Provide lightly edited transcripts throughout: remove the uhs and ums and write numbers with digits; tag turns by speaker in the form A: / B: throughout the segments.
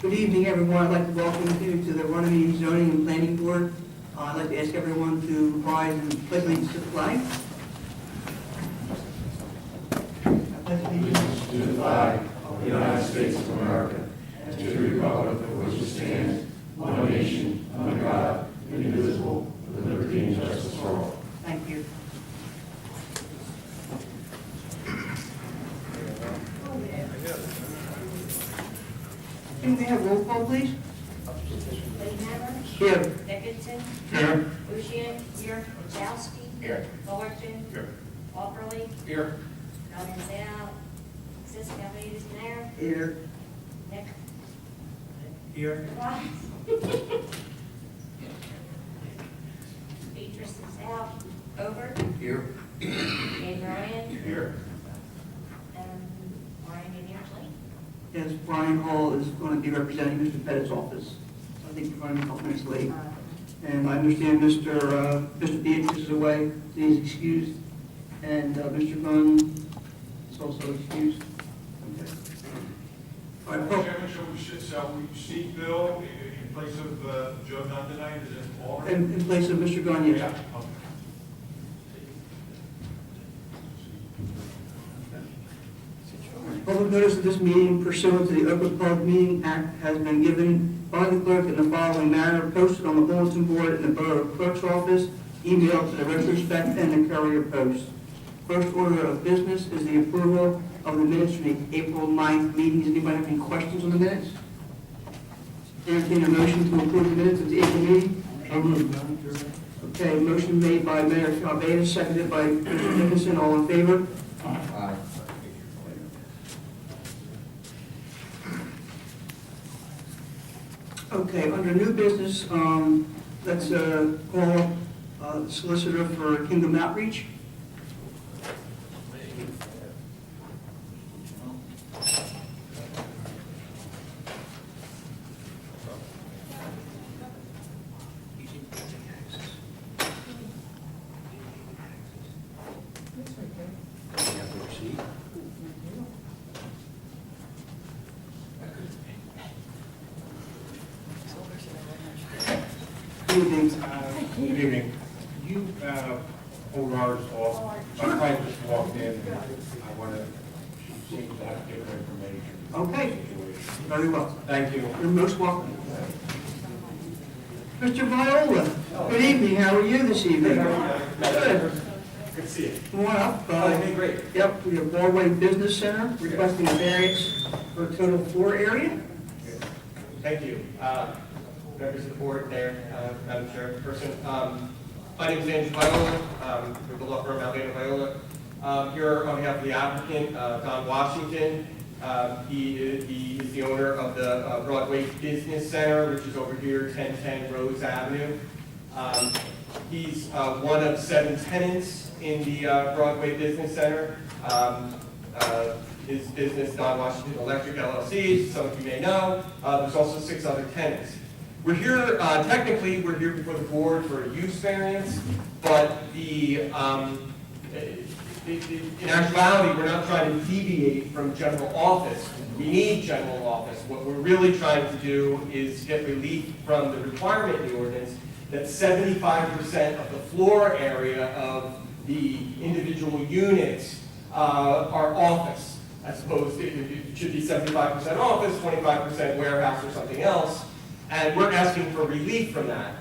A: Good evening, everyone. I'd like to welcome you to the Runnemede Zoning and Planning Board. I'd like to ask everyone to rise and pledge allegiance to the flag. I pledge allegiance
B: To the flag of the United States of America and to the republic for which it stands, one nation, under God, indivisible, with liberty and justice for all.
A: Thank you. Can we have roll call, please?
C: Leonhammer.
A: Here.
C: Dickinson.
A: Here.
C: Bushian. Here. Chowski.
B: Here.
C: Fullerton.
B: Here.
C: Walperly.
B: Here.
C: Robbins out. Sis Calvadas there.
A: Here.
C: Nick.
A: Here.
C: Beatrice is out. Over.
B: Here.
C: And Ryan.
B: Here.
C: And Ryan and Ashley.
A: Yes, Brian Hall is going to be representing Mr. Pettit's office. I think you're running a couple minutes late. And I understand Mr. Beatrice is away, he's excused, and Mr. Gunn is also excused. Okay. All right,
D: Mr.
A: Paul.
D: Chairman, shall we seat Bill in place of Joe Dunn tonight? Is it all right?
A: In place of Mr. Gunn, yes.
D: Yeah. Okay.
A: Public notice of this meeting pursuant to the Open Public Meeting Act has been given by the clerk in the following manner: posted on the bulletin board in the Borough Clerk's office, emailed to the retrospect and the Courier Post. First order of business is the approval of the minutes from the April 9th meeting. Does anybody have any questions on the minutes? Entertain a motion to approve the minutes of the April meeting? Okay, motion made by Mayor Calvadas, seconded by Mr. Dickinson. All in favor?
B: Aye.
A: Okay, under new business, let's call the solicitor for Kingdom Outreach. Good evening.
E: Good evening. Could you hold ours off? My client just walked in, and I want to, she seems to have different information.
A: Okay, very well.
E: Thank you.
A: You're most welcome. Mr. Viola, good evening. How are you this evening? Good.
E: Good to see you.
A: Come on up.
E: Great.
A: Yep, we have Broadway Business Center requesting a variance for a total floor area.
F: Thank you. Members of the board there, Madam Chairperson. My name is Andrew Viola, with the law firm Alveda Viola. Here on behalf of the applicant, Don Washington. He is the owner of the Broadway Business Center, which is over here, 1010 Rose Avenue. He's one of 7 tenants in the Broadway Business Center. His business, Don Washington Electric LLC, some of you may know. There's also 6 other tenants. We're here, technically, we're here before the board for a use variance, but in actuality, we're not trying to deviate from general office. We need general office. What we're really trying to do is get relief from the requirement in the ordinance that 75% of the floor area of the individual units are office, as opposed to, it should be 75% office, 25% warehouse or something else. And we're asking for relief from that.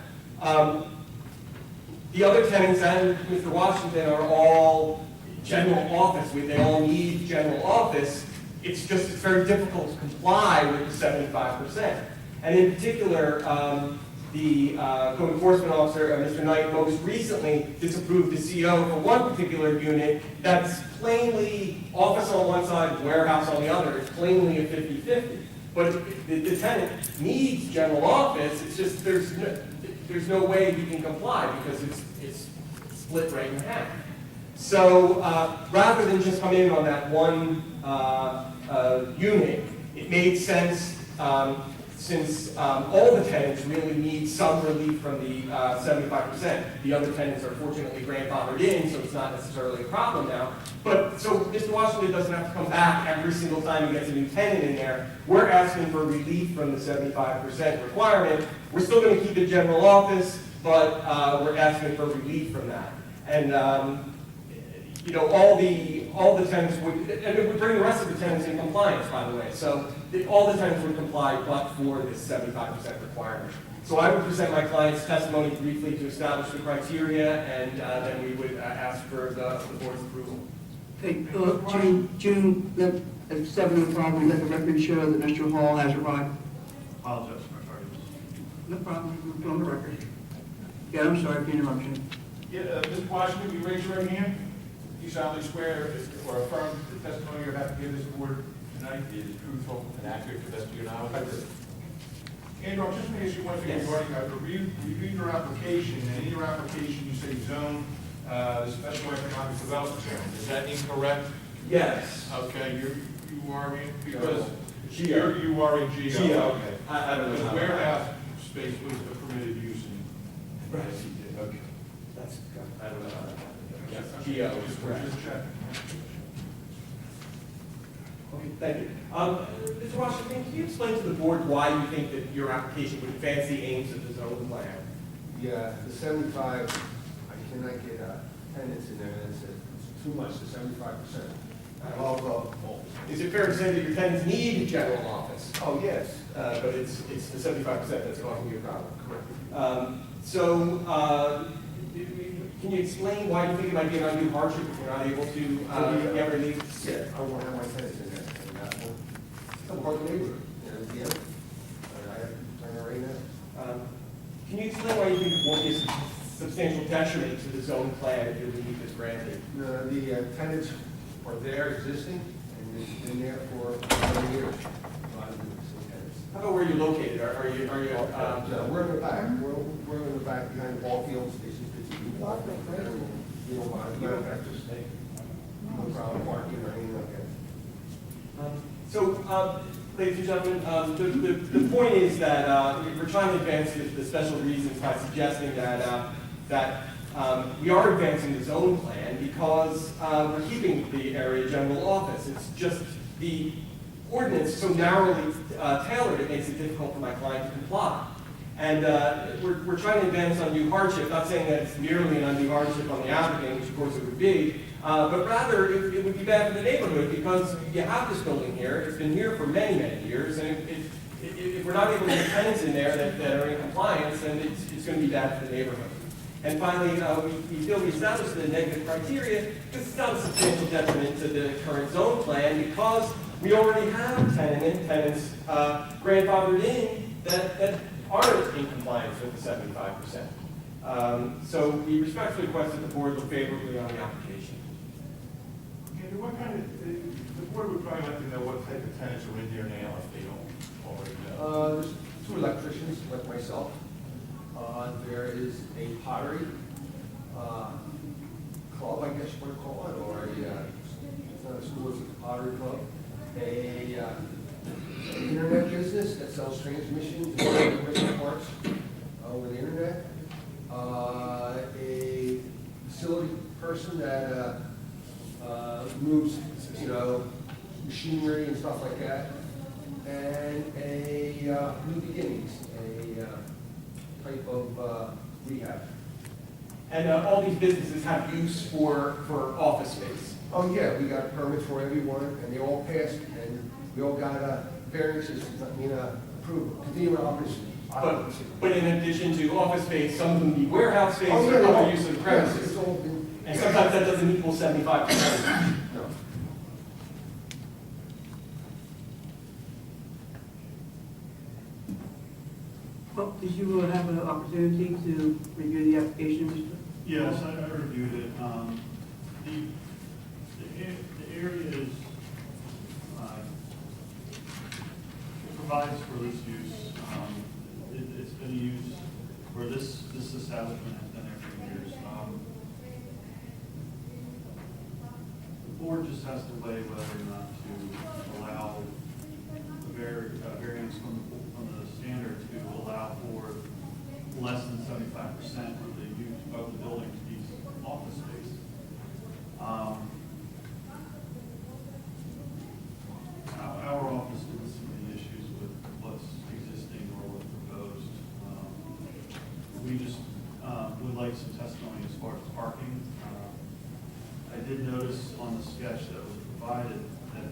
F: The other tenants and Mr. Washington are all general office. They all need general office. It's very difficult to comply with the 75%. And in particular, the code enforcement officer, Mr. Knight, most recently disapproved the CO for one particular unit that's plainly office on one side, warehouse on the other. It's plainly a 50-50. But the tenant needs general office. It's just there's no way we can comply because it's split right in half. So rather than just come in on that one unit, it made sense since all the tenants really need some relief from the 75%. The other tenants are fortunately grandfathered in, so it's not necessarily a problem now. But, so Mr. Washington doesn't have to come back every single time he gets a new tenant in there. We're asking for relief from the 75% requirement. We're still gonna keep it general office, but we're asking for relief from that. And, you know, all the tenants would, and it would bring the rest of the tenants in compliance, by the way. So all the tenants would comply but for this 75% requirement. So I would present my client's testimony briefly to establish the criteria, and then we would ask for the board's approval.
A: Okay, June, at 7 o'clock, we let the record show that Mr. Hall has arrived.
D: Apologize for my tardiness.
A: No problem, we're on the record. Yeah, I'm sorry for the interruption.
D: Yeah, Mr. Washington, will you raise your right hand? You solemnly swear or affirm the testimony you're about to give this board tonight is truthful and accurate to the best of your knowledge?
F: I do.
D: Andrew, I'm just going to ask you one thing
F: Yes.
D: regarding, reviewed your application, and in your application, you say zone, the special economic development zone. Is that incorrect?
F: Yes.
D: Okay, you are, because
F: Geo.
D: you are in Geo.
F: Geo.
D: Okay.
F: I don't know.
D: The
F: how-
D: warehouse space was the permitted use in.
F: Right.
D: Okay.
F: That's, I don't know how that happened. Yes, Geo is correct.
D: Just checking.
F: Okay, thank you. Mr. Washington, can you explain to the board why you think that your application would advance the aims of the zone plan?
B: Yeah, the 75, I cannot get tenants in there, and it's too much, the 75%.
F: Is it fair to say that your tenants need a general office?
B: Oh, yes.
F: But it's the 75% that's causing you a problem?
B: Correct.
F: Can you explain why you think it might be an undue hardship if you're not able to get relief?
B: Yeah, I won't have my tenants in there, and that will come part of the neighborhood, you know, yeah. I have to turn it right now.
F: Can you explain why you think it won't be a substantial detriment to the zone plan if your relief is granted?
B: The tenants are there existing, and they've been there for many years. A lot of the same tenants.
F: How about where you're located? Are you,
B: No, we're in the back, we're in the back behind the ball fields, this is the TV block, you know, behind the manufacturers. No problem parking or anything like that.
F: Ladies and gentlemen, the point is that we're trying to advance the special reasons by suggesting that we are advancing the zone plan because we're keeping the area general office. It's just the ordinance so narrowly tailored, it makes it difficult for my client to comply. And we're trying to advance undue hardship, not saying that it's merely an undue hardship on the applicant, which of course it would be, but rather it would be bad for the neighborhood because you have this building here, it's been here for many, many years, and if we're not able to get tenants in there that are in compliance, then it's going to be bad for the neighborhood. And finally, we feel we established the negative criteria because it's not a substantial detriment to the current zone plan because we already have tenants grandfathered in that aren't in compliance with the 75%. So we respectfully request that the board look favorably on the application.
D: Andrew, what kind of, the board would probably like to know what type of tenants are in there now if they don't already know.
B: There's 2 electricians, like myself. There is a pottery club, I guess you want to call it, or it's not a school, it's a pottery club. An internet business that sells transmissions and equipment parts over the internet. A facility person that moves, you know, machinery and stuff like that. And a New Beginnings, a type of rehab.
F: And all these businesses have use for office space.
B: Oh, yeah, we got permits for everyone, and they all passed, and we all got variances, approval, continuing occupancy.
F: But in addition to office space, some of them need warehouse space
B: Oh,
F: or
B: yeah,
F: other use of the
B: yes,
F: premises.
B: it's all been.
F: And sometimes that doesn't equal 75%.
B: No.
A: Well, did you have an opportunity to review the application, Mr.?
G: Yes, I reviewed it. The area is, it provides for this use. It's been used, or this establishment has been there for years. The board just has to weigh whether or not to allow a variance from the less than 75% of the use of the building to be office space. Our office didn't see any issues with what's existing or what's proposed. We just would like some testimony as far as parking. I did notice on the sketch that was provided that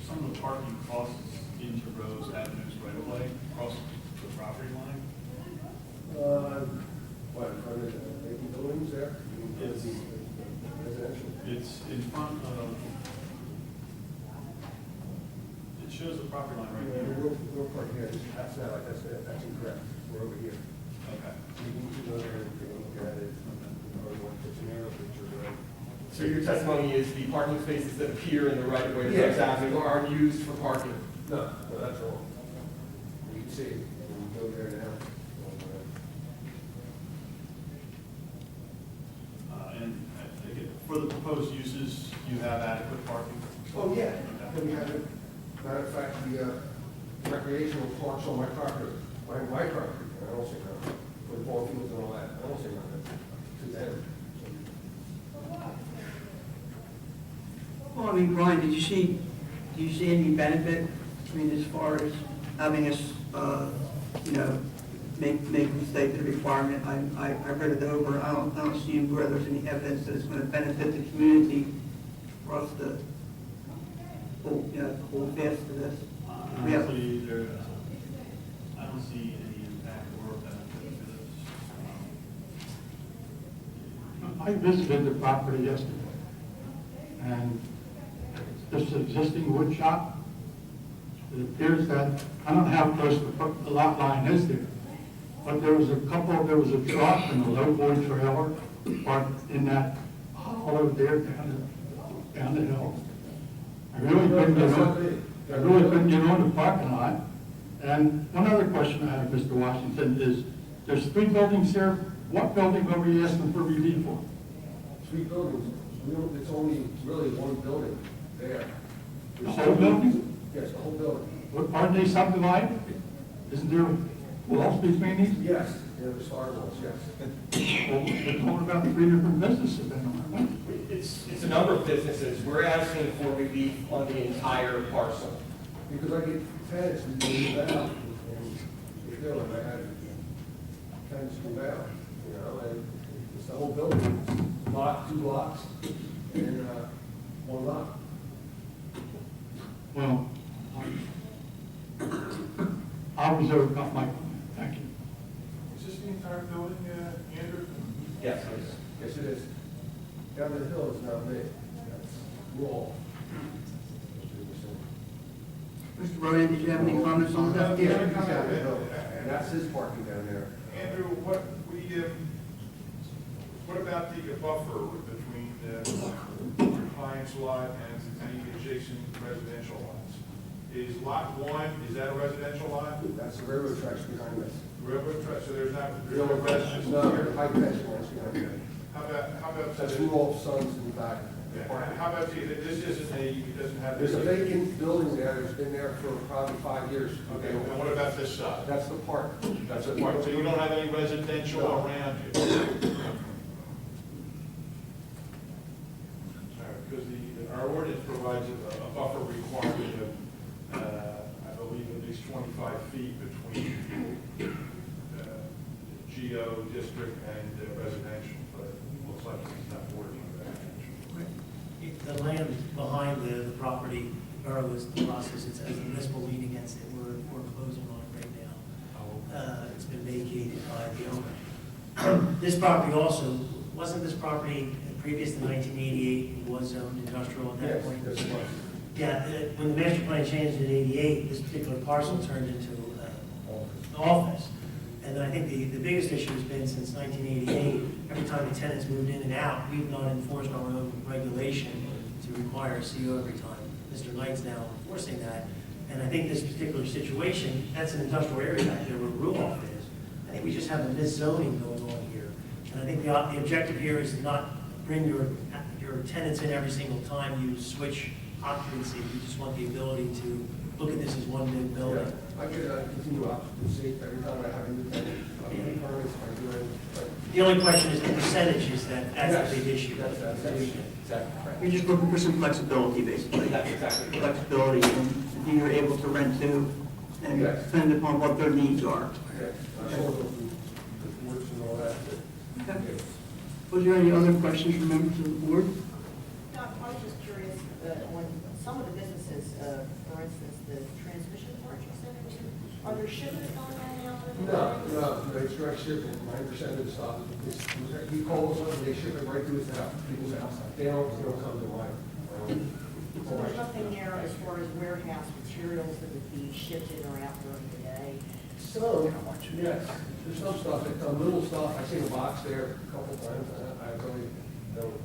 G: some of the parking crosses into roads, avenues right away, across the property line.
B: What, in front of the vacant buildings there?
G: Yes.
B: Residential?
G: It's in front of, it shows the property line right there.
B: We're parked here, that's not, that's incorrect, we're over here.
G: Okay.
B: You can go there and take a look at it, or one scenario picture, right?
F: So your testimony is the parking spaces that appear in the right of way of First Avenue aren't used for parking?
B: No, that's wrong. You can see it, when you go there now.
G: And again, for the proposed uses, you have adequate parking?
B: Oh, yeah, and we have it, matter of fact, the recreational parks on my property, my property, I don't say nothing, for the ball fields and all that, I don't say nothing to them.
A: Well, I mean, Brian, do you see any benefit, I mean, as far as having us, make mistake the requirement? I read it over, I don't see where there's any evidence that it's gonna benefit the community for us to hold fast to this. We have-
G: Honestly, I don't see any impact or benefit to this.
H: I visited the property yesterday, and this existing wood shop, it appears that, I don't know how close the lot line is there, but there was a truck and a low-boy trailer parked in that hollow there down the hill. I really couldn't get on the parking lot. And one other question I have, Mr. Washington, is there's 3 buildings here. What building are we asking for relief for?
B: 3 buildings, it's only really one building there.
H: The whole building?
B: Yes, the whole building.
H: Aren't they subdivided? Isn't there walls between these?
B: Yes, yeah, the star walls, yes.
H: Well, we're talking about 3 different businesses then, aren't we?
F: It's a number of businesses. We're asking for relief on the entire parcel.
B: Because I get tenants who move out, and they feel like I had tenants move out, and it's the whole building, lot, 2 blocks, and 1 lot.
H: Well, I was overcome my comment. Thank you.
D: Is this the entire building, Andrew?
F: Yes.
B: Yes, it is. Down the hill is not me, that's raw.
A: Mr. Rowan, did you have any comments on that?
B: Yeah, he's down the hill, and that's his parking down there.
D: Andrew, what about the buffer between your client's lot and the adjacent residential lots? Is lot 1, is that a residential lot?
B: That's the railroad tracks behind us.
D: Railroad track, so there's no residential
B: No,
D: here?
B: high tension lines behind there.
D: How about,
B: That's Rudolph's sons in the back.
D: how about, this isn't it doesn't have.
B: There's a vacant building there, that's been there for probably 5 years.
D: Okay, and what about this side?
B: That's the park.
D: That's a part, so you don't have any residential around you? Because our ordinance provides a buffer requirement of, I believe, at least 25 feet between GO district and residential, but it looks like it's not working on that.
I: The land behind the property, the borough is in the process, it's as a municipal lien against it, we're closing on it right now. It's been vacated by the owner. This property also, wasn't this property previous to 1988, it was zoned industrial at that
B: Yes,
I: point?
B: yes, it was.
I: Yeah, when the master plan changed in '88, this particular parcel turned into an office. And I think the biggest issue has been since 1988, every time the tenants moved in and out, we've not enforced our own regulation to require a CO every time. Mr. Knight's now enforcing that. And I think this particular situation, that's an industrial area back there where Ruoff is. I think we just have a miszoning going on here. And I think the objective here is to not bring your tenants in every single time you switch occupancy. You just want the ability to look at this as one big building.
B: Yeah, I could continue occupancy every time I have a new tenant. I'm getting permits, I'm doing, but
I: The only question is the percentages, that's the big issue.
B: that's
F: Exactly right.
A: You're just looking for some flexibility, basically.
F: That's exactly right.
A: Flexibility and who you're able to rent to, and
B: Yes.
A: depending upon what their needs are.
B: yeah, I told them the works and all that. but-
A: Okay. Was there any other questions from members of the board?
J: Doc, I was just curious, on some of the businesses, for instance, the transmission parts you said, are there shipments going on now?
B: No, it's direct shipping, 90% of the stuff, he calls them, they ship it right to his house, people's house. They don't come to mine.
J: So there's nothing there as far as warehouse materials that would be shipped in or out during the day?
B: So, yes, there's some stuff that come, little stuff, I seen a box there a couple times, I really don't.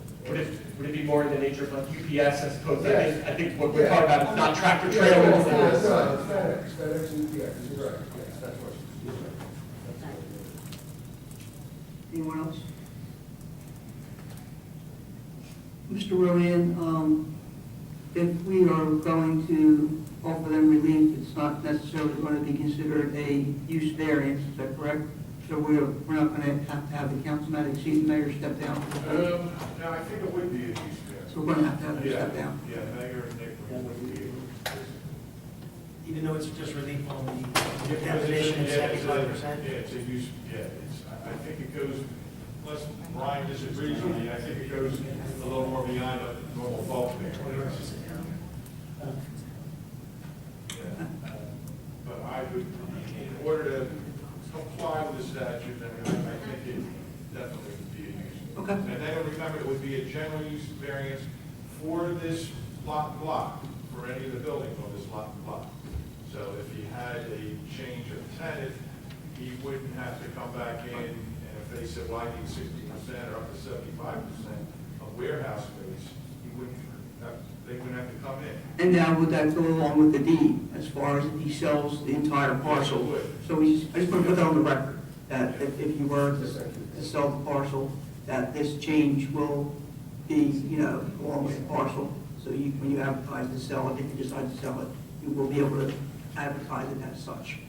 F: Would it be more in the nature of like UPS as opposed to,
B: Yes.
F: I think what we're talking about is not tractor
B: Yeah,
F: trailers.
B: that's right, it's FedEx and UPS, you're right, yes, that's what, you're right. That's right.
A: Anyone else? Mr. Rowan, if we are going to offer them relief, it's not necessarily going to be considered a use variance, is that correct? So we're not going to have the council not exceed the mayor step down?
D: No, I think it would be a use variance.
A: So we're going to have them step down?
D: Yeah, Mayor and Nick would be.
I: Even though it's just relief on the definition of 75%?
D: Yeah, it's a use, yeah, it's, I think it goes, unless Brian disagrees with me, I think it goes a little more beyond a normal bulk variance. Yeah. But I would, in order to comply with the statute, I think it definitely would be a use.
A: Okay.
D: And then remember, it would be a general use variance for this lot and block, for any of the buildings on this lot and block. So if he had a change of tenant, he wouldn't have to come back in, and if they said, well, I need 60% or up to 75% of warehouse space, they wouldn't have to come in.
A: And now would that go along with the deed, as far as if he sells the entire parcel?
D: Yes, it would.
A: So I just want to put that on the record, that if you were to sell the parcel, that this change will be, along with the parcel. So when you advertise to sell it, if you decide to sell it, you will be able to advertise it as such.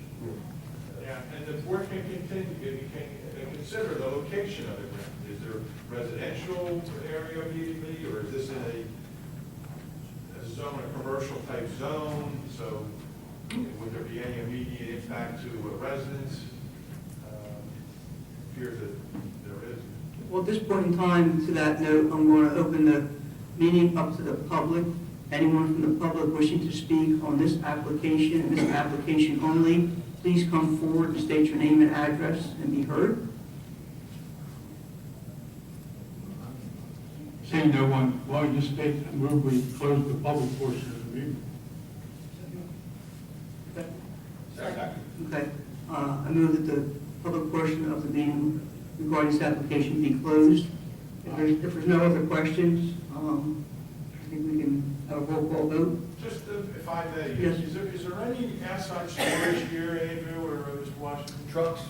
D: Yeah, and the board can continue, can consider the location of the ground. Is there residential area immediately, or is this in a zone, a commercial type zone? So would there be any immediate impact to residents? Appears that there is.
A: Well, at this point in time, to that note, I'm going to open the meeting up to the public. Anyone from the public wishing to speak on this application, and this application only, please come forward and state your name and address and be heard.
H: Seeing no one, why don't you state and move we close the public portion of the meeting?
A: Okay, I move that the public portion of the meeting regarding this application be closed. If there's no other questions, I think we can have a roll call vote.
D: Just if I may,
A: Yes.
D: is there any outside storage here, Andrew, or Mr. Washington?
B: Trucks,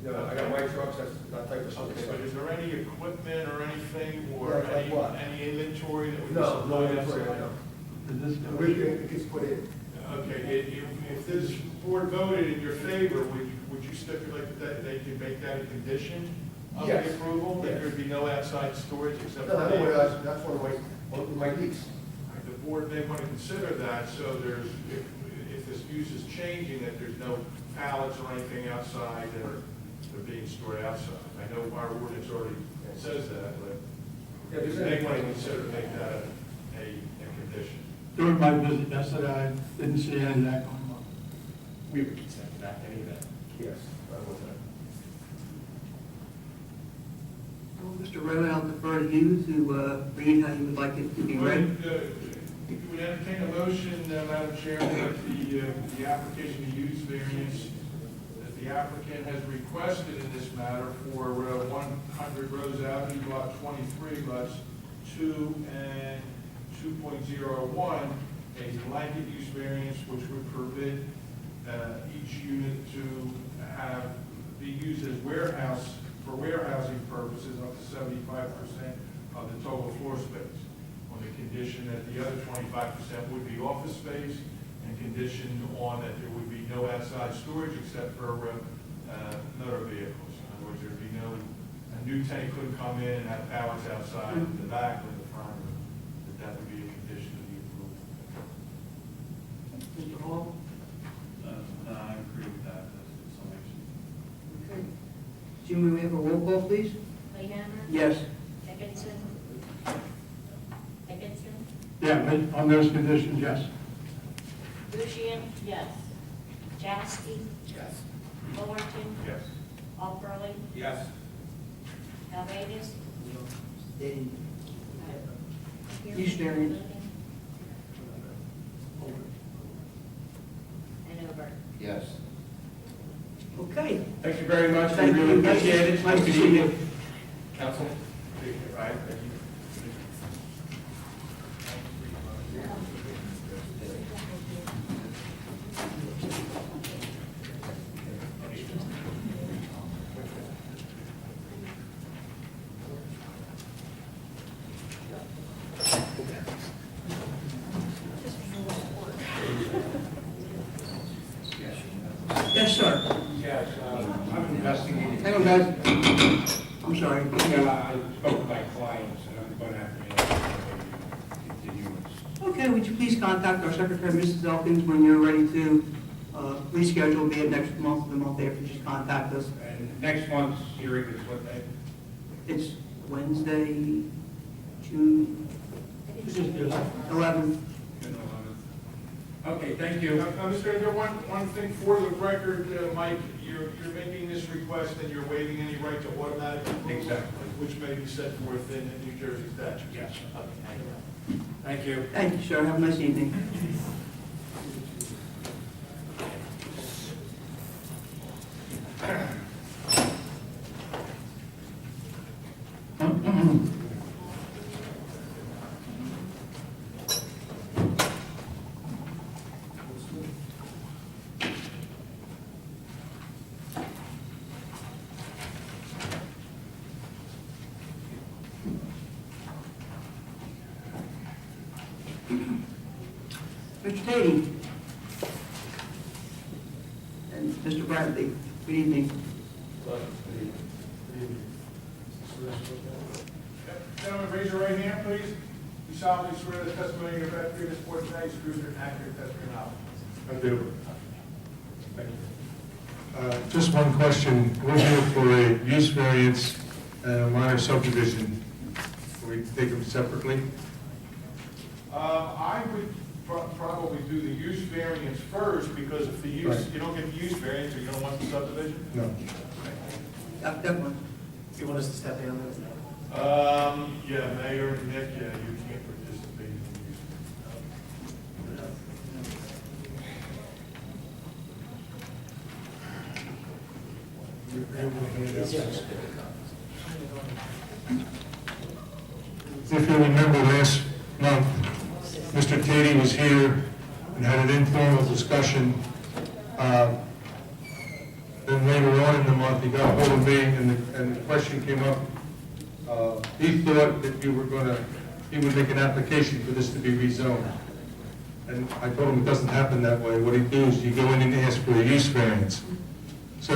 B: I got my trucks, that's that type of
D: Okay,
B: stuff.
D: but is there any equipment or anything, or
B: Like what?
D: any inventory that would be
B: No, no
D: supplied
B: inventory,
D: outside?
B: no.
H: Is this
B: The
H: going
B: way it gets put in.
D: Okay, if this board voted in your favor, would you stipulate that they could make that a condition of the
B: Yes.
D: approval? That
B: Yes.
D: there'd be no outside storage except
B: No,
D: for
B: that's one of my leaks.
D: the board may want to consider that, so there's, if this use is changing, that there's no pallets or anything outside that are being stored outside. I know our ordinance already says that, but
B: Yeah, there's
D: they
B: any-
D: want to consider make that a condition.
H: During my visit yesterday, I didn't see any of that going on.
F: We would consent to that in any event.
B: Yes, I was that.
A: Well, Mr. Rowan, I'll defer to you to read how you would like it to be read.
D: If you would entertain a motion, Madam Chairman, that the application to use variance that the applicant has requested in this matter for 100 Rose Avenue, Lot 23, lots 2 and 2.01, a blanket use variance which would permit each unit to be used as for warehousing purposes up to 75% of the total floor space, on the condition that the other 25% would be office space and conditioned on that there would be no outside storage except for motor vehicles. In other words, there'd be a new tenant couldn't come in and have powers outside in the back or in the front, that would be a condition of the approval.
A: Mr. Hall?
G: No, I agree with that, that's some action.
A: Okay. Jim, may we have a roll call, please?
C: Playhammer.
A: Yes.
C: Dickinson. Dickinson.
H: Yeah, on those conditions, yes.
C: Bushian. Yes. Jaskey.
E: Yes.
C: Fullerton.
D: Yes.
C: Walperly.
E: Yes.
C: Alvatus.
A: Use variance.
C: And over.
E: Yes.
A: Okay.
F: Thank you very much, we
A: Thank
F: really
A: you.
F: appreciate it.
A: Nice to
F: Good
A: see you.
F: evening. Council. Right, thank you.
A: Yes, sir.
E: Yes, I'm investigating.
A: Hang on, guys. I'm sorry.
E: Yeah, I spoke with my clients, and I'm going to have to ask for a continuance.
A: Okay, would you please contact our secretary, Mrs. Elkins, when you're ready to reschedule, be it next month or the month after, just contact us.
E: And next month's hearing is what day?
A: It's Wednesday, June
H: This is the
A: 11th.
E: Okay, thank you.
D: Mr. Ender, one thing for the record, Mike, you're making this request and you're waiving any right to automatic approval?
E: Exactly.
D: Which may be set forth in the New Jersey statute.
E: Yes.
D: Okay.
E: Thank you.
A: Thank you, sir. Have a nice evening. Mr. Tatey. And Mr. Bradley. Good evening.
D: Gentlemen, raise your right hand, please. You solemnly swear the testimony you're about to give this board tonight is true and accurate testimony knowledge.
K: I do. Just one question. We're here for a use variance and a minor subdivision. Can we take them separately?
D: I would probably do the use variance first, because if the use,
K: Right.
D: you don't get the use variance, or you don't want the subdivision?
K: No.
A: Definitely.
I: Do you want us to step in on those?
D: Yeah, Mayor, Nick, yeah, you can't participate in the use.
K: If you remember last month, Mr. Tatey was here and had an informal discussion. Then later on in the month, he got a hold of me and the question came up. He thought that he would make an application for this to be rezoned. And I told him it doesn't happen that way. What you do is you go in and ask for a use variance. So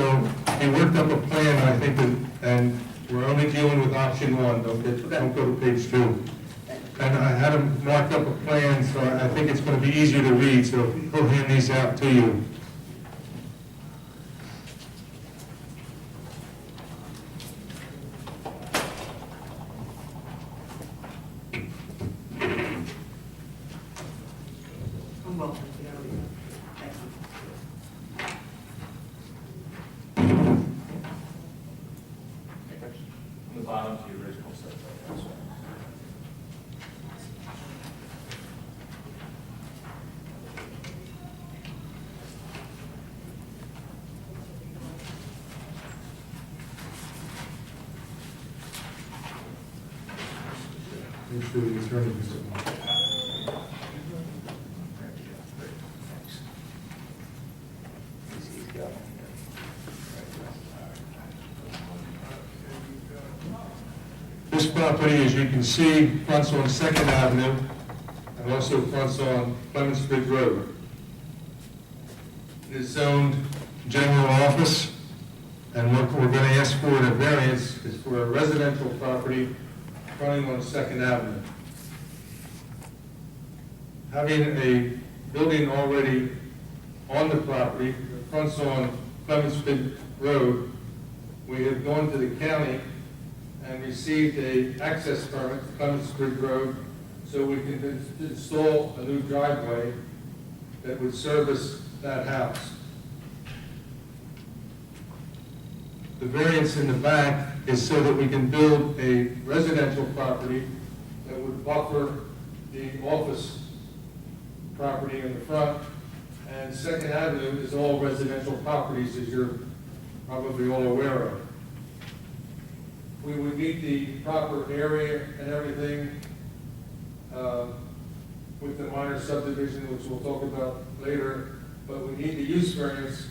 K: he worked up a plan, I think, and we're only dealing with option one, don't go to page 2. And I had him mark up a plan, so I think it's going to be easier to read, so he'll hand these out to you.
A: I'm welcome. Thank you.
L: From the bottom to the original set.
K: Make sure the attorney gets it. This property, as you can see, fronts on Second Avenue and also fronts on Clemens Street Road. is zoned general office, and what we're going to ask for in a variance is for a residential property running on Second Avenue. Having a building already on the property, the front's on Clemensford Road, we have gone to the county and received a access permit for Clemensford Road so we can install a new driveway that would service that house. The variance in the back is so that we can build a residential property that would buffer the office property in the front. And Second Avenue is all residential properties, as you're probably all aware of. We would meet the proper area and everything with the minor subdivision, which we'll talk about later, but we need the use variance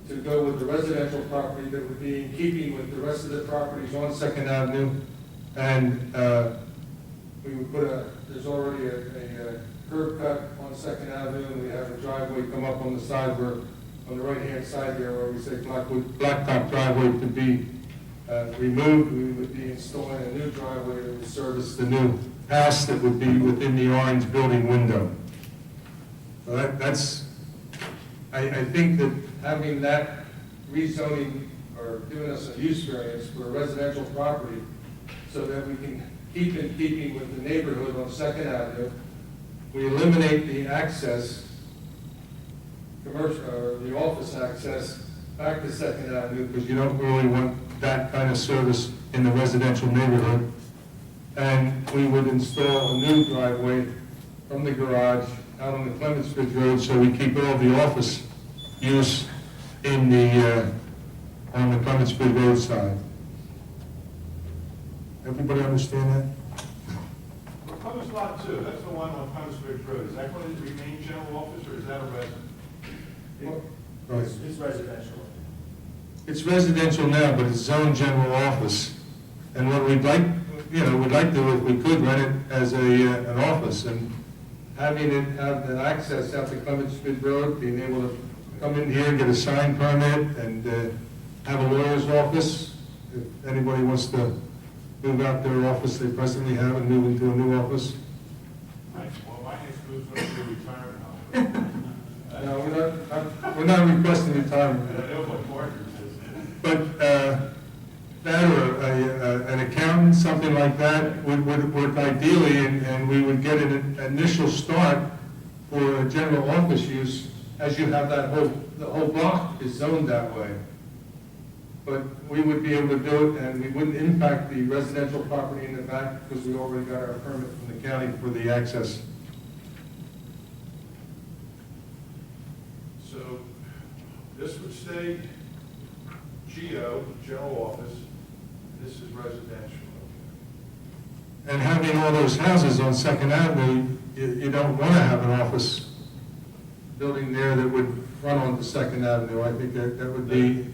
K: to go with the residential property that would be in keeping with the rest of the properties on Second Avenue. And we would put there's already a curb cut on Second Avenue, and we have a driveway come up on the side where, on the right-hand side there, where we say blacktop driveway to be removed. We would be installing a new driveway that would service the new house that would be within the orange building window. So I think that having that rezoning or giving us a use variance for a residential property so that we can keep in keeping with the neighborhood on Second Avenue, we eliminate the access, commercial, or the office access back to Second Avenue, because you don't really want that kind of service in the residential neighborhood. And we would install a new driveway from the garage out on the Clemensford Road, so we keep all the office use in the, on the Clemensford Road side. Everybody understand that?
D: Well, Clemens Lot 2, that's the one on Clemensford Road. Is that going to remain general office, or is that a residence?
K: Right.
B: It's residential.
K: It's residential now, but it's zoned general office. And what we'd like, we'd like to, if we could, rent it as an office, and having it have the access out to Clemensford Road, being able to come in here and get a sign permit and have a lawyer's office. If anybody wants to move out their office they presently have and move into a new office.
D: Well, my next move's going to be retirement.
K: No, we're not requesting retirement.
D: I know what partners is.
K: But that or an accountant, something like that, would work ideally, and we would get an initial start for a general office use, as you have the whole block is zoned that way. But we would be able to do it, and we wouldn't impact the residential property in the back, because we already got our permit from the county for the access.
D: So this would stay GO, general office, and this is residential.
K: And having all those houses on Second Avenue, you don't want to have an office building there that would run onto Second Avenue. I think that would be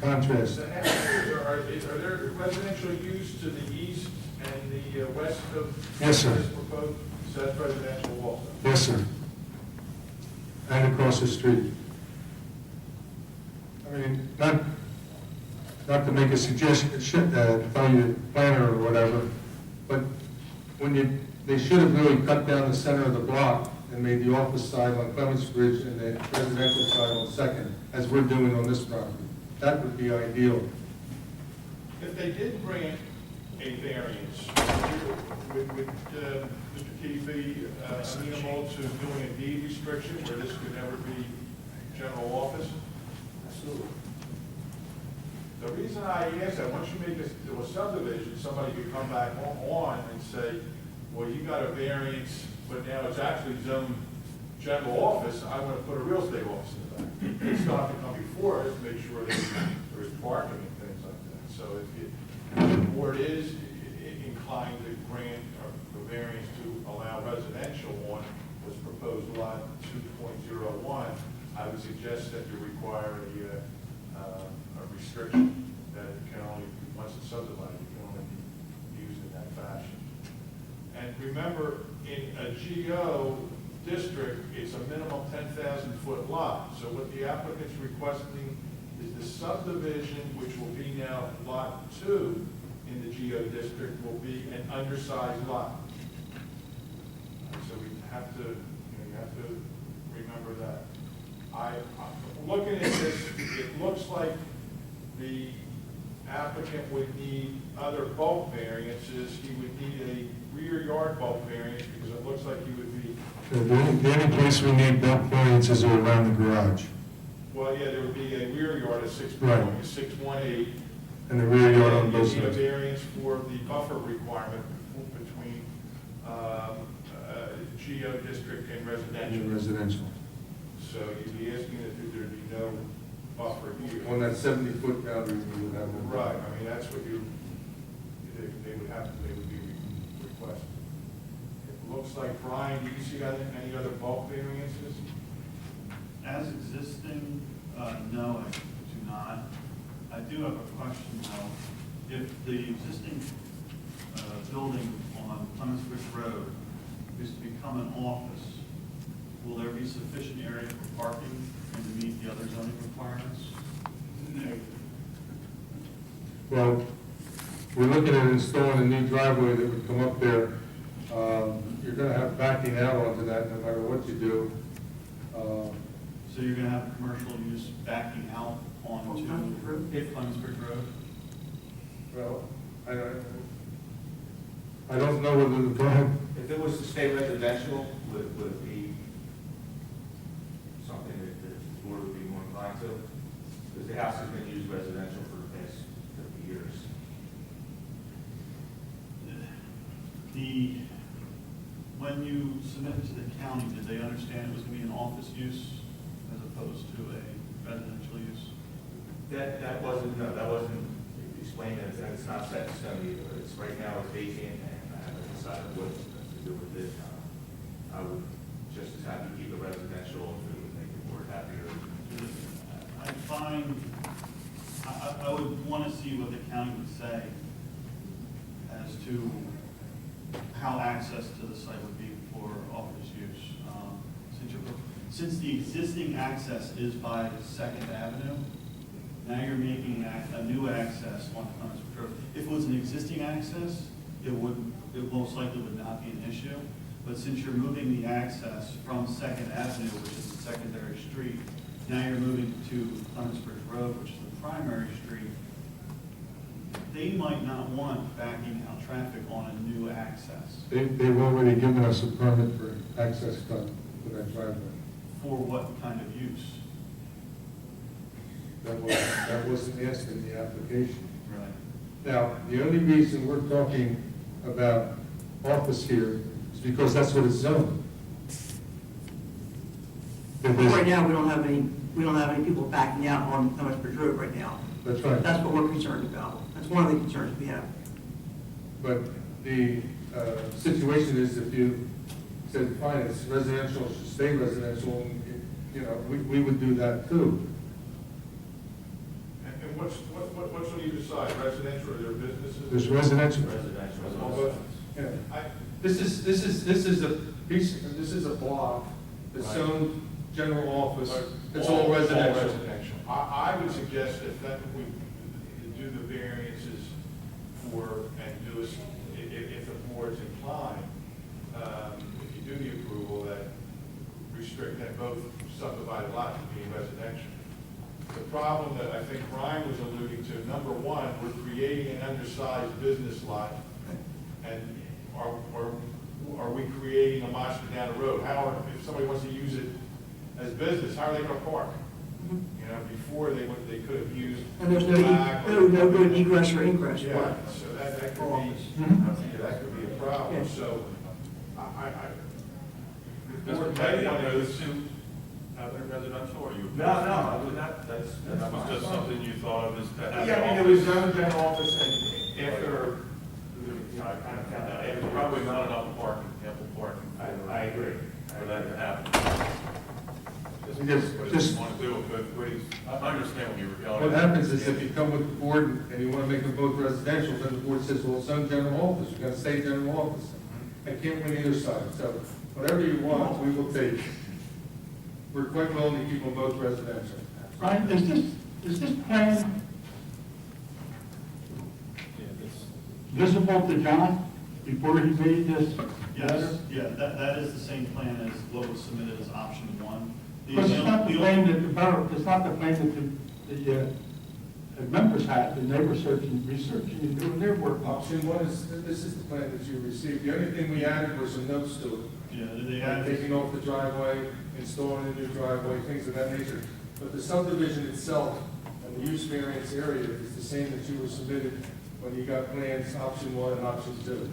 K: contrast.
D: The houses, are there residential use to the east and the west of
K: Yes, sir.
D: this proposed? So that's residential also?
K: Yes, sir. And across the street. I mean, not to make a suggestion, tell you the planner or whatever, but they should have really cut down the center of the block and made the office side on Clemens Bridge and the residential side on Second, as we're doing on this property. That would be ideal.
D: If they did grant a variance, would Mr. Keefe be amenable to doing a deed restriction where this could never be general office?
B: Absolutely.
D: The reason I ask that, once you make this to a subdivision, somebody could come back on and say, well, you got a variance, but now it's actually zoned general office, I want to put a real estate office in the back. They still have to come before us to make sure that there's parking and things like that. So if the board is inclined to grant a variance to allow residential on what's proposed lot 2.01, I would suggest that you require a restriction that it can only, once it's subdivided, it can only be used in that fashion. And remember, in a GO, district, it's a minimum 10,000-foot lot. So what the applicant's requesting is the subdivision, which will be now Lot 2 in the GO district, will be an undersized lot. So we have to, you have to remember that. I'm looking at this, it looks like the applicant would need other bulk variances. He would need a rear yard bulk variance because it looks like he would be,
K: The only place we need bulk variances are around the garage,
D: well, yeah, there would be a rear yard of
K: Right.
D: 6.18.
K: and the rear yard on
D: And
K: both
D: you need a
K: sides.
D: variance for the buffer requirement between GO district and residential.
K: In residential.
D: So you'd be asking that there be no buffer here.
K: On that 70-foot boundary, we would have one.
D: Right, I mean, that's what they would be requesting. It looks like, Brian, do you see any other bulk variances?
G: As existing, no, I do not. I do have a question though. If the existing building on Clemens Ridge Road is to become an office, will there be sufficient area for parking and to meet the other zoning requirements?
K: Well, we're looking at installing a new driveway that would come up there. You're gonna have backing out onto that no matter what you do.
G: So you're gonna have commercial use backing out onto
A: Clemens Road.
G: Clemens Ridge Road?
K: Well, I don't know whether, go ahead.
E: If it was to stay residential, would it be something that the board would be more inclined to? Because the house has been used residential for the past 50 years.
G: When you submitted to the county, did they understand it was going to be an office use as opposed to a residential use?
E: That wasn't explained, and it's not set in stone either. It's right now it's vacant, and I haven't decided what to do with it. I would just as happy to keep it residential if it would make the board happier.
G: I find, I would want to see what the county would say as to how access to the site would be for office use. Since the existing access is by Second Avenue, now you're making a new access on Clemens Ridge Road. If it was an existing access, it most likely would not be an issue. But since you're moving the access from Second Avenue, which is the secondary street, now you're moving to Clemens Ridge Road, which is the primary street, they might not want backing out traffic on a new access.
K: They've already given us a permit for access cut for that driveway.
G: For what kind of use?
K: That wasn't asked in the application.
G: Right.
K: Now, the only reason we're talking about office here is because that's what it's zoned.
A: Right now, we don't have any people backing out on Clemens Bridge Road right now.
K: That's right.
A: That's what we're concerned about. That's one of the concerns we have.
K: But the situation is if you said, fine, it's residential, it should stay residential, you know, we would do that too.
D: And what's on either side, residential or their businesses?
K: There's residential.
D: Residential.
K: Yeah.
D: I-
K: This is a piece, this is a block that's zoned general office, it's all residential.
D: I would suggest that we do the variances for, and do, if the board's inclined, if you do the approval, that restrict that both subdivided lots to being residential. The problem that I think Brian was alluding to, number one, we're creating an undersized business lot, and are we creating a monster down the road? If somebody wants to use it as business, how are they gonna park? You know, before they could have used.
A: And there's
D: back or-
A: no good egress or ingress.
D: Yeah, so that could be, that could be a problem,
A: Yes.
D: so the board
L: Mr.
D: may
L: Petty,
D: want
L: are
D: to.
L: those two other residential, or you?
E: No, I would not, that's
L: That was just something you thought of as to have.
E: Yeah, I mean, it was zoned general office, and after, you know, I kind of found out.
L: There's probably not enough parking, ample parking.
E: I agree.
L: For that to happen. What
K: Just-
L: you want to do, but I understand what you were telling.
K: What happens is if you come with the board and you want to make them both residential, then the board says, well, it's zone general office, you got to say general office. I can't win either side, so Whatever you want, we will take. We're quite willing to keep them both residential.
H: Brian, is this plan visible to John before he made this
G: Yes,
H: letter?
G: yeah, that is the same plan as what was submitted as option one.
H: Because it's not the plan that the borough, it's not the plan that the members had, and they were researching and doing their work.
K: Option one is, this is the plan that you received. The only thing we added was some notes to it.
G: Yeah, they
K: Like
G: added,
K: taking off the driveway, installing a new driveway, things of that nature. But the subdivision itself and the use variance area is the same that you were submitted when you got plans, option one and option two.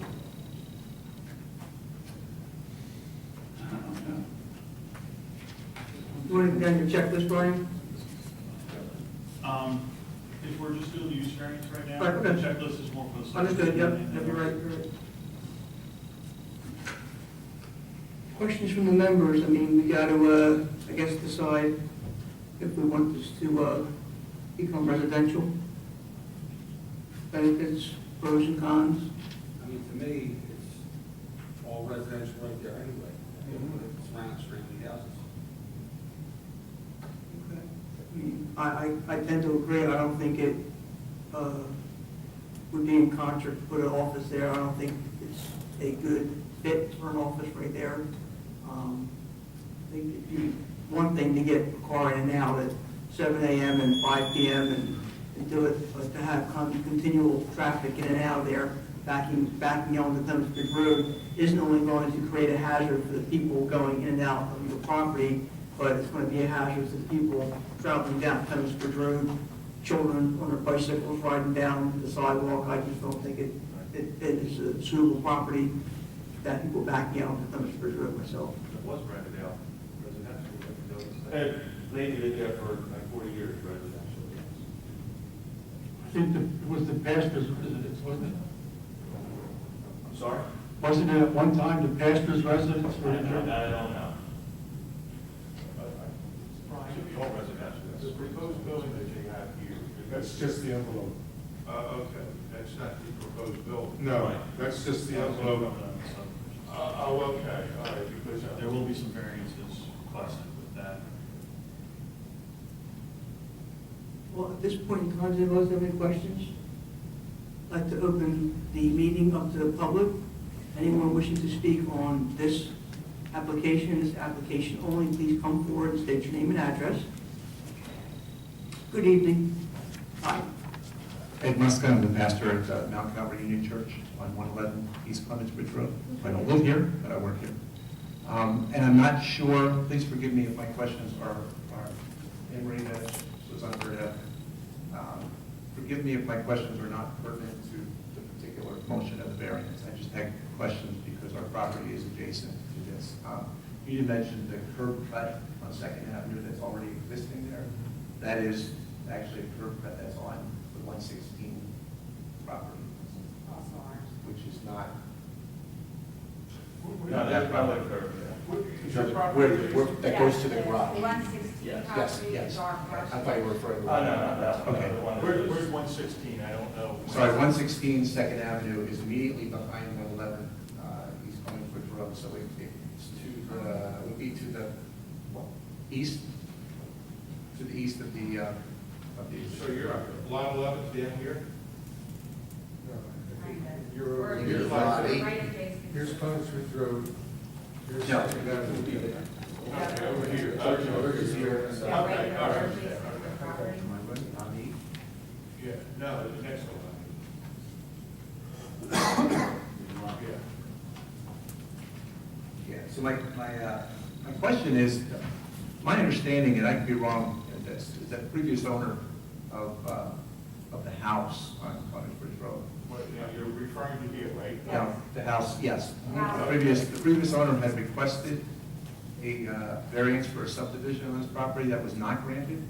A: You want to get on your checklist, Brian?
G: if we're just doing the use variance right now,
A: Right,
G: the
A: okay.
G: checklist is more for the.
A: Understood, yep,
G: subdivision
A: yep,
G: and-
A: you're right, you're right. Questions from the members, I mean, we got to, I guess, decide if we want this to become residential. Benefits, pros and cons.
M: I mean, to me, it's all residential right there anyway. It's surrounding houses.
A: I mean, I tend to agree, I don't think it would be in concert to put an office there, I don't think it's a good fit for an office right there. I think it'd be one thing to get a car in and out at 7 a.m. and 5 p.m. and do it, but to have continual traffic in and out of there, backing onto Thomas Bridge Road, isn't only going to create a hazard for the people going in and out of your property, but it's going to be a hazard to the people traveling down Thomas Bridge Road, children on their bicycles riding down the sidewalk. I just don't think it is a suitable property that people backing out onto Thomas Bridge Road myself.
L: It was rented out residential.
E: Lady lived there for like 40 years residential.
H: I think it was the pastor's residence, wasn't it?
E: I'm sorry?
H: Wasn't it at one time the pastor's residence?
E: I don't know.
L: Should be all residential.
D: The proposed building that you have here.
K: That's just the envelope.
D: Okay, that's not the proposed building.
K: No, that's just the envelope.
D: Oh, okay, all right, because.
G: There will be some variances requested with that.
A: Well, at this point in time, does anyone have any questions? I'd like to open the meeting up to the public. Anyone wishing to speak on this application only, please come forward and state your name and address. Good evening. Hi.
N: Ed Muska, I'm the pastor at Mount Calvary Union Church on 111 East Clements Bridge Road. I don't live here, but I work here. And I'm not sure, please forgive me if my questions are Anne Marie, that was unheard of. Forgive me if my questions are not pertinent to the particular motion of the variance. I just had questions because our property is adjacent to this. You mentioned the curb cut on Second Avenue that's already existing there. That is actually a curb cut that's on the 116 property, which is not.
E: No, that's probably curved.
D: Is your property?
M: That goes to the garage.
C: 116
M: Yes,
C: property
M: yes.
C: is our
M: I
C: parcel.
M: thought you were referring to.
E: No.
N: Okay.
D: Where's 116? I don't know.
N: Sorry, 116 Second Avenue is immediately behind 111 East Clements Bridge Road, so it's to the, it would be to the east, to the east of the.
D: So you're lot 11 to the end here?
K: You're,
C: We're
K: here's
M: lot
C: right
M: 8.
C: adjacent.
K: Here's Clements Ridge Road. Here's
N: No.
K: Second Avenue.
D: Okay, over here.
K: Okay, over here.
C: Yeah, right,
D: Okay, all
C: we're
D: right.
C: adjacent to the property.
D: Yeah, no, the next one. Yeah.
N: Yeah, so my question is, my understanding, and I could be wrong in this, is that the previous owner of the house on Clements Bridge Road.
D: Well, yeah, you're referring to here, right?
N: Now, the house, yes.
C: House.
N: The previous owner had requested a variance for a subdivision on this property that was not granted.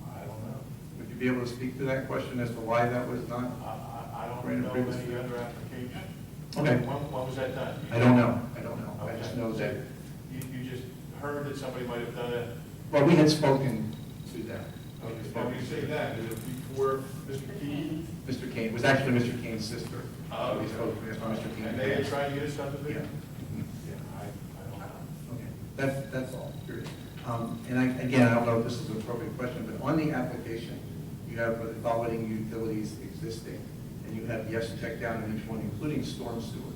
D: I don't know.
N: Would you be able to speak to that question as to why that was not?
D: I don't
N: Granted
D: know
N: previously.
D: any other application.
N: Okay.
D: When was that done?
N: I don't know. I just know that,
D: You just heard that somebody might have done it.
N: well, we had spoken to them.
D: When you say that, is it before Mr. Key?
N: Mr. Kane, it was actually Mr. Kane's sister.
D: Oh,
N: We spoke to Mr. Kane.
D: And they had tried to get a
N: Yeah.
D: subdivision?
N: Mhm. Yeah. That's all, period. And again, I don't know if this is an appropriate question, but on the application, you have the following utilities existing, and you have yes checked down in each one, including storm sewer.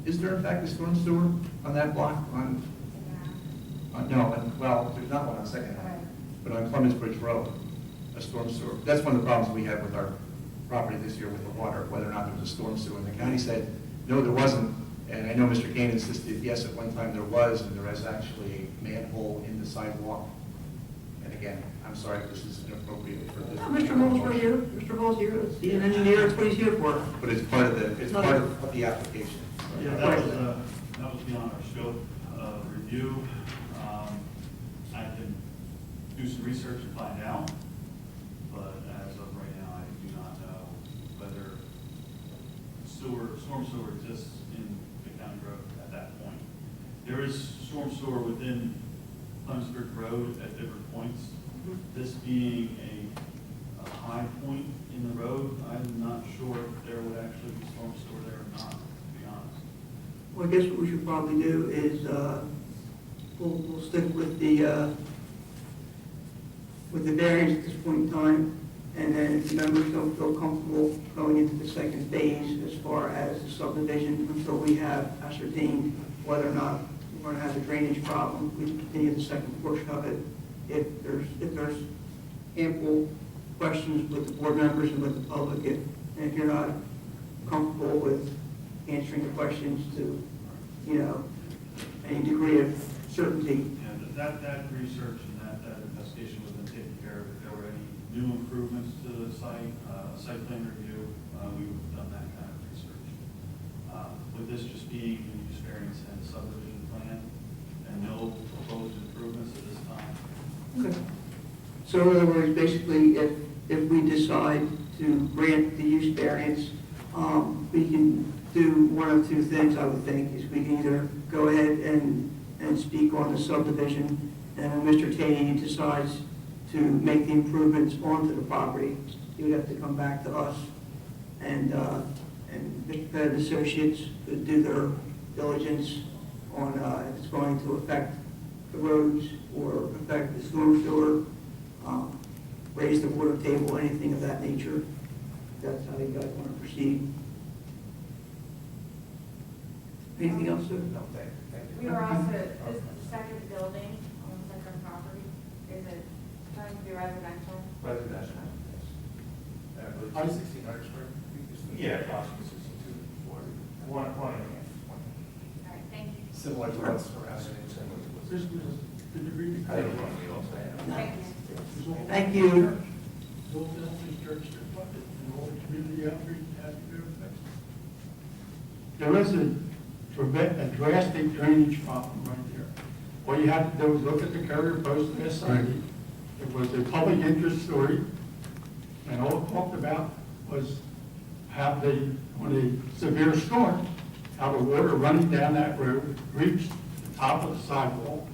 N: Is there in fact a storm sewer on that block? Well, there's not one on Second Avenue, but on Clemens Bridge Road, a storm sewer. That's one of the problems we had with our property this year with the water, whether or not there was a storm sewer. And the county said, no, there wasn't. And I know Mr. Kane insisted, yes, at one time there was, and there is actually a manhole in the sidewalk. And again, I'm sorry if this is inappropriate for this.
A: Mr. Hall's right here. Mr. Hall's here. It's the engineer. That's what he's here for.
N: But it's part of the application.
G: Yeah, that was beyond our scope of review. I can do some research and find out, but as of right now, I do not know whether storm sewer exists in the county road at that point. There is storm sewer within Clemens Bridge Road at different points. This being a high point in the road, I'm not sure if there would actually be storm sewer there or not, to be honest.
A: Well, I guess what we should probably do is, we'll stick with the variance at this point in time, and then if the members don't feel comfortable going into the second phase as far as the subdivision until we have ascertained whether or not we're going to have a drainage problem, we can continue the second portion of it. If there's ample questions with the board members and with the public, and if you're not comfortable with answering the questions to, any degree of certainty.
G: Yeah, that research and that investigation was then taken care of. If there were any new improvements to the site, site plan review, we would have done that kind of research. With this just being a use variance and subdivision plan, and no proposed improvements at this time.
A: Okay. So in other words, basically, if we decide to grant the use variance, we can do one of two things, I would think, is we can either go ahead and speak on the subdivision, and when Mr. Taney decides to make the improvements onto the property, he would have to come back to us, and Mr. Pettit Associates could do their diligence on if it's going to affect the roads or affect the storm sewer, raise the water table, anything of that nature. That's how you guys want to proceed. Anything else, sir?
N: No, thank you.
O: We were also, this second building on the second property, is it going to be residential?
E: Residential, yes. I believe 1,600 square feet. Yeah, approximately 62, 40, one and a half.
O: All right, thank you.
E: Similar to what's surrounding it.
H: Did you read the
E: I don't know what you all say.
O: Thank you.
A: Thank you.
H: Full Methodist Church to fund it, and all the community outreach has to do with it. There is a drastic drainage problem right there. All you had to do was look at the carrier post and this side. It was a public interest story, and all it talked about was how on a severe storm, how the water running down that road reached the top of the sidewalk,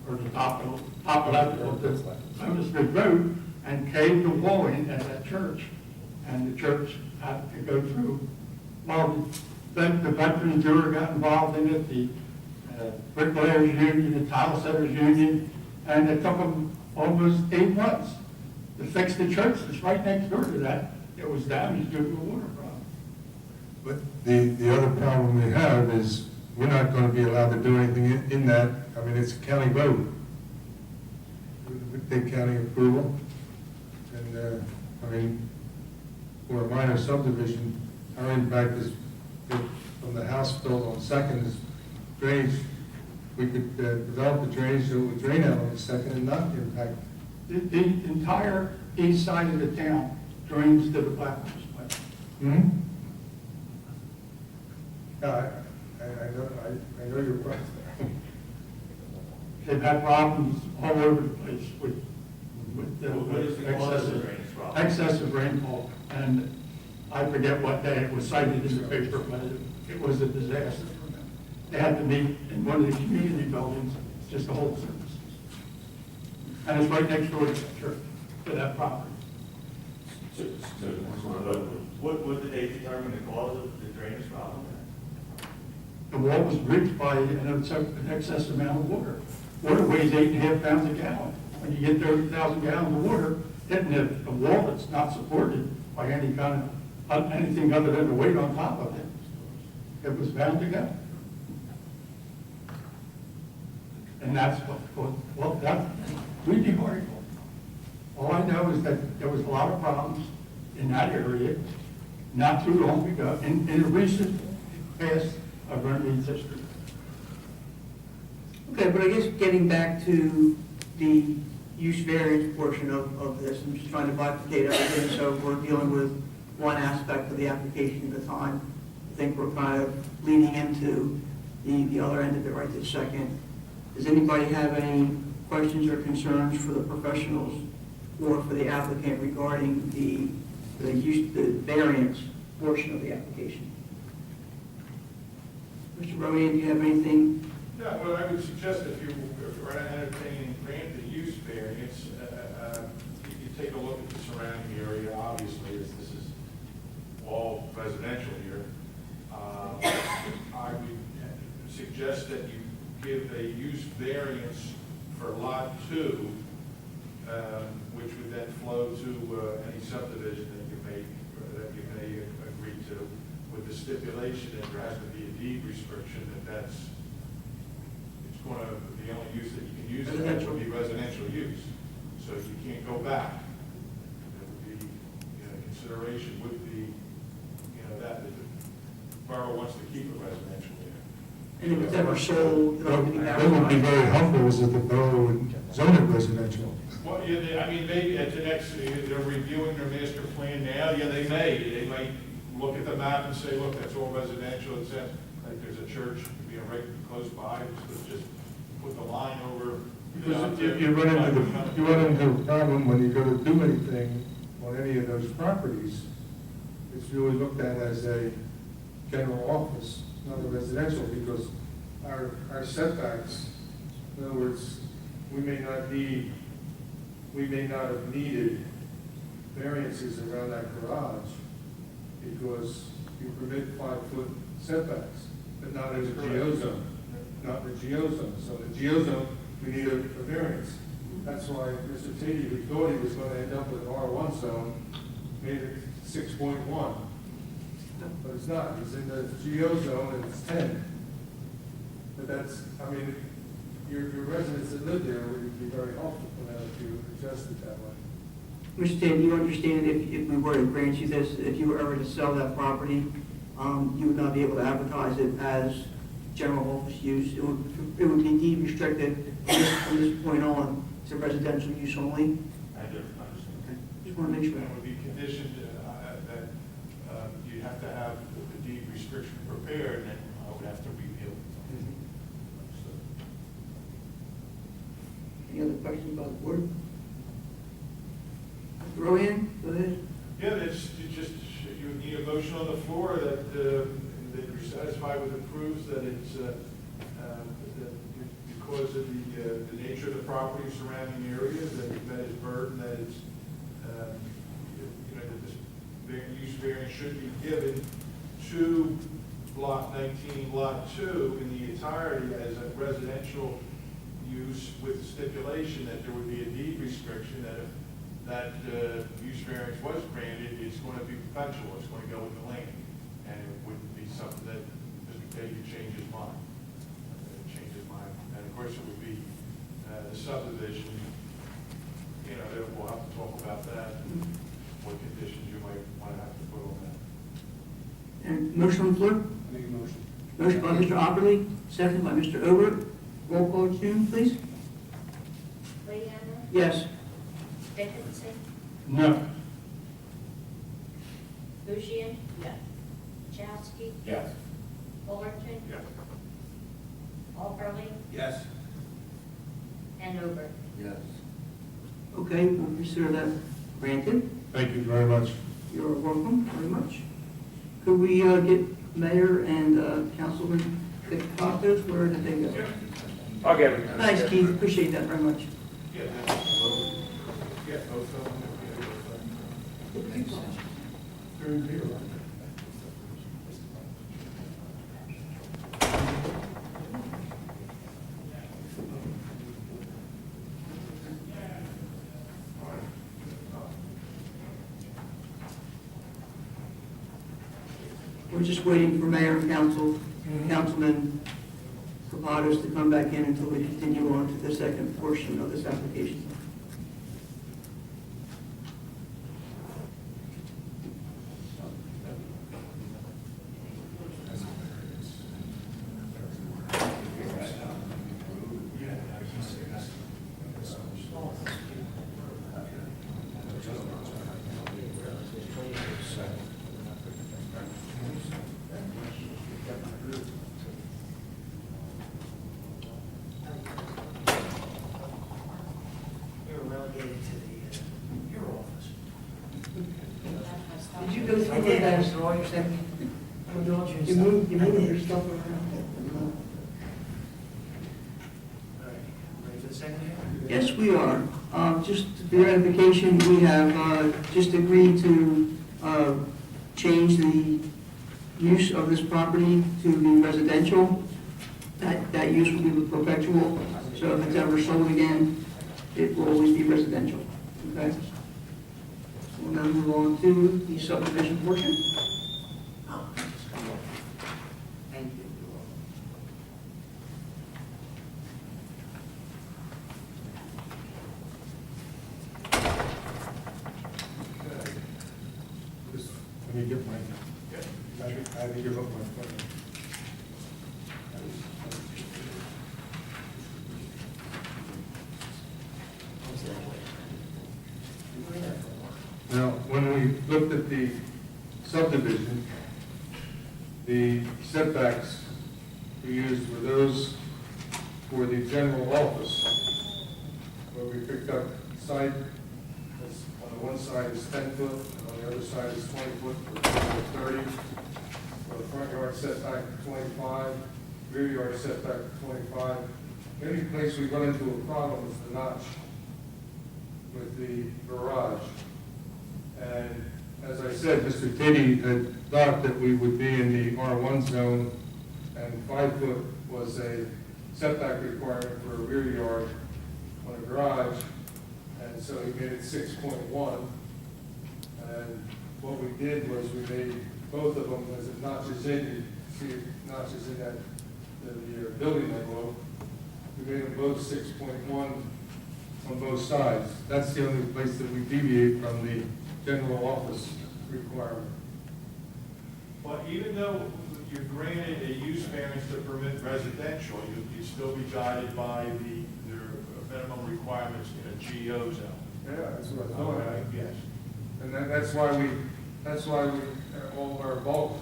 H: or the top of the Clemens Bridge Road, and caved the wall in at that church. And the church had to go through, well, the Veterans Bureau got involved in it, the Bricklayers Union, the Tile Setters Union, and it took them almost 8 months to fix the church that's right next door to that. It was damaged due to a water problem.
K: But the other problem we have is we're not going to be allowed to do anything in that. I mean, it's a county road. We take county approval. And, I mean, for a minor subdivision, our impact is from the house built on Second is drainage. We could develop the drainage so it would drain out on the Second and not impact.
H: The entire east side of the town drains to the Black Horse Place.
K: Hmm? Yeah, I know your point there.
H: They've had problems all over the place with
E: What is the cause of the drainage problem?
H: excessive rainfall. And I forget what day it was cited in the paper, but it was a disaster for them. They had to meet in one of the community buildings, just a whole service. And it's right next door to the church, to that property.
E: What did they determine the cause of the drainage problem?
H: the wall was reached by an excess amount of water. Water weighs 8.5 pounds a gallon. When you get 30,000 gallons of water, hitting a wall that's not supported by any kind of, anything other than the weight on top of it, it was bound to go. And that's what that, read the article. All I know is that there was a lot of problems in that area not too long ago, in the recent past of Runnemede's history.
A: Okay, but I guess getting back to the use variance portion of this, I'm just trying to bifurcate everything, so we're dealing with one aspect of the application at a time. I think we're kind of leading into the other end of it right this second. Does anybody have any questions or concerns for the professionals or for the applicant regarding the variance portion of the application? Mr. Rowan, do you have anything?
D: Yeah, well, I would suggest if you were entertaining and grant the use variance, you take a look at the surrounding area. Obviously, this is all residential here. I would suggest that you give a use variance for lot 2, which would then flow to any subdivision that you may agree to, with the stipulation that there has to be a deed restriction that's going to, the only use that you can use it would be residential use. So you can't go back. It would be, consideration would be, that the borough wants to keep it residential there.
A: And if it's ever sold,
K: What would be very helpful is if the borough would zone it residential.
D: Well, yeah, I mean, maybe at the next, they're reviewing their master plan now, yeah, they might look at the map and say, look, that's all residential, it says, like, there's a church, right close by, just put the line over.
K: Because you run into a problem when you go to do anything on any of those properties. It's really looked at as a general office, not a residential, because our setbacks, in other words, we may not have needed variances around that garage because you permit 5-foot setbacks, but not in the GO zone, not in the GO zone. So in the GO zone, we need a variance. That's why Mr. Tady, who thought he was going to end up with an R1 zone, made it 6.1. But it's not. It's in the GO zone and it's 10. But that's, I mean, your residents that live there would be very helpful if you adjust it that way.
A: Mr. Tate, do you understand if we were to grant you this, if you were ever to sell that property, you would not be able to advertise it as general office use? It would be deed restricted from this point on to residential use only?
E: I do understand.
A: Just want to make sure.
D: It would be conditioned that you have to have the deed restriction prepared, and then I would have to repeal it.
A: Any other questions about the board? Mr. Rowan, go ahead.
D: Yeah, you need a motion on the floor that you're satisfied with the proofs that it's, that because of the nature of the property surrounding the area, that you've met his burden, that it's, that this use variance should be given to block 19, lot 2 in the entirety as a residential use with stipulation that there would be a deed restriction that if that use variance was granted, it's going to be perpetual, it's going to go with the land. And it wouldn't be something that Mr. Page could change his mind. And of course it would be the subdivision, we'll have to talk about that, what conditions you might want to have to put on that.
A: And motion on the floor?
M: Make a motion.
A: Motion by Mr. Opperly, second by Mr. Obert. Roll call, June, please.
C: Leanna,
A: Yes.
C: Dickinson,
H: No.
C: Bushian. Yes. Chowski,
M: Yes.
C: Fullerton,
D: Yes.
C: Alperly,
M: Yes.
C: and Obert.
M: Yes.
A: Okay, we'll consider that granted.
K: Thank you very much.
A: You're welcome very much. Could we get Mayor and Councilman Dickinson, where did they go?
L: I'll get it.
A: Thanks, Keith, appreciate that very much.
D: Yeah, both of them.
K: They're in here, right?
A: We're just waiting for mayor and councilman Capados to come back in until we continue on to the second portion of this application.
I: We were relegated to the bureau office.
A: Did you go
I: I
A: through
I: did,
A: that?
I: Mr. All your stuff.
A: You moved your stuff around?
I: All right, ready for the second here?
A: Yes, we are. Just for your edification, we have just agreed to change the use of this property to be residential. That use will be perpetual, so if it's ever sold again, it will always be residential. Okay? We'll now move on to the subdivision portion.
I: Thank you.
K: Let me get my, I had to give up my phone. Now, when we looked at the subdivision, the setbacks we used were those for the general office, where we picked up side, on the one side is 10 foot, and on the other side is 20 foot, for 30. For the front yard setback, 25, rear yard setback, 25. The only place we run into a problem is the notch with the garage. And as I said, Mr. Teddy had thought that we would be in the R1 zone, and 5 foot was a setback requirement for a rear yard on a garage, and so he made it 6.1. And what we did was we made both of them, as it notches in, you see it notches in that, the building envelope, we made them both 6.1 on both sides. That's the only place that we deviate from the general office requirement.
D: But even though you're granted a use variance to permit residential, you'd still be guided by the minimum requirements in a GO zone.
K: Yeah, that's what I thought.
D: Okay, yes.
K: And that's why we, all of our bulk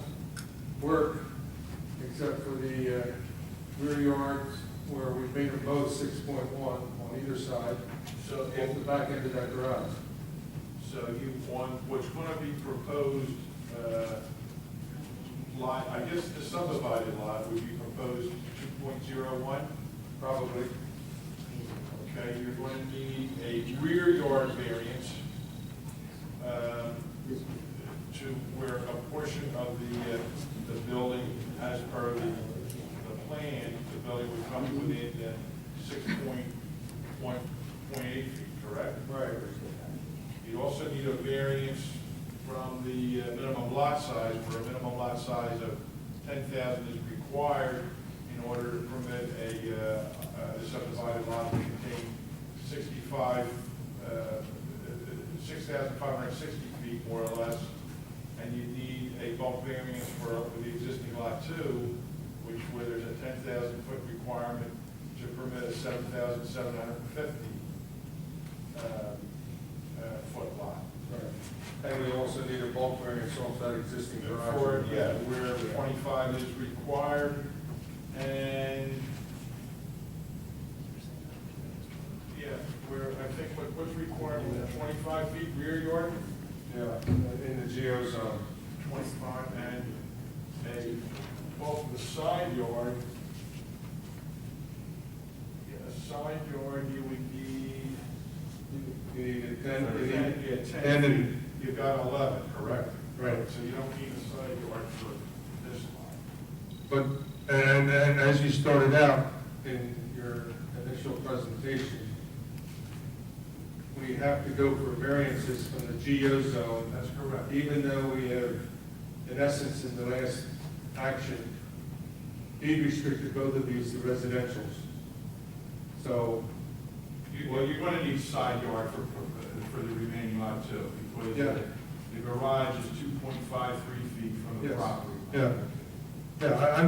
K: work, except for the rear yards, where we made them both 6.1 on either side,
D: So
K: off
D: if,
K: the back end of that garage.
D: so you want, what's going to be proposed, lot, I guess the subdivided lot would be proposed 2.01?
K: Probably.
D: Okay, you're going to need a rear yard variance to where a portion of the building, as per the plan, the building would come within 6.8 feet, correct?
K: Right.
D: You also need a variance from the minimum lot size, where a minimum lot size of 10,000 is required in order to permit a subdivided lot to contain 6,560 feet, more or less. And you need a bulk variance for the existing lot 2, where there's a 10,000 foot requirement to permit a 7,750 foot lot.
K: Right. And we also need a bulk variance off that existing garage.
D: Where 25 is required, and, where I think what's required, 25 feet rear yard?
K: Yeah, in the GO zone.
D: 25, and both the side yard, side yard, you would need,
K: You need a 10,
D: 10 feet. You've got 11, correct?
K: Right.
D: So you don't need a side yard for this lot.
K: But, and as you started out in your initial presentation, we have to go for variances from the GO zone.
D: That's correct.
K: Even though we have in essence, in the last action, deed restricted both of these to residentials. So,
D: Well, you're gonna need side yard for the remaining lot too, because
K: Yeah.
D: the garage is 2.53 feet from the
K: Yes.
D: property.
K: yeah, yeah, I'm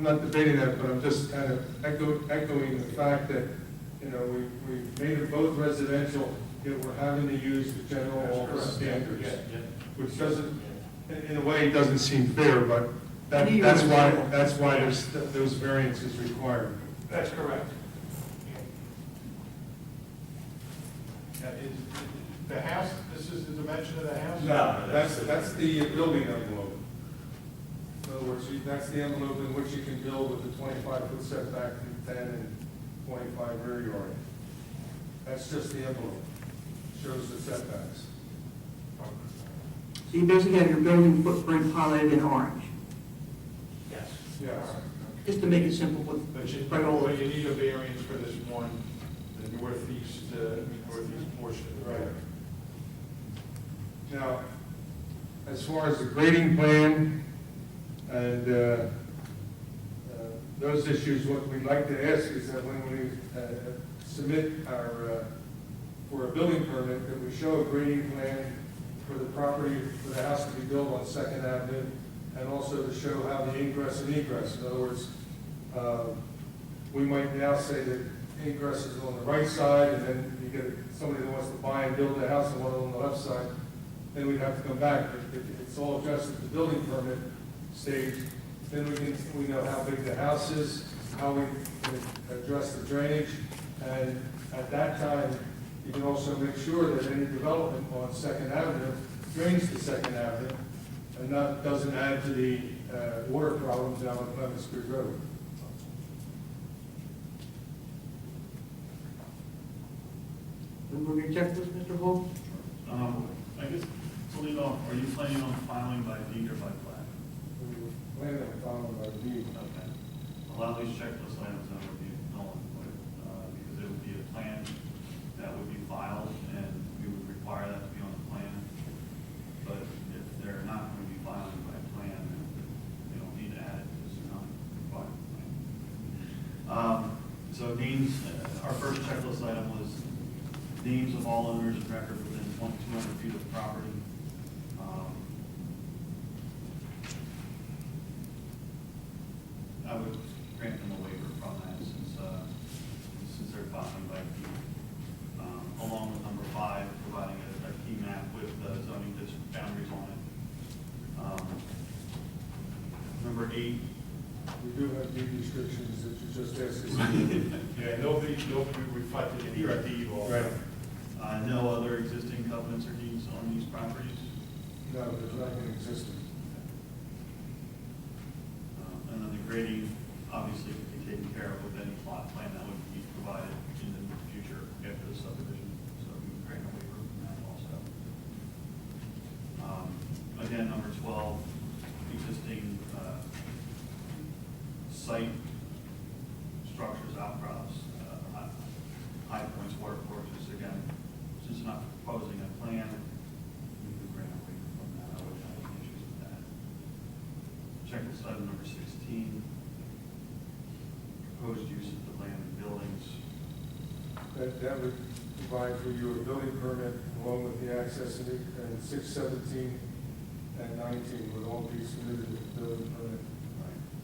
K: not debating that, but I'm just kind of echoing the fact that, you know, we made it both residential, yet we're having to use the general
D: That's
K: office
D: correct.
K: standards,
D: Yeah, yeah.
K: which doesn't, in a way, doesn't seem fair, but
A: Any
K: that's why,
A: residential.
K: that's why there's, those variances required.
D: That's correct. Is the house, this is the dimension of the house?
K: No, that's the building envelope. In other words, that's the envelope in which you can build with the 25-foot setback and 10 and 25 rear yard. That's just the envelope, shows the setbacks.
A: So you basically have your building footprint highlighted in orange,
D: Yes.
K: Yes.
A: just to make it simple with, right all
D: But you need a variance for this one, the northeast portion of the road.
K: Right. Now, as far as the grading plan and those issues, what we'd like to ask is that when we submit our, for a building permit, that we show a grading plan for the property, for the house to be built on Second Avenue, and also to show how the ingress and egress. In other words, we might now say that ingress is on the right side, and then you get somebody that wants to buy and build a house and one on the left side, then we'd have to come back. If it's all addressed at the building permit stage, then we know how big the house is, how we can address the drainage, and at that time, you can also make sure that any development on Second Avenue drains to Second Avenue, and doesn't add to the water problems down on Clemens Creek Road.
A: remove your checklist, Mr. Hall?
G: I guess, to lead off, are you planning on filing by deed or by plat?
K: We were planning on following by deed.
G: Okay. A lot of these checklist items that would be null and void, because it would be a plan that would be filed, and we would require that to be on the plan. But if they're not going to be filing by plan, then they don't need to add it, because it's not required plan. So names, our first checklist item was names of all owners of record within 200 feet of the property. I would grant them a waiver from that since they're filing by deed. Along with number 5, providing a key map with zoning district boundaries on it. Number 8,
K: We do have deed restrictions that you just asked us.
D: Yeah, they'll be reflected in your deed also.
K: Right.
G: no other existing covenants or deeds on these properties.
K: No, there's nothing existing.
G: And then the grading, obviously, could be taken care of with any plot plan that would be provided in the future after the subdivision, so we would grant a waiver from that also. Again, number 12, existing site structures, outcrops, high points, water courses. Again, since we're not proposing a plan, we could grant a waiver from that. I wouldn't have any issues with that. Checklist item number 16, proposed use of the land and buildings.
K: That would provide for you a building permit along with the access and 6, 17, and 19 would all be submitted with the building permit.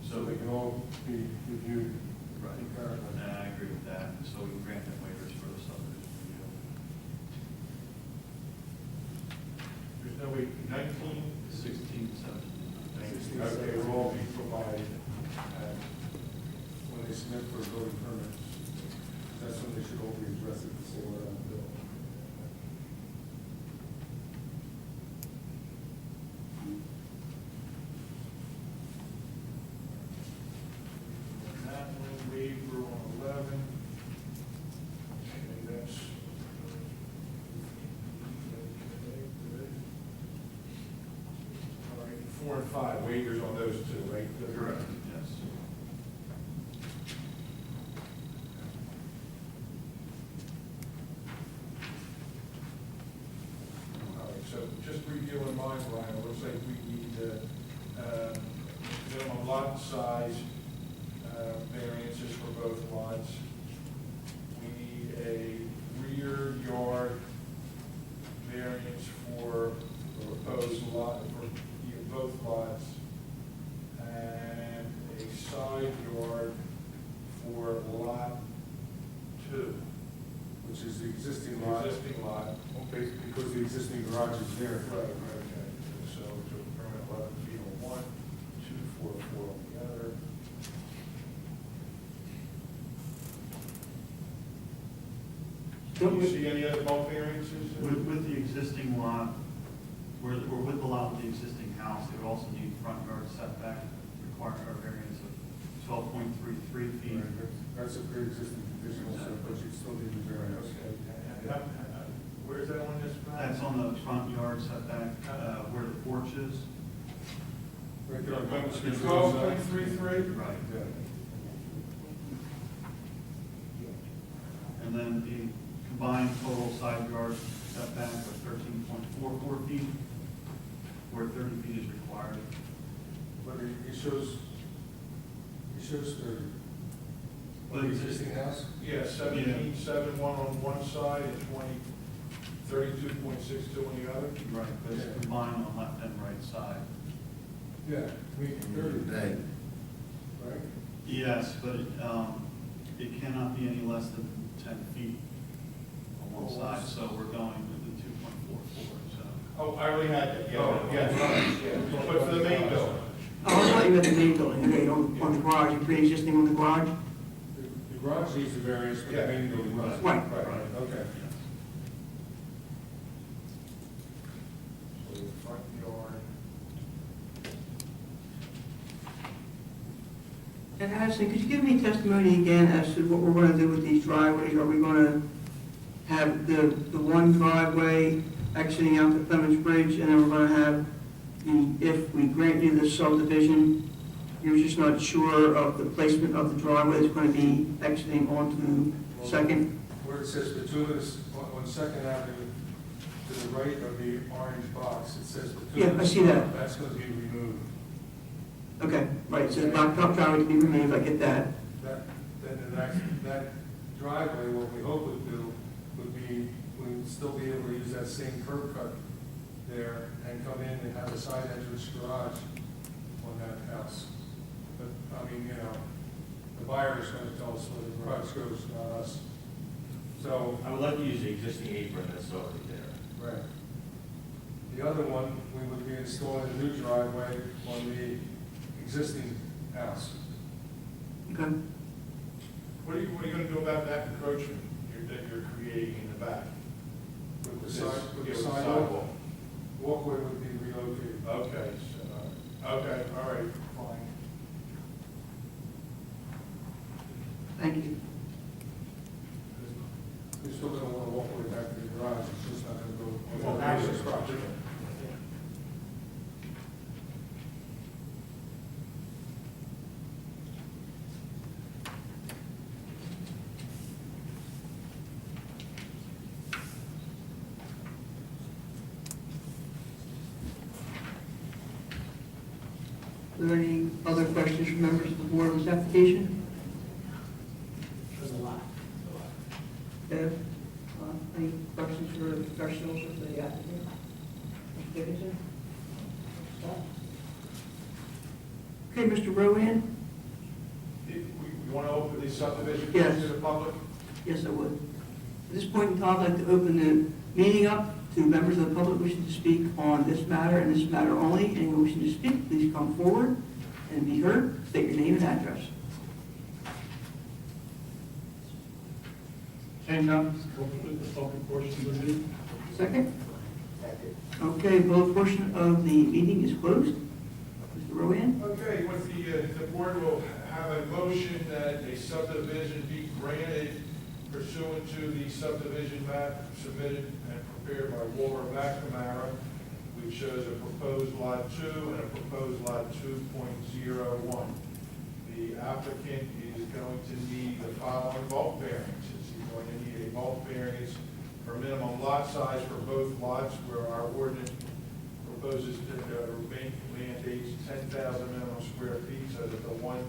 K: So they can all be reviewed concurrently.
G: And I agree with that, so we can grant them waivers for the subdivision review.
D: There's no way, 19?
G: 16, 17.
K: Okay, will all be provided when they submit for a building permit. That's when they should all be addressed before built.
D: That one waiver on 11. Okay, that's. All right, 4 and 5, waivers on those two, right?
G: Correct, yes.
D: All right, so just reviewing mine, Brian, it looks like we need minimum lot size variances for both lots. We need a rear yard variance for the proposed lot, for both lots, and a side yard for lot 2.
B: Which is the existing lot.
D: Existing lot.
B: Okay, because the existing garage is there.
D: Right, okay. So to permit 11 feet on one, 2, 4, 4 on the other. Do you see any other bulk variances?
G: With the existing lot, or with the lot with the existing house, they would also need front yard setback, require a variance of 12.33 feet.
B: That's a pre-existing condition also, but you still need the variance.
D: Where's that on this map?
G: That's on the front yard setback, where the porch is.
B: Right there on Clinton Street.
D: 12.33?
G: Right.
B: Yeah.
G: And then the combined total side yard setback of 13.44 feet, where 30 feet is required.
B: But it shows 30.
G: But
B: The existing house?
D: Yeah, 17.71 on one side and 32.62 on the other.
G: Right, but it's
B: Yeah.
G: combined on left and right side.
B: Yeah, I mean, 30. Right?
G: Yes, but it cannot be any less than 10 feet on one side, so we're going with the 2.44, so.
D: Oh, I already had that, yeah, yeah. But for the main building.
A: Oh, I thought you meant the main building, okay, on the garage, you're pre-existing on the garage?
B: The garage needs a variance, but the main building doesn't.
A: Right.
B: Right, okay.
D: So the front yard.
A: And Ashley, could you give me testimony again as to what we're going to do with these driveways? Are we going to have the one driveway exiting out to Clemens Bridge, and then we're going to have if we grant you the subdivision, you're just not sure of the placement of the driveway that's going to be exiting onto Second?
B: Where it says bituminous, on Second Avenue, to the right of the orange box, it says bituminous.
A: Yeah, I see that.
B: That's going to be removed.
A: Okay, right, so the blacktop driveway to be removed, I get that.
B: That driveway, what we hope would do, would be, we'd still be able to use that same curb cut there and come in and have a side entrance garage on that house. But, I mean, the buyer is going to tell us where the garage goes, not us. So,
E: I would like to use the existing apron that's already there.
B: right. The other one, we would be installing a new driveway on the existing house.
A: Okay.
D: What are you going to do about that encroachment that you're creating in the back?
B: With the
D: This-
B: side, with
D: yeah,
B: the
D: with the
B: sidewalk, walkway would be relocated.
D: Okay, so, okay, all right, fine.
A: Thank you.
B: You're still gonna want to walk way back to the garage, it's just not gonna go.
A: Well, access
B: project.
A: Are there any other questions from members of the board on this application?
I: There's a lot.
A: Deb, any questions for the professionals of the applicant? Mr. Dickinson? Okay, Mr. Rowan?
D: We want to open the subdivision
A: Yes.
D: to the public?
A: Yes, I would. At this point in time, I'd like to open the meeting up to members of the public wishing to speak on this matter and this matter only. Anyone wishing to speak, please come forward and be heard. State your name and address.
H: Same now, open the public portion of the meeting.
A: Second? Okay, both portion of the meeting is closed. Mr. Rowan?
D: Okay, with the board will have a motion that a subdivision be granted pursuant to the subdivision map submitted and prepared by Walter McNamara, which shows a proposed lot 2 and a proposed lot 2.01. The applicant is going to need the following bulk variances. He's going to need a bulk variance for minimum lot size for both lots, where our ordinance proposes mandates 10,000 minimum square feet, so that the one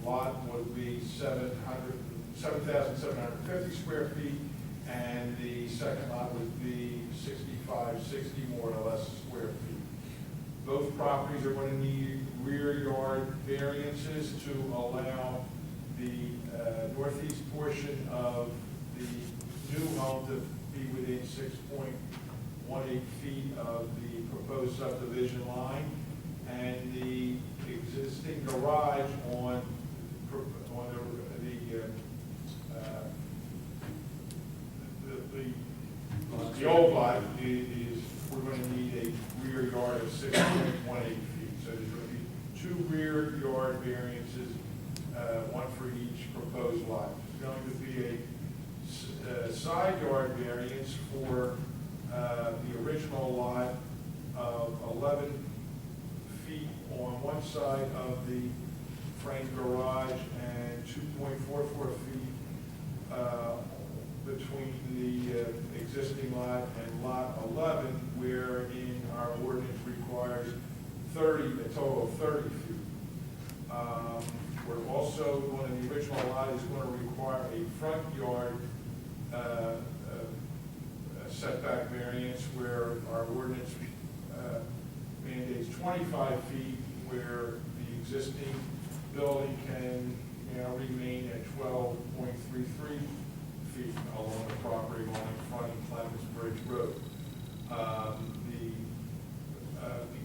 D: lot would be 7,750 square feet, and the second lot would be 60 more or less square feet. Both properties are going to need rear yard variances to allow the northeast portion of the new home to be within 6.18 feet of the proposed subdivision line, and the existing garage on the old lot is, we're going to need a rear yard of 6.18 feet. So there's going to be 2 rear yard variances, one for each proposed lot. There's going to be a side yard variance for the original lot of 11 feet on one side of the frame garage and 2.44 feet between the existing lot and lot 11, where in our ordinance requires a total of 30 feet. We're also, one of the original lot is going to require a front yard setback variance, where our ordinance mandates 25 feet, where the existing building can remain at 12.33 feet along the property line fronting Clemens Bridge Road. The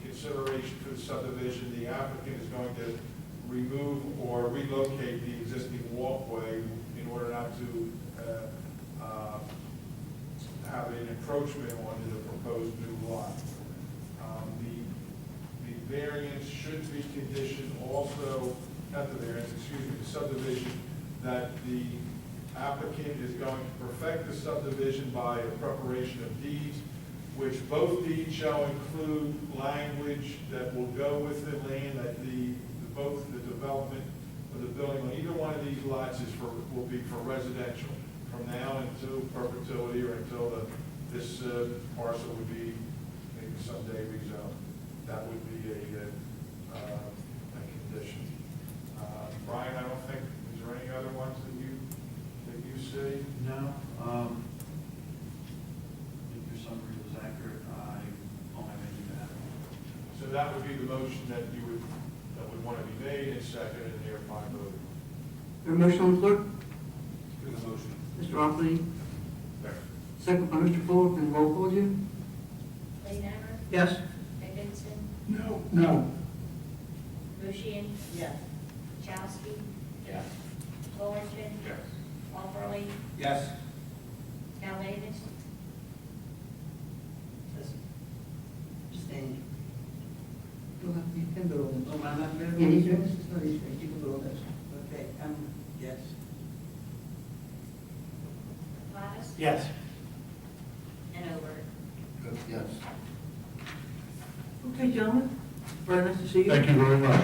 D: consideration for the subdivision, the applicant is going to remove or relocate the existing walkway in order not to have an encroachment onto the proposed new lot. The variance should be conditioned also, not the variance, excuse me, the subdivision, that the applicant is going to perfect the subdivision by a preparation of deeds, which both deeds shall include language that will go with the land, that both the development of the building on either one of these lots will be for residential from now until perpetuity, or until this parcel would be maybe someday rezoned. That would be a condition. Brian, I don't think, is there any other ones that you see?
G: No. I think your summary was accurate. I don't have anything to add.
D: So that would be the motion that would want to be made and seconded and thereby voted.
A: There a motion on the floor?
M: Do the motion.
A: Mr. Oakley, second by Mr. Fuller, can roll call you?
C: Playhammer.
A: Yes.
C: Dickinson.
H: No.
C: Bushian.
J: Yes.
C: Chowski.
E: Yes.
C: Fullerton.
E: Yes.
C: Walperly.
M: Yes.
C: Cal Davis.
A: Abstain. You can vote on this.
J: Oh, I'm not going to.
A: Yeah, you can, it's not easy, you can vote on this.
J: Okay, yes.
C: Gladys.
I: Yes.
C: And over.
M: Yes.
A: Okay, gentlemen, very nice to see you.
K: Thank you very much.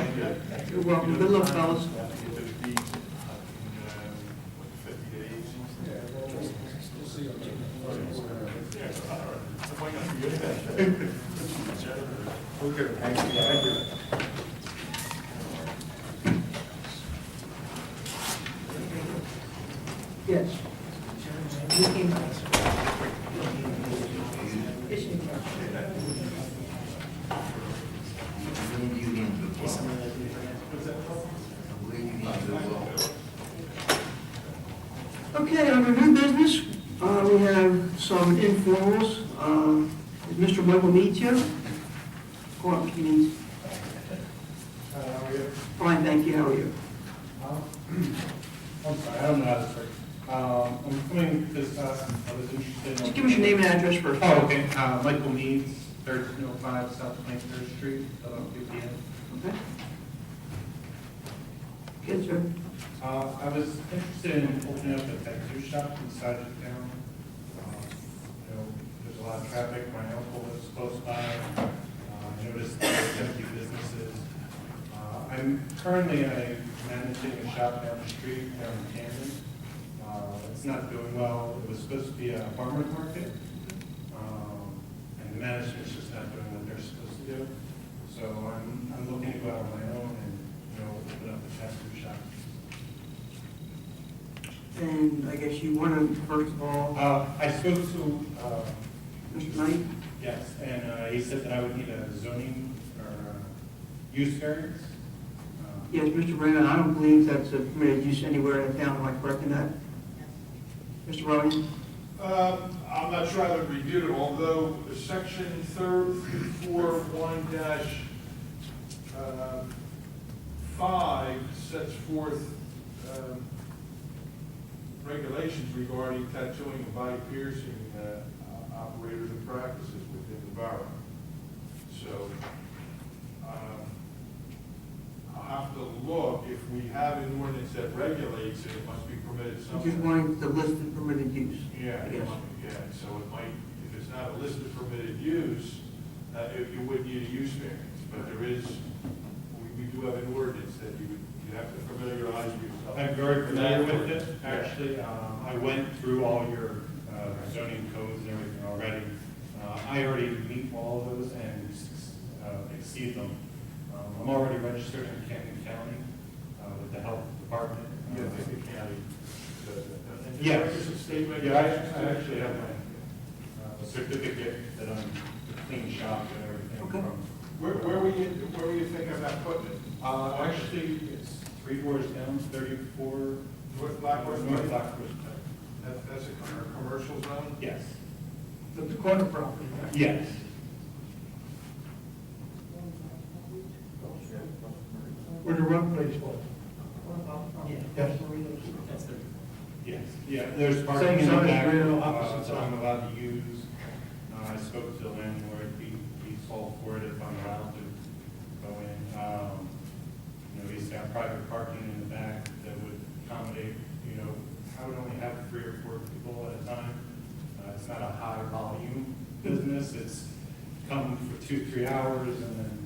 A: You're welcome. Good luck, fellas.
D: Get those deeds in 50 days.
K: Okay, thank you.
A: Yes. You came first. Yes, you came first. Okay, under new business, we have some informals. Is Mr. Michael Mead here? Go on, please.
P: How are you?
A: Fine, thank you. How are you?
P: I'm sorry, I don't know how to start. I'm coming because I was interested in...
A: Just give us your name and address first.
P: Oh, okay. Michael Meads, 1305 South 23rd Street, Philadelphia, PA.
A: Okay. Good, sir.
P: I was interested in opening up a tattoo shop inside of town. There's a lot of traffic. My uncle lives close by. I noticed there's empty businesses. I'm currently managing a shop down the street, down in Camden. It's not doing well. It was supposed to be a farmer's market. And management's just not doing what they're supposed to do. So I'm looking to go out on my own and, open up a fast food shop.
A: And I guess you want to, first of all,
P: I spoke to,
A: Mr. Knight?
P: yes, and he said that I would need a zoning or use variance.
A: Yes, Mr. Brandon, I don't believe that's a permitted use anywhere in the town, am I correct in that? Mr. Rowley?
D: I'm not sure I would reviewed it, although section 341-5 sets forth regulations regarding tattooing and body piercing operators and practices within the borough. So I'll have to look, if we have an ordinance that regulates it, it must be permitted
A: You
D: somewhere.
A: just wanting the listed permitted use?
D: Yeah,
A: I guess.
D: so it might, if it's not a listed permitted use, you would need a use variance, but there is, we do have an ordinance that you have to familiarize yourself.
P: I'm very familiar with it, actually. I went through all your zoning codes and everything already. I already meet all of those and exceed them. I'm already registered in Canton County with the health department.
D: Yeah, I think the county does that. And
P: Yes.
D: there's a state
P: Yeah,
D: regulations.
P: I actually have my certificate that I'm a clean shop and everything
A: Okay.
P: from.
D: Where were you thinking about putting it?
P: Actually, it's 3 doors down, 34.
D: North Blackhorse?
P: North Blackhorse.
D: That's a commercial zone?
P: Yes.
H: But the corner property, right?
P: Yes.
H: Where the run place was. Yes.
I: That's the,
P: Yes, yeah, there's parking
H: Same
P: in the
H: side,
P: back,
H: real opposite
P: that I'm
H: side.
P: allowed to use. I spoke to the landlord, he's all for it if I'm allowed to go in. He's got private parking in the back that would accommodate, I would only have 3 or 4 people at a time. It's not a high volume business, it's come for 2-3 hours and then,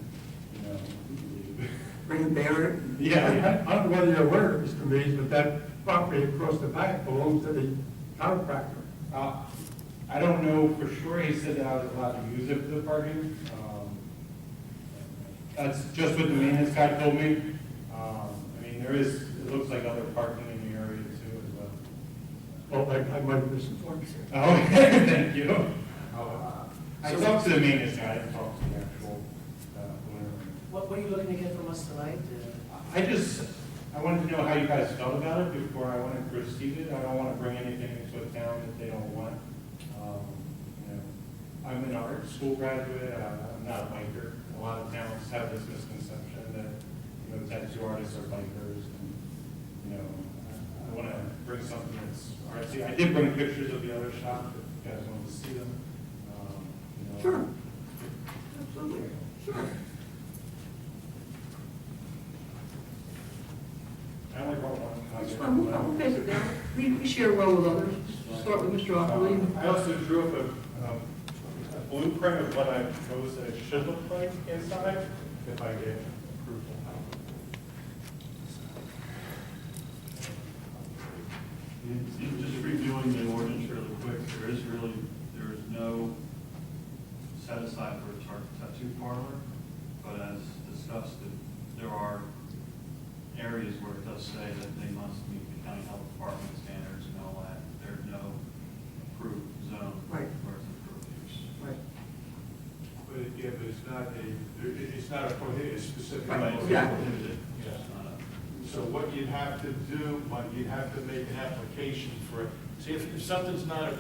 P: leave.
A: Bring a bear?
P: Yeah.
H: I don't know whether you're aware, Mr. Reeves, but that property across the back belongs to the chiropractor.
P: I don't know for sure, he said that I was allowed to use it for the parking. That's just what the maintenance guy told me. It looks like other parking in the area too as well.
H: Well, I might have misinformed you.
P: Oh, thank you. I talked to the maintenance guy, I didn't talk to the actual owner.
I: what are you looking to get from us tonight?
P: I wanted to know how you guys felt about it before I went and proceeded. I don't want to bring anything into a town that they don't want. I'm an art school graduate, I'm not a biker. A lot of towns have this misconception that, tattoo artists are bikers. And, I want to bring something that's artsy. I did bring pictures of the other shop if you guys wanted to see them.
A: Sure. Absolutely. Sure.
P: I only brought one
A: That's
P: copy.
A: fine, we'll pass it down. We share well with others. Start with Mr. Ockley.
P: I also drew up a blueprint of what I propose that it should look like inside, if I get approval.
G: Just reviewing the ordinance really quick, there is no set aside for a tattoo parlor, but as discussed, there are areas where it does say that they must meet the county health department standards and all that. There's no approved zone
A: Right.
G: where it's approved use.
A: Right.
D: But it's not a prohibited specific.
A: Right,
D: location.
A: exactly.
D: Yeah.
G: It's not a-
D: So what you'd have to do, you'd have to make an application for it. See, if something's not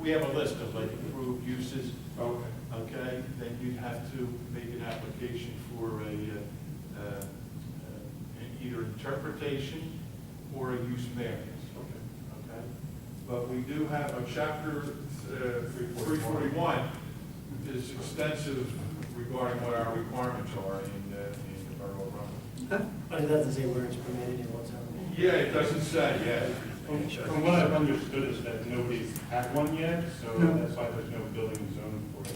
D: we have a list of like approved uses. Okay, then you'd have to make an application for either interpretation or a use variance. Okay. But we do have a chapter 341 is extensive regarding what our requirements are in the borough of Runnemede.
A: Okay.
I: But it doesn't say where it's permitted in what zone.
D: Yeah, it doesn't say, yeah.
P: From what I've understood is that nobody's had one yet, so
A: No.
P: that's why there's no building zone for it.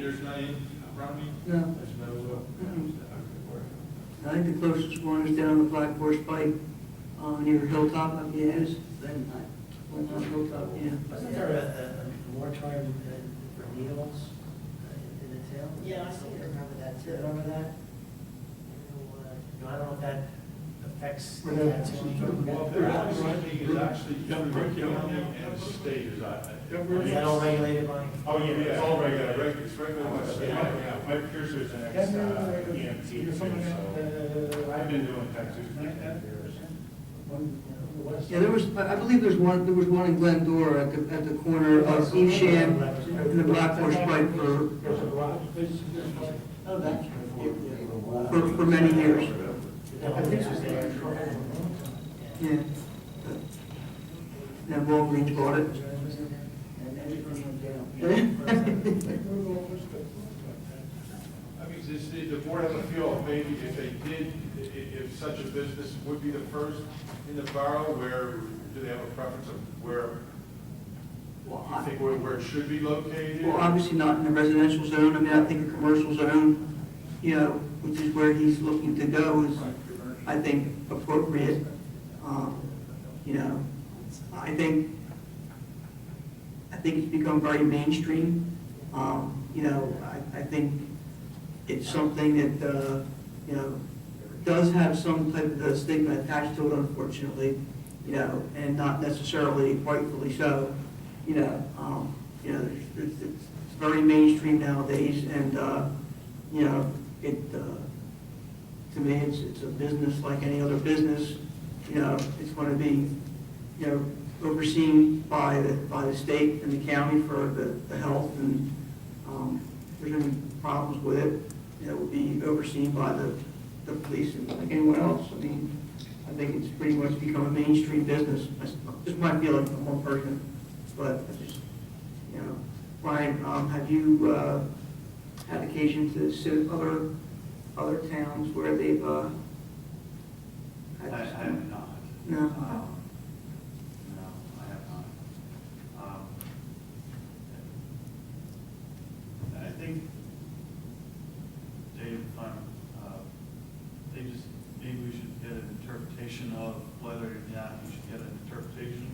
D: There's not in Runnemede?
A: No.
D: There's no,
A: I think the closest one is down the Black Horse Pike, near Hilltop, yeah, it is. Then, Hilltop, yeah.
I: Wasn't there a moratorium for needles in the tail.
J: Yeah, I seem to remember that
I: Do you
J: too.
I: remember that? I don't know if that affects the
H: Yeah.
I: tattooing.
D: Well, their licensing is actually through the county and the state, is
I: Is that all regulated by?
P: Oh, yeah, it's all regulated, it's regulated by the state. My piercer's an ex-EMT, so I've been doing tattoos for 10 years.
A: Yeah, I believe there was one in Glendora at the corner of Evesham and the Black Horse Pike for many years.
I: I think it was there.
A: Yeah. Then Walgreens bought it.
D: I mean, does the board have a feel maybe if they did, if such a business would be the first in the borough, where, do they have a preference of where, you think where it should be located?
A: Well, obviously not in the residential zone. I mean, I think a commercial zone, you know, which is where he's looking to go is, I think, appropriate. You know, I think it's become very mainstream. You know, I think it's something that, you know, does have some type of stigma attached to it, unfortunately, you know, and not necessarily rightfully so. You know, it's very mainstream nowadays, and, you know, to me, it's a business like any other business. You know, it's going to be, you know, overseen by the state and the county for the health, and if there's any problems with it, you know, it will be overseen by the police and like anyone else. I mean, I think it's pretty much become a mainstream business. That's just my feeling from one person, but I just, you know, Brian, have you had occasion to sit other towns where they've had
G: I have not.
A: No.
G: No, I have not. I think, Dave, maybe we should get an interpretation of whether or not we should get an interpretation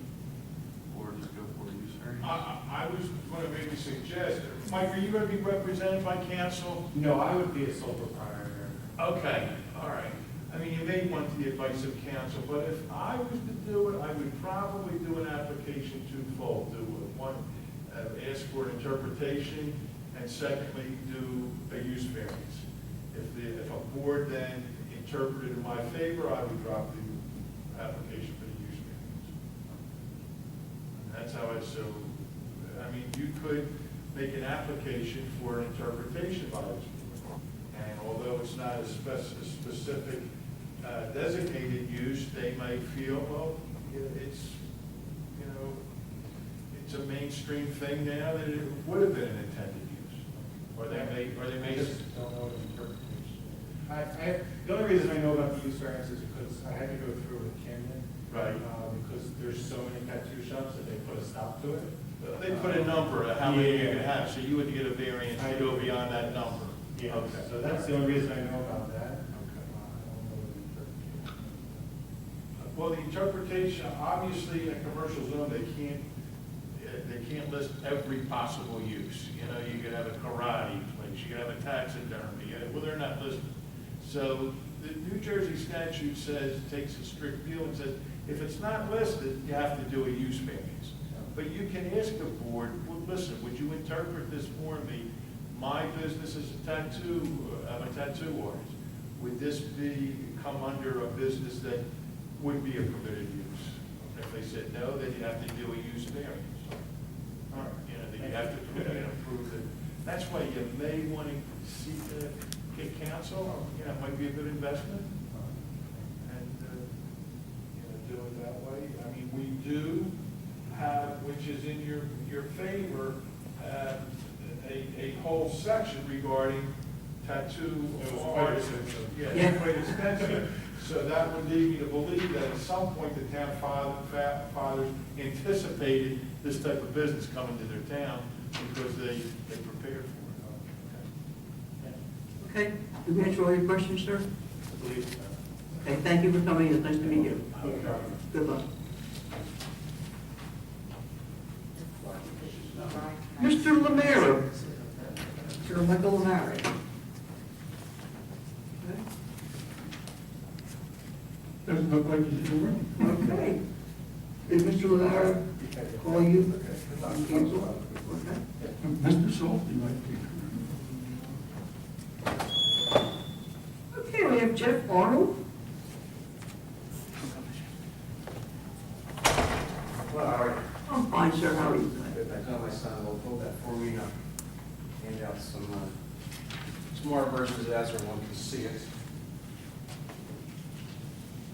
G: or just go for a use variance.
D: I was going to maybe suggest, Mike, are you going to be represented by counsel?
P: No, I would be a sole proprietor.
D: Okay, all right. I mean, you may want the advice of counsel, but if I was to do it, I would probably do an application twofold. Do one, ask for an interpretation, and secondly, do a use variance. If a board then interpreted in my favor, I would drop the application for the use variance. And that's how I mean, you could make an application for an interpretation by this board. And although it's not a specific designated use, they might feel, well, it's, you know, it's a mainstream thing now that it would have been an intended use. Or they may.
P: Just don't know the interpretation. The only reason I know about the use variance is because I had to go through with Camden.
D: Right.
P: Because there's so many tattoo shops that they put a stop to it.
D: They put a number of how many you can have, so you would get a variance to go beyond that number.
P: Yeah,
D: Okay.
P: so that's the only reason I know about that.
D: Well, the interpretation, obviously, in a commercial zone, they can't list every possible use. You know, you could have a karate place, you could have a taxidermy, well, they're not listed. So the New Jersey statute takes a strict view and says, if it's not listed, you have to do a use variance. But you can ask the board, well, listen, would you interpret this for me? My business is a tattoo, I'm a tattoo artist. Would this come under a business that would be a permitted use? If they said no, then you have to do a use variance. You know, then you have to prove that. That's why you may want to seek get counsel. You know, it might be a good investment, and you know, do it that way. I mean, we do have, which is in your favor, a whole section regarding tattoo artists. Yeah, quite extensive. So that would lead me to believe that at some point the town fathers anticipated this type of business coming to their town because they prepared for it.
A: Okay, did we answer all your questions, sir?
P: I believe so.
A: Okay, thank you for coming, it's nice to meet you. Good luck. Mr. Lemire, Mr. Michael Lamare.
H: Doesn't look like he's in the room.
A: Okay. Did Mr. Lamare call you? Cancel? Okay.
H: Mr. Salty might be.
A: Okay, we have Jeff Arnold.
Q: Well, all right.
A: I'm fine, sir. How are you tonight?
Q: Good. I told my son, we'll hold that for me, hand out some more versions of that so everyone can see it.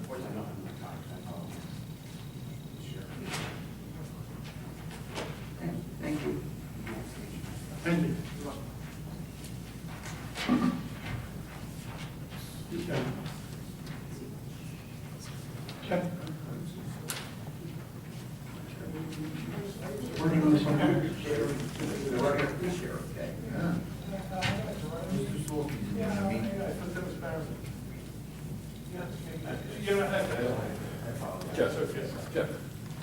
Q: Unfortunately, I don't have my copy, I apologize. Sure.
A: Thank you.
H: Thank you. Check. Working on this one.
D: Jeff.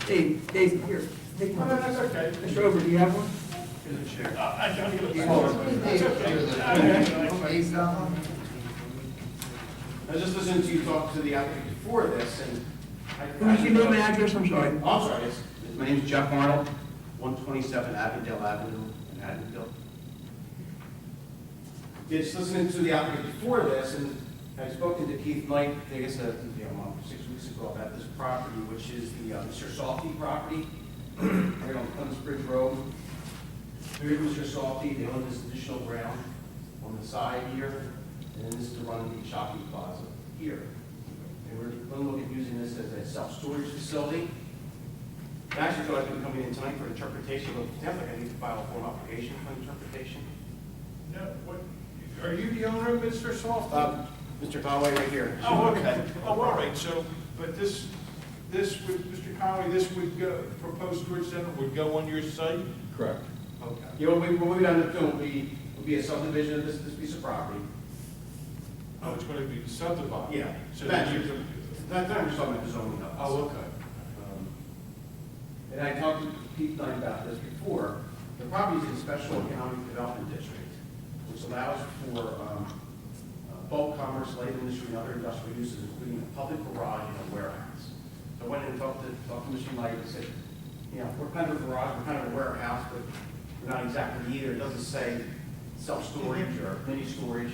A: Dave, here. Take one.
D: That's okay.
A: Mr. Over, do you have one?
D: I don't even.
Q: I was just listening to you talk to the applicant before this, and
A: Who's your name and address? I'm sorry.
Q: Oh, I'm sorry, my name is Jeff Arnold, 127 Avondale Avenue in Haddonfield. Just listening to the applicant before this, and I've spoken to Keith Knight, I guess, 6 weeks ago about this property, which is the Mr. Salty property, right on Clemens Bridge Road. Here's Mr. Salty, they own this additional ground on the side here, and then this is the Runnemede Shopping Plaza here. And we're going to look at using this as a self-storage facility. I actually thought I'd been coming in tonight for interpretation, but it sounds like I need to file a formal application for interpretation.
D: No, what, are you the owner of Mr. Soft?
Q: Mr. Conway, right here.
D: Oh, okay. Oh, all right, so, but this would, Mr. Conway, this would go, proposed storage center would go on your site?
Q: Correct. Okay. Yeah, what we end up doing would be a subdivision of this piece of property.
D: Oh, it's gonna be subdivided?
Q: Yeah.
D: So
Q: That's
D: you-
Q: it. That time we're just talking about the zoning of this.
D: Oh, okay.
Q: And I talked to Pete Knight about this before. The property is in special economic development district, which allows for bulk commerce, light industry, and other industrial uses, including a public garage and a warehouse. So I went in and talked to Mr. Knight and said, we're kind of a garage, we're kind of a warehouse, but we're not exactly either. It doesn't say self-storage or mini storage.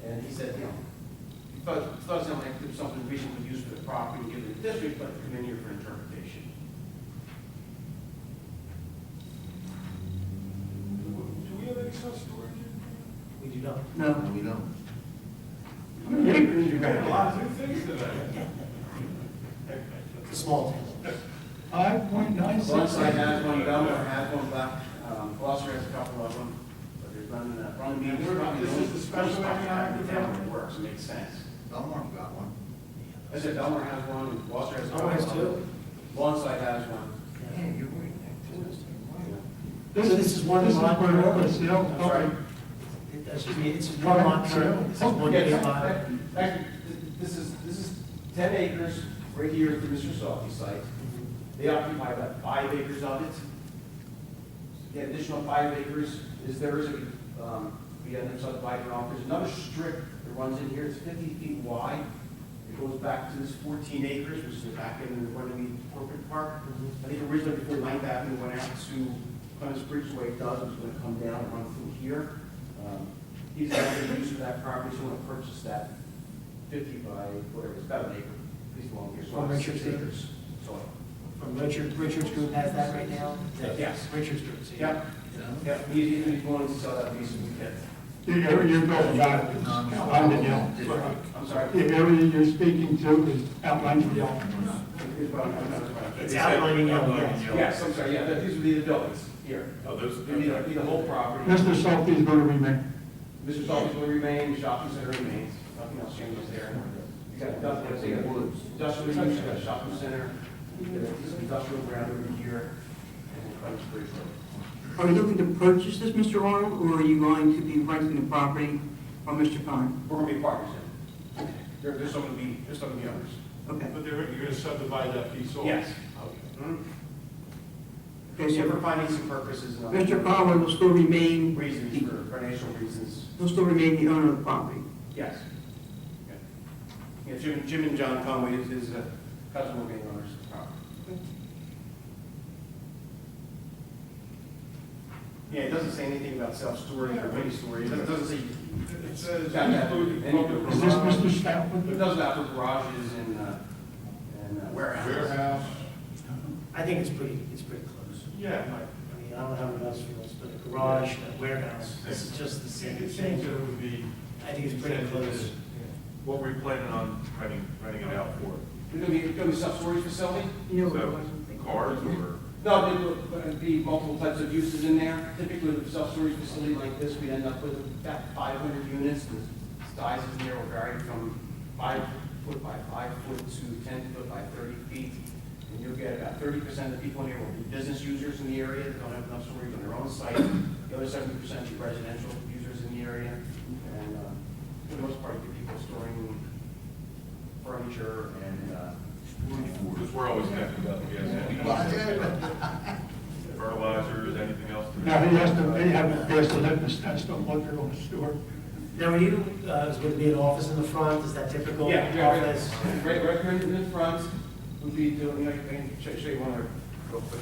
Q: And he said, he thought it sounded like there's something reasonably used for the property to give it the district, but come in here for interpretation.
D: Do we have any self-storage?
I: We do not.
A: No.
H: We don't.
D: You got a lot of new things today.
I: It's a small town.
H: 5.96.
Q: Lawnside has one, Belmar has one, Gloucester has a couple of them, but there's none in that. Runnemede.
D: This is the special economic development?
Q: It works, it makes sense.
M: Belmar's got one.
Q: I said Belmar has one, and Gloucester has a couple
I: Belmar has
Q: of
I: two.
Q: them. Lawnside has one.
I: This is one lot.
H: This is where all the sales
Q: I'm sorry.
I: Excuse me, it's one lot, sir. This is one big lot.
Q: Actually, this is 10 acres right here at the Mr. Salty site. They occupy about 5 acres of it. The additional 5 acres is theirs. We end up subdividing off. There's another strip that runs in here. It's 50 feet wide. It goes back to this 14 acres, which is the back end of the Runnemede Corporate Park. I think originally before 9th Avenue went out to Clemens Bridge, the way it does, it was going to come down and run through here. He's got the use of that property, so want to purchase that 50 by whatever, it's about an acre, piece long here. So
I: From
Q: it's
I: Richard's
Q: 6 acres. Soil.
I: From Richard's group has that right now?
Q: Yes.
I: Richard's group. so
Q: Yep. Yep. He's willing to sell that piece of it.
H: You're talking about outlined in yellow.
Q: I'm sorry.
H: The area you're speaking to is outlined in yellow.
I: It's outlining yellow.
Q: Yes, I'm sorry, yeah, these would be the buildings here.
D: Oh, those,
Q: It'd be the whole property.
H: Mr. Salty is going to remain.
Q: Mr. Salty's will remain, the shopping center remains, nothing else changes there. You got industrial use, you got a shopping center, you got this industrial ground over here, and Clemens Bridge Road.
A: Are you looking to purchase this, Mr. Arnold, or are you going to be renting the property from Mr. Khan?
Q: We're gonna be partners in it. There's still gonna be owners.
A: Okay.
D: but you're gonna subdivide that piece off?
Q: Yes.
D: Okay.
Q: Mhm.
A: Okay,
Q: Yeah,
A: so
Q: for financing purposes and other
A: Mr. Conway will still remain,
Q: reasons, for financial reasons.
A: will still remain the owner of the property.
Q: Yes. Yeah, Jim and John Conway is his cousin will be owners of the property. Yeah, it doesn't say anything about self-storage or mini storage. It doesn't say.
D: It says
Q: That- that-
D: including
Q: any-
D: public
H: Is this
D: garage,
H: Mr. Stoutland?
Q: It does that for garages and warehouses.
D: warehouse.
I: I think it's pretty close.
D: Yeah,
I: I mean, I don't know how it else feels, but a garage, a warehouse, this is just the same
D: it seems
I: thing.
D: that it would be.
I: I think it's pretty close.
L: What were you planning on renting it out for?
Q: It's gonna be a self-storage facility?
A: You know,
L: So, cars or?
Q: No, there'd be multiple types of uses in there. Typically, with a self-storage facility like this, we end up with about 500 units. The sizes in there will vary from 5 foot by 5 foot to 10 foot by 30 feet. And you'll get about 30% of the people in here will be business users in the area that don't have enough storage on their own site. The other 70% will be residential users in the area. And for the most part, you get people storing furniture and
L: Because we're always asking about the gas. Fertilizers, anything else?
H: Now, they haven't passed the litmus test on what they're going to store.
I: Now, are you, is going to be an office in the front, is that typical
Q: Yeah,
I: office?
Q: right here in the front would be doing, I can show you one other real quick.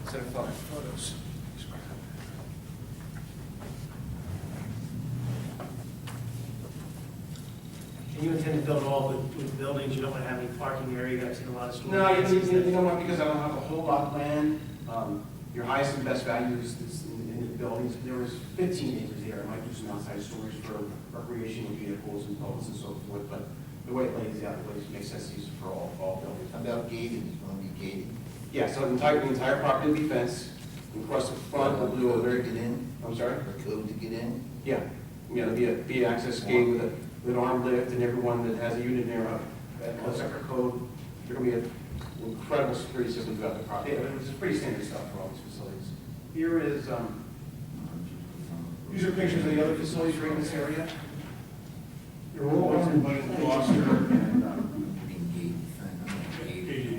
Q: Set of photos.
I: And you intend to build all with buildings, you don't want to have any parking area, you got to see a lot of storage?
Q: No, you know what, because I don't have a whole lot of land, your highest and best value is in the buildings. There was 15 acres there, I might do some outside storage for recreational vehicles and boats and so forth, but the way it lays out, the way it makes sense to use it for all buildings.
R: How about gated? It's going to be gated.
Q: Yeah, so the entire property will be fenced, across the front, we'll do a very,
R: To get in?
Q: I'm sorry?
R: A code to get in?
Q: Yeah, there'll be an access gate with an arm lift, and everyone that has a unit there, a separate code. There'll be an incredible security system throughout the property. It's pretty standard stuff for all these facilities. Here is, these are pictures of the other facilities right in this area. They're all owned by Gloucester and,
R: Being gated.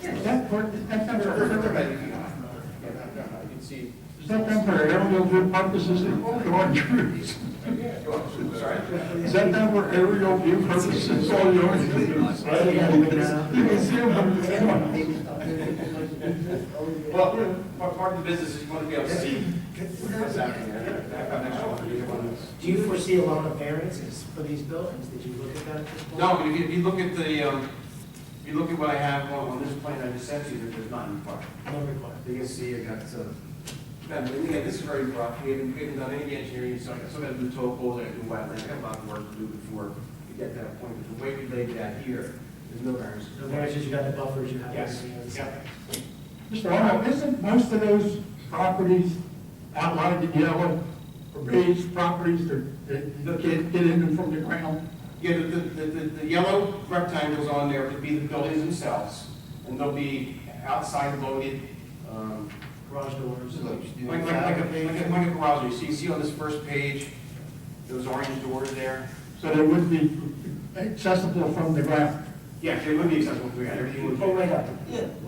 H: Is that
Q: they're ready if you want. Yeah, you can see.
H: is that done for aerial view purposes? They all go on trees.
Q: Sorry?
H: Is that done for aerial view purposes? All your trees? You can see them.
Q: Well, part of the business is you want to be able to see what's happening there. Back up next one.
I: Do you foresee a lot of variances for these buildings? Did you look at that at this point?
Q: No, but if you look at the, if you look at what I have on this plan I just sent you, there's not required.
I: No required.
Q: You can see I got, again, this is very rough. We haven't done any engineering, so I still got to do topos, I got to do wetlands, I got a lot of work to do before we get to that point. But the way we laid it out here, there's no variances.
I: No variances, you got the buffers, you have
Q: Yes.
I: everything on the
Q: Yeah.
I: side.
H: Mr. Arnold, isn't most of those properties outlined in yellow, or beige properties that get in them from the ground?
Q: Yeah, the yellow rectangles on there would be the buildings themselves, and they'll be outside loaded,
I: Garage doors.
Q: like a garage. So you see on this first page, those orange doors there?
H: So they would be accessible from the ground?
Q: Yeah, they would be accessible to everything would be.
I: Oh, right up.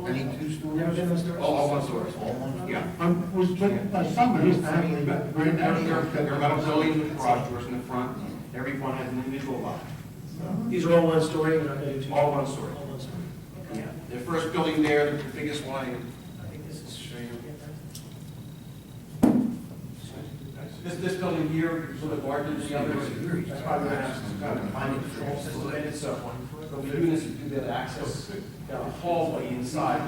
R: Any two stories?
I: Never been those doors?
Q: All one story.
R: All one?
Q: Yeah.
H: Was with my son, used to have the grand
Q: There are metal buildings with garage doors in the front. Every one has an individual lock.
I: These are all one story, you're not going to do two?
Q: All one story.
I: All one story. Okay.
Q: Yeah. The first building there, the biggest one, I think this is show you. This building here is a little bit larger than the others. That's probably going to have some kind of climate control system in it, so what we're doing is to be able to access the hallway inside.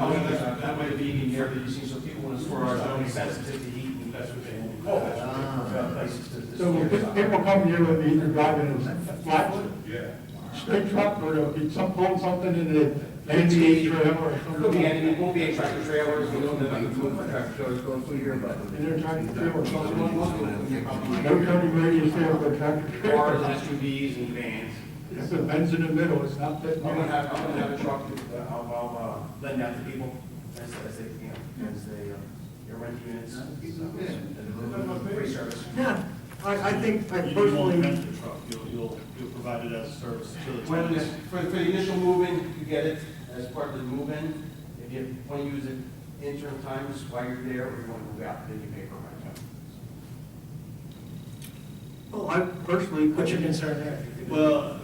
Q: That way being in here, that you see, so people want to store our zoning sensitive to heat and that's what they want. Places to
H: So
Q: store stuff.
H: people come here with either driving a flat,
D: Yeah.
H: straight truck, or they'll be pulling something in the landscape trail or
Q: Could be
H: something.
Q: any, it won't be any tractor trailers, we don't have any tractor trailers going through here, but.
H: And they're trying to trail or something. No
Q: Cars
H: turning radius there for a tractor
Q: and
H: trailer.
Q: SUVs and vans.
H: It's the bends in the middle, it's not that.
Q: I'm gonna have a truck that I'll lend out to people as they, as they, their rent units. Free service.
A: Yeah, I think, I
G: You won't
A: personally,
G: rent the truck, you'll provide it as a service to the
Q: When,
G: tenants.
Q: for the initial move-in, you get it as part of the move-in. If If you want to use it interim times while you're there, or you want to move out, then you pay for rent.
A: Well, I personally.
I: What's your concern there?
G: Well,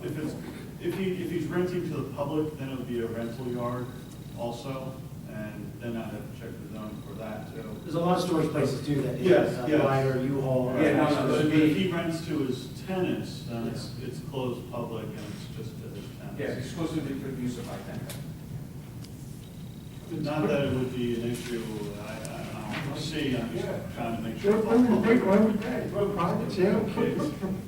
G: if he's renting to the public, then it would be a rental yard also, and then I'd have to check the zone for that too.
I: There's a lot of storage places do that.
G: Yes, yes.
I: Lighter, U-Haul.
Q: Yeah, no,
G: But if he rents to his tenants, then it's closed public and it's just to his tenants.
Q: Yes, exclusively for the use of my tenant.
G: Not that it would be an issue, I don't see, I'm just trying to make sure.
H: They're putting the paper every day, private sale,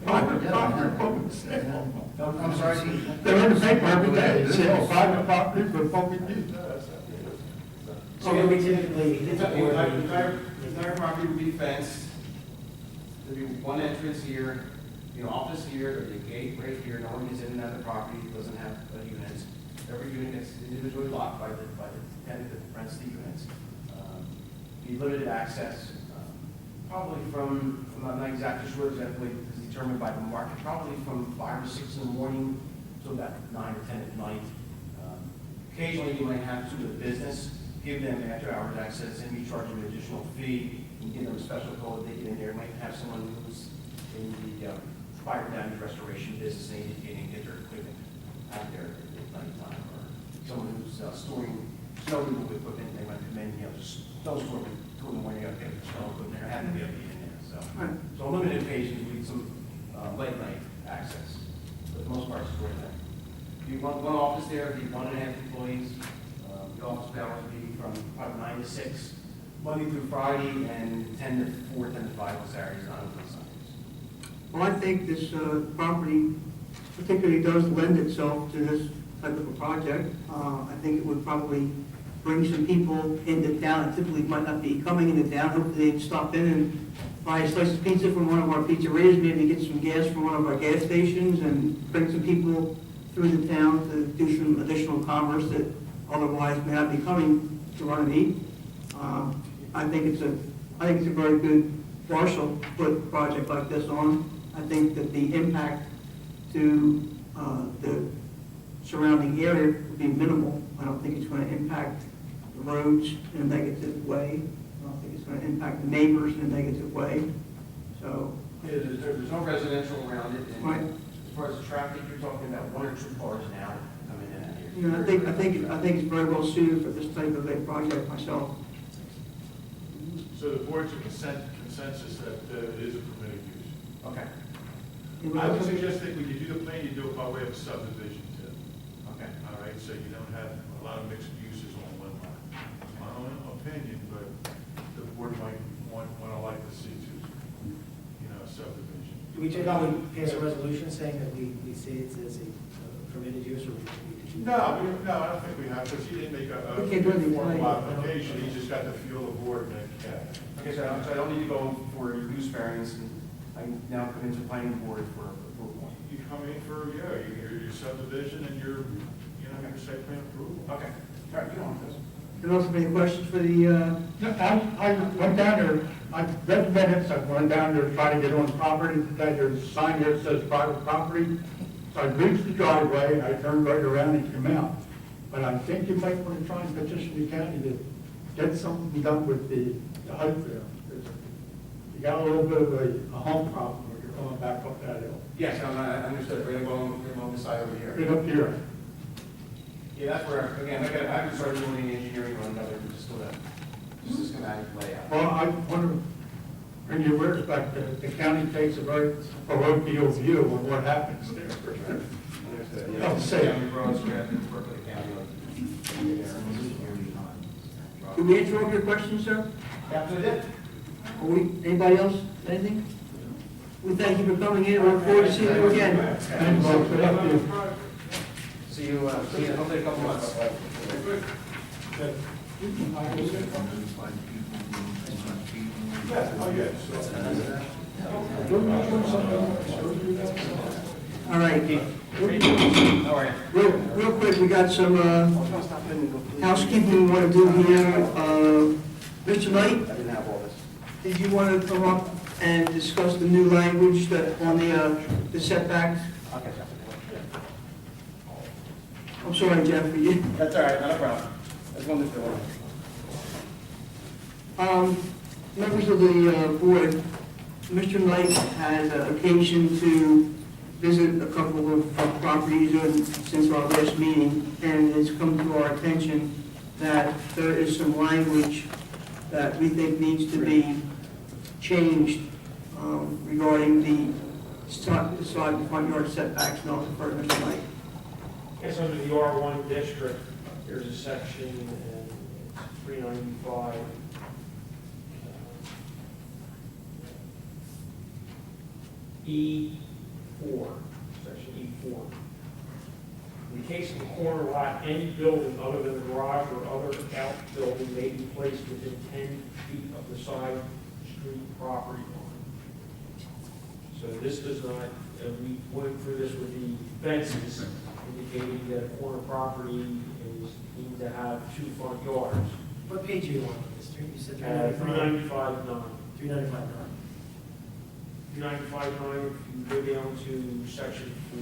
H: private property, public sale.
Q: I'm sorry?
H: They're in the paper every day, sale, private property for public use.
I: So we typically,
Q: The entire property would be fenced. There'd be one entrance here, office here, there'd be a gate right here, no one gets in and out of the property, doesn't have units. Every unit is individually locked by the tenant that rents the units. Be limited access, probably from, I'm not exactly sure exactly, it's determined by the market, probably from 5 or 6 in the morning to about 9 or 10 at night. Occasionally you might have to do a business, give them after hours access, and you charge them an additional fee, and give them a special code, they get in there, might have someone who's in the fire damage restoration business, and they can get their equipment out there at nighttime, or someone who's storing snow removal equipment, they might come in, just snowstorm at 2 in the morning, okay, snow equipment, they're having to be able to get in there, so. So limited occasions, we need some late night access, but the most part is during that. If you want one office there, if you have 1.5 employees, the office hours would be from probably 9 to 6, Monday through Friday, and 10 to 4, 10 to 5 on Saturdays, not on Sundays.
A: Well, I think this property particularly does lend itself to this type of a project. I think it would probably bring some people into town that typically might not be coming into town. Hopefully they'd stop in and buy a slice of pizza from one of our pizzerias, maybe get some gas from one of our gas stations, and bring some people through the town to do some additional commerce that otherwise may not be coming to Runnemede. I think it's a very good parcel to put a project like this on. I think that the impact to the surrounding area would be minimal. I don't think it's going to impact the roads in a negative way. I don't think it's going to impact the neighbors in a negative way. So,
Q: Yeah, there's no residential around it, and
A: right.
Q: as far as the traffic, you're talking about 1 or 2 cars an hour coming in and out here.
A: You know, I think it's very well suited for this type of a project myself.
D: So the board's a consensus that it is a permitted use.
Q: Okay,
D: I would suggest that when you do the plan, you do it by way of a subdivision too.
Q: okay.
D: All right, so you don't have a lot of mixed uses on one lot. It's my own opinion, but the board might want to like to see a subdivision.
I: Do we take on, we pass a resolution saying that we see it as a permitted use, or we do?
D: No, I don't think we have, because he didn't make a
A: We can't do anything
D: formal
A: tonight.
D: application, he just got the feel of the board and yeah.
Q: Okay, so I don't need to go for a use variance, and I can now come into planning board for approval.
D: You come in for, your subdivision and your site plan approval.
Q: Okay, all right, you don't want this.
A: There also any questions for the,
H: No, I went down there, I read the minutes, I went down there to try to get on the property today, there's a sign here that says private property. So I reached the driveway, and I turned right around and came out. But I think you might want to try and petition the county to get something done with the height there. You got a little bit of a hump problem when you're going back up that hill.
Q: Yes, I understood, right along this side over here.
H: Right up here.
Q: Yeah, that's where, again, I haven't started doing any engineering on another, just sort of, just a schematic layout.
H: Well, I want to bring your awareness back that the county takes a very parochial view on what happens there.
Q: Understood,
H: Don't say it.
Q: County roads, we have to work with the county on.
A: did we answer all your questions, sir?
Q: Absolutely did.
A: Anybody else, anything? We thank you for coming in, we look forward to seeing you again.
H: Thank you. Good luck to you.
Q: See you hopefully in a couple months.
A: All right.
Q: How are you?
A: Real quick, we got some housekeeping we want to do here. Mr. Knight,
Q: I didn't have all this.
A: did you want to come up and discuss the new language that on the setbacks?
Q: I'll catch up.
A: I'm sorry, Jeff, for you.
Q: That's all right, not a problem.
F: As long as they're on.
A: Members of the board, Mr. Knight had occasion to visit a couple of properties since our last meeting, and it has come to our attention that there is some language that we think needs to be changed regarding the side and front yard setbacks, and I'll defer to Mr. Knight.
S: Yes, under the R1 district, there's a section in 395. E4, section E4. In the case of a corner lot, any building other than a garage or other outbuilding may be placed within 10 feet of the side street property line. So this does not, we went through this with the fences, indicating that a corner property is deemed to have 2 front yards.
I: What page are you on, Mr.? You said
S: 395.9.
I: 395.9.
S: 395.9, if you go down to section 4.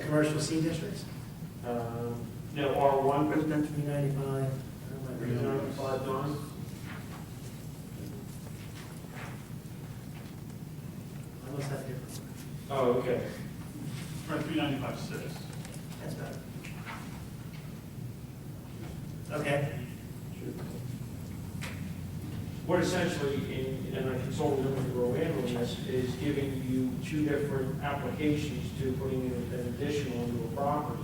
I: Commercial C districts?
S: No, R1.
I: Residential 395.
S: 395.9.
I: I must have a different one.
S: Oh, okay.
G: Right, 395.6.
I: That's better. Okay.
S: What essentially, and I consulted with the Rowan on this, is giving you 2 different applications to putting in an addition onto a property.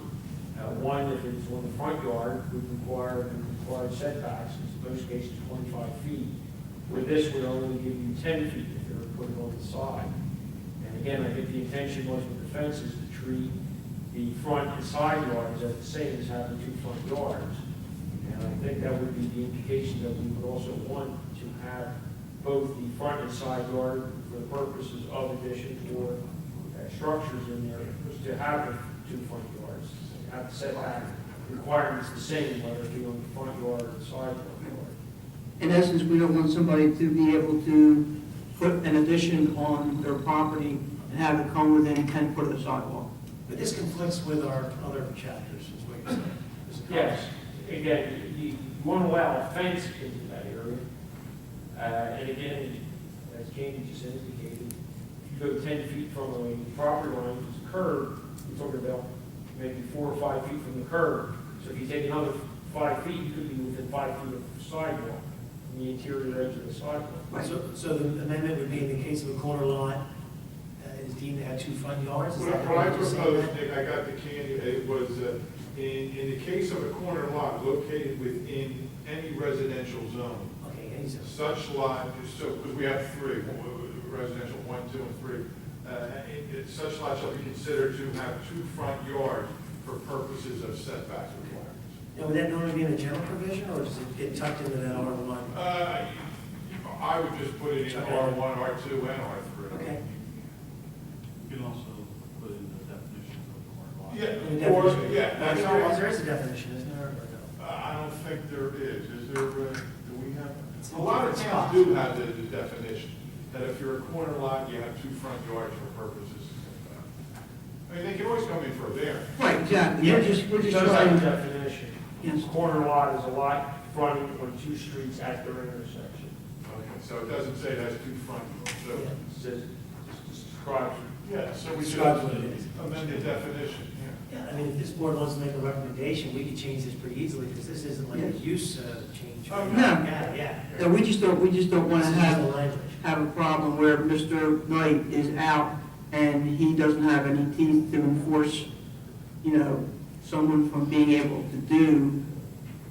S: One, if it's on the front yard, would require setbacks, in most cases 25 feet. Where this would only give you 10 feet if you were to put it on the side. And again, I think the intention was with the fences to treat the front and side yards as the same as having 2 front yards. And I think that would be the indication that we would also want to have both the front and side yard for the purposes of addition or structures in there, to have the 2 front yards, have the setback requirements the same, whether it be on the front yard or the side yard.
A: In essence, we don't want somebody to be able to put an addition on their property and have it come within 10 foot of the sidewalk.
I: But this conflicts with our other chapters, is what you're saying.
S: Yes, again, you want to allow a fence into that area. And again, as Candy just indicated, if you go 10 feet from a property line, which is a curb, you're talking about maybe 4 or 5 feet from the curb. So if you take another 5 feet, you could be within 5 feet of the sidewalk, the interior edge of the sidewalk.
I: So the amendment would be in the case of a corner lot, is deemed to have 2 front yards? Is that
L: What I
I: what you're saying?
L: proposed, Nick, I got the Candy, it was, in the case of a corner lot located within any residential zone,
I: Okay, any zone.
L: such lot, so, because we have 3, residential 1, 2, and 3. Such lot shall be considered to have 2 front yards for purposes of setback requirements.
I: Now, would that normally be in a general provision, or does it get tucked into that R1?
L: I would just put it in
I: Okay.
L: R1, R2, and R3.
I: Okay.
G: You can also put in the definitions of corner lot.
L: Yeah, or, yeah. that's
I: Well,
L: right.
I: there is a definition, isn't there, or no?
L: I don't think there is. Is there, do we have?
I: It's
L: A lot of
I: it's
L: towns
I: not.
L: do have the definition, that if you're a corner lot, you have 2 front yards for purposes. I mean, they can always come in for a variance.
A: Right, exactly.
S: Yeah,
A: We're just
S: it does have a
A: trying,
S: definition.
A: Yes.
S: Corner lot is a lot fronting on 2 streets at their intersection.
L: Okay, so it doesn't say it has 2 front yards, so.
S: It says, just describes.
L: Yeah, so we should
I: Describes what it is.
L: amend the definition, yeah.
I: Yeah, I mean, if this board wants to make a recommendation, we could change this pretty easily, because this isn't like a
A: Yes.
I: use change.
L: Oh,
A: no.
I: Yeah.
A: no, we just don't want to
I: This is just the
A: have
I: language.
A: a problem where Mr. Knight is out and he doesn't have any teeth to enforce, someone from being able to do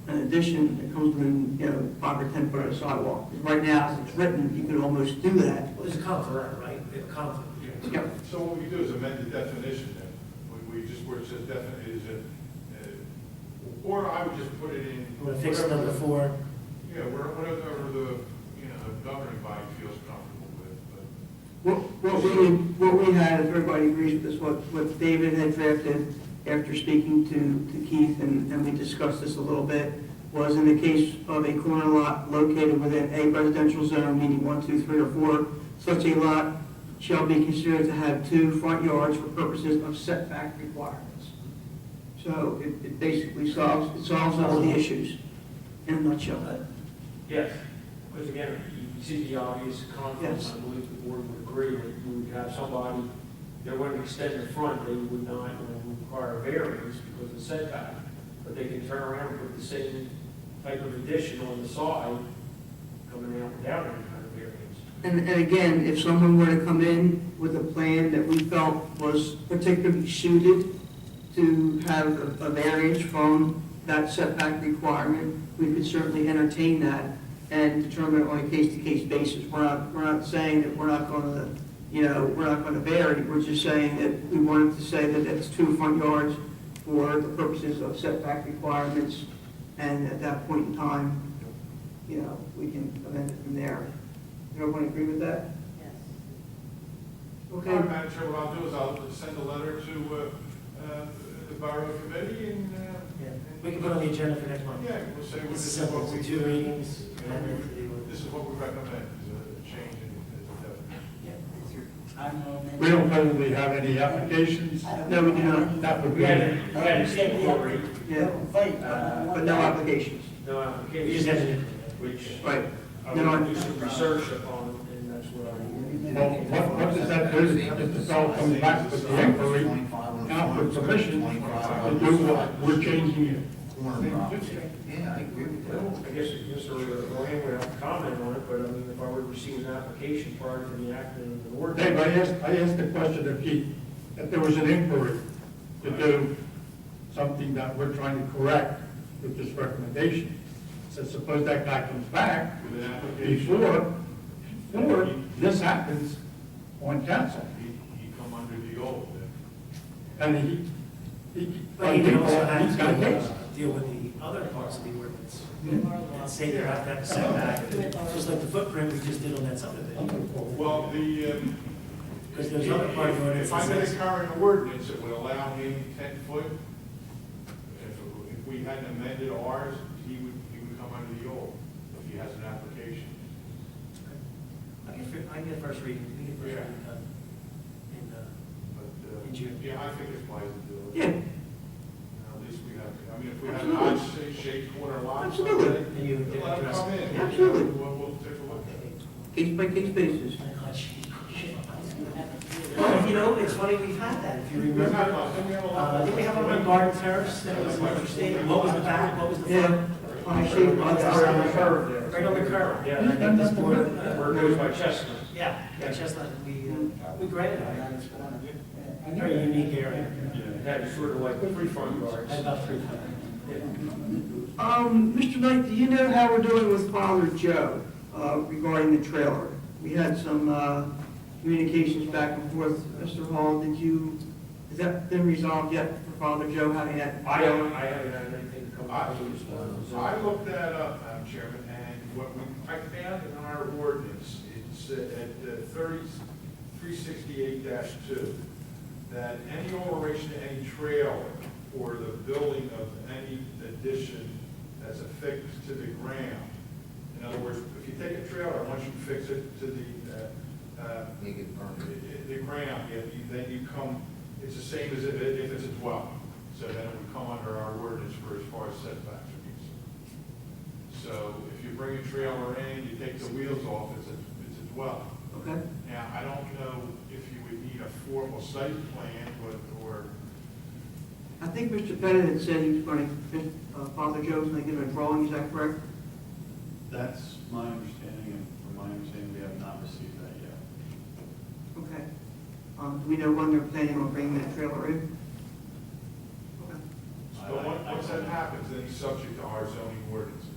A: an addition that comes within, 5 or 10 foot of the sidewalk. Right now, as it's written, you could almost do that.
I: Well, there's a conflict, right? We have a conflict.
A: Yep.
L: So what we do is amend the definition then. We just, where it says definite, is it, or I would just put it in.
I: You want to fix
L: whatever
I: number 4?
L: Yeah, whatever the governing body feels comfortable with, but.
A: What we had, if everybody agrees with this, what David had drafted after speaking to Keith, and we discussed this a little bit, was in the case of a corner lot located within a residential zone, meaning 1, 2, 3, or 4, such a lot shall be considered to have 2 front yards for purposes of setback requirements. So it basically solves all the issues in a nutshell.
S: Yes, because again, you see the obvious conflicts,
A: Yes.
S: I believe the board would agree that you would have somebody, they want to extend the front, they would not require a variance because of the setback, but they can turn around and put the same type of addition on the side, coming out without any kind of variance.
A: And again, if someone were to come in with a plan that we felt was particularly suited to have a variance from that setback requirement, we could certainly entertain that and determine it on a case-to-case basis. We're not saying that we're not going to, we're not going to vary. We're just saying that we wanted to say that it's 2 front yards for the purposes of setback requirements, and at that point in time, we can amend it from there. Everyone agree with that?
J: Yes.
A: Okay.
L: Madam Chair, what I'll do is I'll send a letter to the Borough Committee and.
I: We can put on the agenda for next month.
L: Yeah, we'll say
I: It's
L: this is
I: simple,
L: what we
I: it's 2 readings, and then
L: This is what we recommend, is a change in the definition.
H: We don't presently have any applications.
A: No, we do not.
H: That would
S: We
H: be.
S: had a inquiry,
A: Yeah, but no applications.
S: no
I: we
S: application.
I: just had to.
S: Which
A: Right.
S: I
A: No,
S: would do some research upon, and that's what I.
H: Well, what does that do? If the fellow comes back with the inquiry, now for permission to do what we're changing it.
R: Yeah, I agree with that.
S: I guess Mr. Rohan would have to comment on it, but I mean, if I were to receive an application prior to the acting of the ordinance.
H: Dave, I asked the question if there was an inquiry to do something that we're trying to correct with this recommendation. So suppose that guy comes back
L: With an application.
H: before this happens on council.
L: He come under the old.
H: And
I: But you can also have
H: he's got a case.
I: to deal with the other parts of the ordinance. And say you have to have a setback, just like the footprint we just did on that subdivision.
L: Well,
I: Because there's other part of the ordinance
L: if I
I: that
L: made a
I: says,
L: current ordinance, it would allow me 10 foot. If we hadn't amended ours, he would come under the old, if he has an application.
I: I get first reading, we get first reading done
L: But,
I: in June.
L: yeah, I think it's wise to do it.
A: Yeah,
L: At least we have, I mean, if we have an odd shaped corner lot.
A: Absolutely.
I: And you
L: Let them
I: address
L: come
I: it.
L: in.
A: Absolutely.
L: We'll take a look at it.
A: case-by-case basis.
I: Well, it's funny, we've had that, if you remember. Didn't we have one on Garden Terrace that was interesting? What was the back, what was the front?
A: Yeah, on a shape, on
S: Right on the curve there.
I: Right on the curve.
S: Yeah, I think this board, where it goes by Chestnut.
I: Yeah, Chestnut, we granted that. It's a very unique area.
S: It had sort of like 3 front yards.
I: Had about 3 front.
A: Mr. Knight, do you know how we're doing with Father Joe regarding the trailer? We had some communications back and forth. Mr. Hall, has that been resolved yet for Father Joe having that?
S: I haven't had anything come up.
L: I looked that up, Madam Chairman, and I found in our ordinance, it's at 368-2, that any alteration to any trailer or the building of any addition that's affixed to the ground. In other words, if you take a trailer, once you fix it to the
R: Make it permanent.
L: the ground, then you come, it's the same as if it's a dwelling. So then it would come under our ordinance for as far as setbacks are concerned. So if you bring a trailer in, you take the wheels off, it's a dwelling.
A: Okay.
L: Now, I don't know if you would need a formal site plan, or
A: I think Mr. Pettit had said he was going to, Father Joe was going to give a drawing, is that correct?
G: That's my understanding, and from my understanding, we have not received that yet.
A: Okay. Do we know when they're planning on bringing that trailer in? Okay.
L: but once that happens, then it's subject to our zoning ordinances.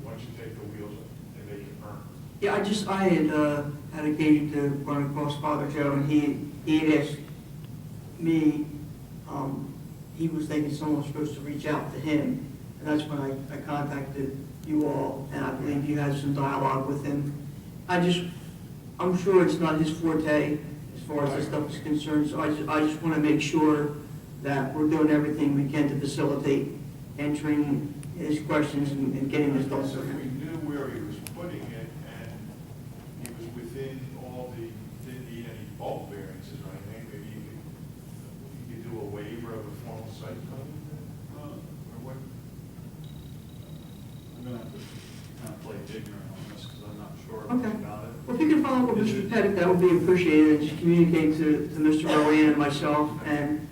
L: Once you take the wheels off, they make it permanent.
A: Yeah, I had occasion to run across Father Joe, and he had asked me, he was thinking someone was supposed to reach out to him, and that's when I contacted you all, and I believe you had some dialogue with him. I'm sure it's not his forte as far as this stuff is concerned, so I just want to make sure that we're doing everything we can to facilitate answering his questions and getting this done.
L: So if we knew where he was putting it, and he was within all didn't need any
A: Mr. Pettit, that would be appreciated, and just communicate to Mr. Rowan and myself, and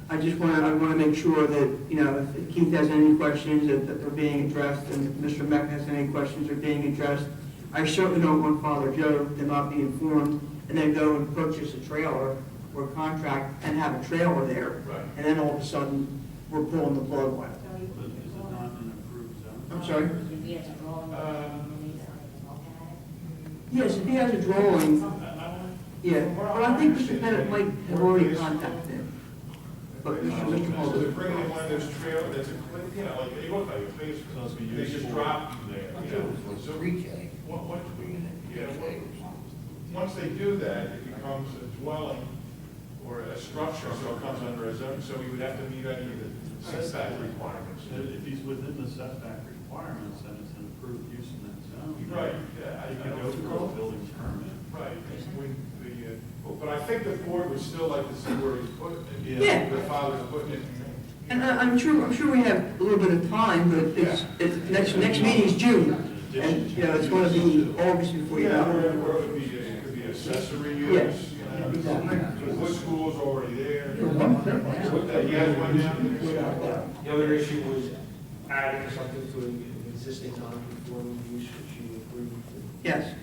A: I want to make sure that, you know, if Keith has any questions, that they're being addressed, and if Mr. Meck has any questions, they're being addressed. I certainly don't want Father Joe to not be informed, and then go and purchase a trailer or contract and have a trailer there,
L: Right.
A: and then all of a sudden, we're pulling the plug on it.
G: But is it not an approved zone?
A: I'm sorry?
C: If he has a drawing, we need somebody to look at it.
A: Yes, if he has a drawing, yeah, but I think Mr. Pettit might have already contacted him. But Mr. Hall,
L: So they're bringing in one of those trailers, that's, you know, like, they look like a face,
G: So it's been
L: they
G: used
L: just
G: for-
L: drop you there, you know. So, once they do that, it becomes a dwelling or a structure, so it comes under a zone, so we would have to meet any of the setback requirements.
G: If he's within the setback requirements, then it's an approved use in that zone.
L: Right,
G: You can go through a building permit.
L: Right, but I think the board would still like to see where he's putting it.
A: Yeah.
L: The father's putting it.
A: and I'm sure we have a little bit of time, but next meeting's June, and, you know, it's going to be August before you
L: Yeah,
A: know.
L: or it could be accessory use,
A: Yes.
L: you know.
A: Exactly.
L: The wood school's already there. He has one now.
S: The other issue was adding something to an existing non-conforming use, which you agreed to.
A: Yes.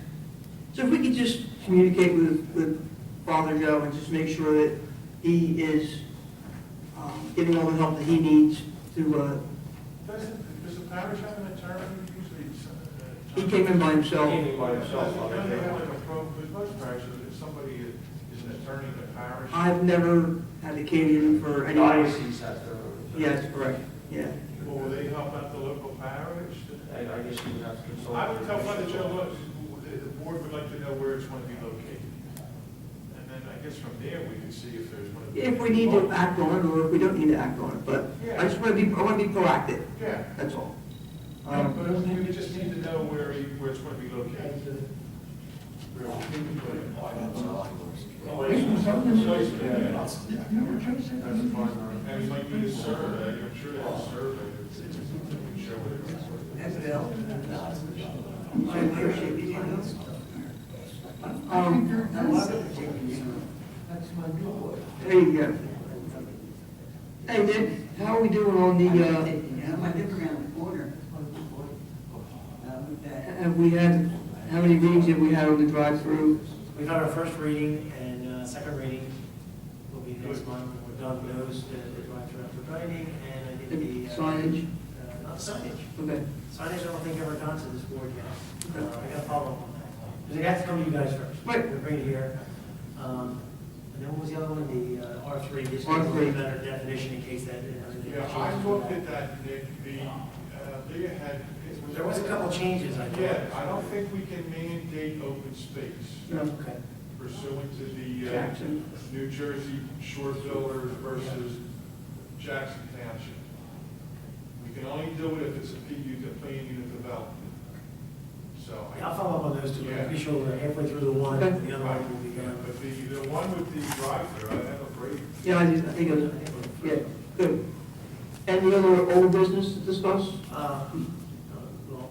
A: So if we could just communicate with Father Joe and just make sure that he is getting all the help that he needs to,
L: Does the parish have an attorney usually?
A: he came in by himself.
S: Came in by himself.
L: Don't they have like a pro, because most parishes, if somebody is an attorney in the parish.
A: I've never advocated for any.
S: Diocese has their own.
A: Yes, correct, yeah.
L: Well, will they help out the local parish?
S: I guess you would have to consult.
L: I would tell Father Joe, look, the board would like to know where it's going to be located. And then I guess from there, we can see if there's going to be.
A: If we need to act on it, or if we don't need to act on it, but I just want to be proactive,
L: Yeah.
A: that's all.
L: But we just need to know where it's going to be located. And he might need a survey, I'm sure they have a survey that can show where it's.
A: I appreciate you doing this. There you go. Hey, Dick, how are we doing on the,
T: I live around the corner.
A: have we had, how many readings have we had on the drive-through?
I: We've had our first reading, and second reading will be next month. We're done with those, the drive-through after driving, and I think the.
A: Signage?
I: Not signage.
A: Okay.
I: Signage, I don't think ever got to this board yet. I gotta follow up on that. Because it has to come to you guys first.
A: Right.
I: We'll bring it here. And then what was the other one? The R3, just a
A: R3.
I: better definition in case that.
L: Yeah, I looked at that, Nick, they had.
I: There was a couple changes, I thought.
L: Yeah, I don't think we can mandate open space
I: Okay.
L: pursuant to the
A: Jackson.
L: New Jersey short fillers versus Jackson Township. We can only do it if it's a PU, the plan unit development. So.
I: Yeah, I'll follow up on those two.
L: Yeah.
I: Be sure we're halfway through the one,
A: Okay.
I: the other one will be
L: Yeah,
I: done.
L: but the one with the drive-through, I have a great.
A: Yeah, I think it was, yeah, good. Any other old business to discuss?
I: Well,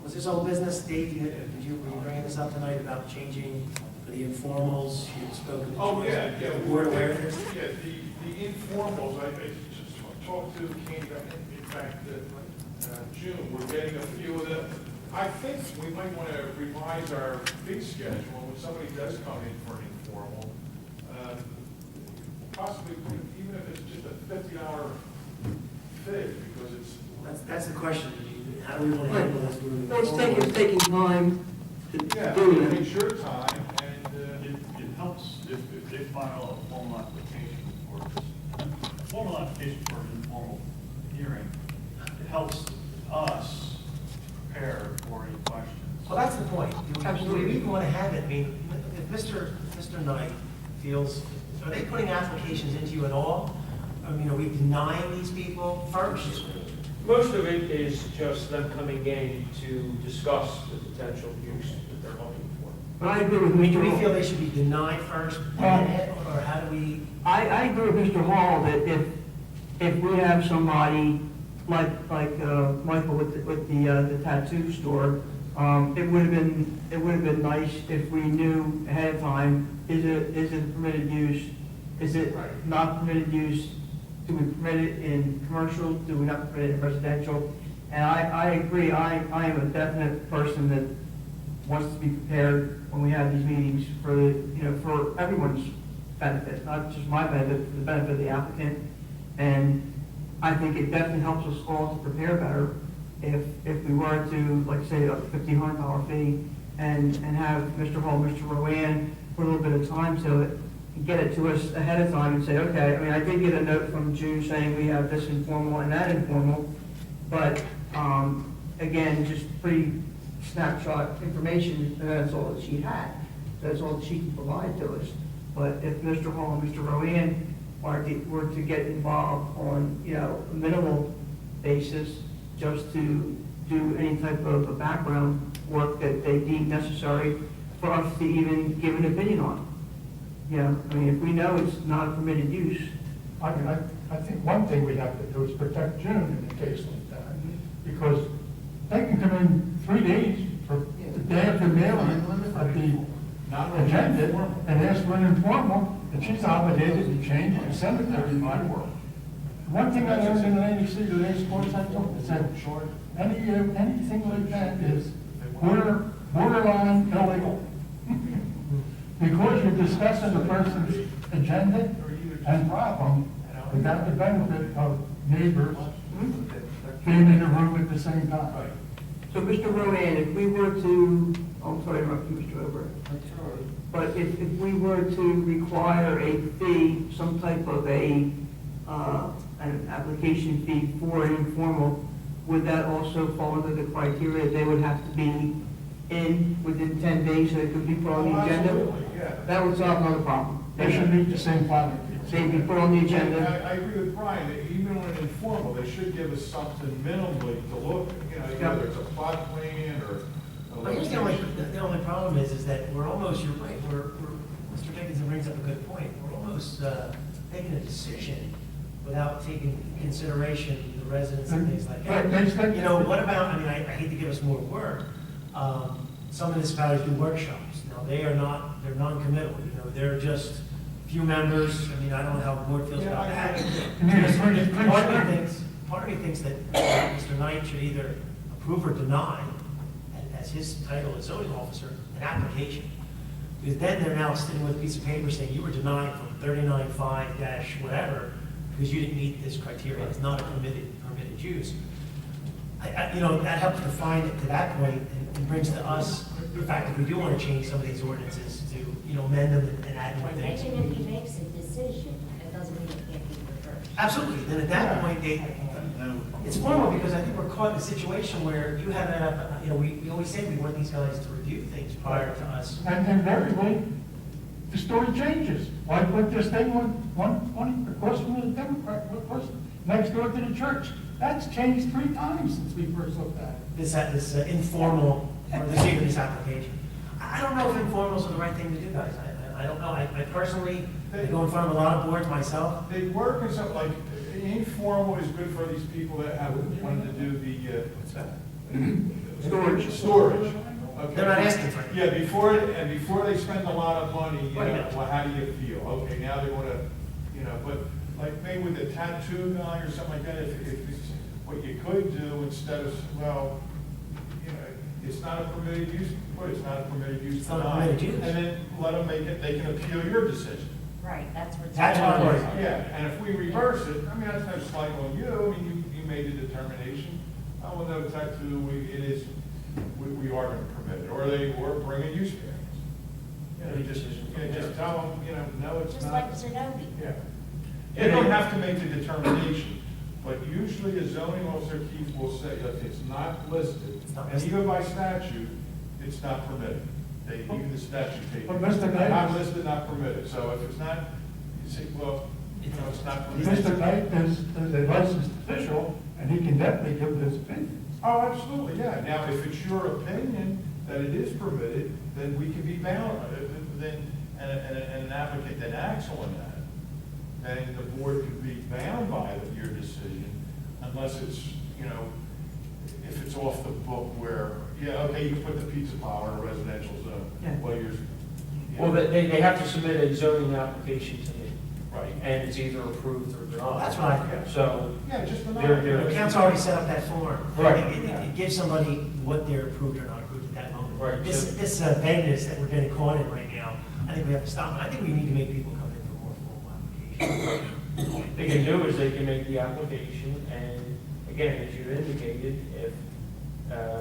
I: was this old business, Dave, were you bringing this up tonight about changing for the informals? You had spoken to.
L: Oh, yeah, yeah.
I: We're aware of this?
L: Yeah, the informals, I just talked to Candy, in fact, June, we're getting a few of them. I think we might want to revise our fee schedule when somebody does come in for an informal. Possibly, even if it's just a $50 fee, because it's.
I: That's the question. How do we want to handle this moving
A: Well,
I: forward?
A: it's taking time to
L: Yeah,
A: do
L: it
A: it.
L: takes your time, and,
G: It helps if they file a formal application for this, a formal application for an informal hearing. It helps us prepare for any questions.
I: Well, that's the point. Do we even want to have it? I mean, if Mr. Knight feels, are they putting applications into you at all? I mean, are we denying these people first?
S: Most of it is just them coming in to discuss the potential use that they're looking for.
A: But I agree with
I: Do
A: Mr.
I: we
A: Hall.
I: feel they should be denied first, or how do we?
A: I agree with Mr. Hall that if we have somebody like Michael with the tattoo store, it would have been nice if we knew ahead of time, is it permitted use? Is it not permitted use? Do we permit it in commercial? Do we not permit it in residential? And I agree, I am a definite person that wants to be prepared when we have these meetings for the, for everyone's benefit, not just my benefit, for the benefit of the applicant. And I think it definitely helps us all to prepare better if we were to, like, say, a $1,500 fee and have Mr. Hall, Mr. Rowan put a little bit of time to it, and get it to us ahead of time and say, okay, I mean, I did get a note from June saying we have this informal and that informal, but, again, just pretty snapshot information, and that's all that she had. That's all that she can provide to us. But if Mr. Hall and Mr. Rowan were to get involved on, a minimal basis, just to do any type of a background work that they deem necessary for us to even give an opinion on. I mean, if we know it's not a permitted use.
H: I mean, I think one thing we have to do is protect June in a case like that, because they can come in 3 days for the day after mailing at the agenda and ask for an informal, and she's obligated to change it and send it every month. One thing I learned in the ABC, the last course I took, is that anything like that is borderline illegal. Because you're discussing the person's agenda and problem without the benefit of neighbors being in the room at the same time.
A: So, Mr. Rowan, if we were to, I'm sorry to interrupt you, Mr. Ober, but if we were to require a fee, some type of an application fee for an informal, would that also fall under the criteria they would have to be in within 10 days so it could be put on the agenda?
L: Absolutely, yeah.
A: That would solve another problem.
H: They should meet the same plan.
A: They'd be put on the agenda.
L: I agree with Brian, that even when informal, they should give us something minimally to look, whether it's a plot plan or.
I: But here's the only problem is that we're almost, you're right, Mr. Dickinson brings up a good point. We're almost making a decision without taking into consideration the residents and things like that. What about, I hate to give us more work. Some municipalities do workshops. Now, they're non-committal, they're just a few members. I don't know how the board feels about that. Part of me thinks that Mr. Knight should either approve or deny, as his title as zoning officer, an application. Because then they're now sitting with a piece of paper saying you were denied from 39.5-whatever because you didn't meet this criteria. It's not a permitted use. That helps define it to that point and brings to us the fact that we do want to change some of these ordinances to, amend them and add more things.
C: Even if he makes a decision, that doesn't mean it can't be reversed.
I: Absolutely. Then at that point, it's formal because I think we're caught in a situation where you have we always say we want these guys to review things prior to us.
H: And invariably, the story changes. Like with this thing, one across from the Democrat, across next door to the church. That's changed 3 times since we first looked at it.
I: This informal, or this application. I don't know if informals are the right thing to do, guys. I don't know. I personally, I go in front of a lot of boards myself.
L: They work in something like, informal is good for these people that have wanted to do the, storage. Okay.
I: They're not asking for it.
L: Yeah, before they spend a lot of money, well, how do you feel? Okay, now they want to, but like maybe with a tattoo guy or something like that, if it's what you could do instead of, it's not a permitted use, but it's not a permitted use.
I: It's not a permitted use.
L: And then let them make it, they can appeal your decision.
C: Right, that's what.
I: That's what I'm worried about.
L: Yeah, and if we reverse it, that's no slight on you, you made a determination, well, no, tattoo, we are going to permit it, or bring a use variance. Just tell them, no, it's not.
C: Just like Zenobia.
L: Yeah. They don't have to make the determination, but usually a zoning officer, Keith, will say, if it's not listed, and even by statute, it's not permitted. Even the statute,
H: But Mr. Knight,
L: not listed, not permitted. So if it's not, you say, well, it's not permitted.
H: Mr. Knight is a licensed official, and he can definitely give his opinion.
L: Oh, absolutely, yeah. Now, if it's your opinion that it is permitted, then we can be bound, then, and an applicant that acts on that, then the board could be bound by your decision, unless it's, if it's off the book where, Yeah, okay, you can put the pizza parlor in a residential zone.
A: Yeah.
L: Well, you're.
S: Well, they have to submit a zoning application to me,
L: Right.
S: and it's either approved or denied.
I: That's what I feel.
S: So,
L: Yeah, just a
S: they're.
I: The council already set up that form.
S: Right.
I: It gives somebody what they're approved or not approved at that moment.
S: Right.
I: This vagueness that we're getting caught in right now, I think we have to stop. I think we need to make people come in for more formal applications.
S: They can do is they can make the application, and again, as you indicated, if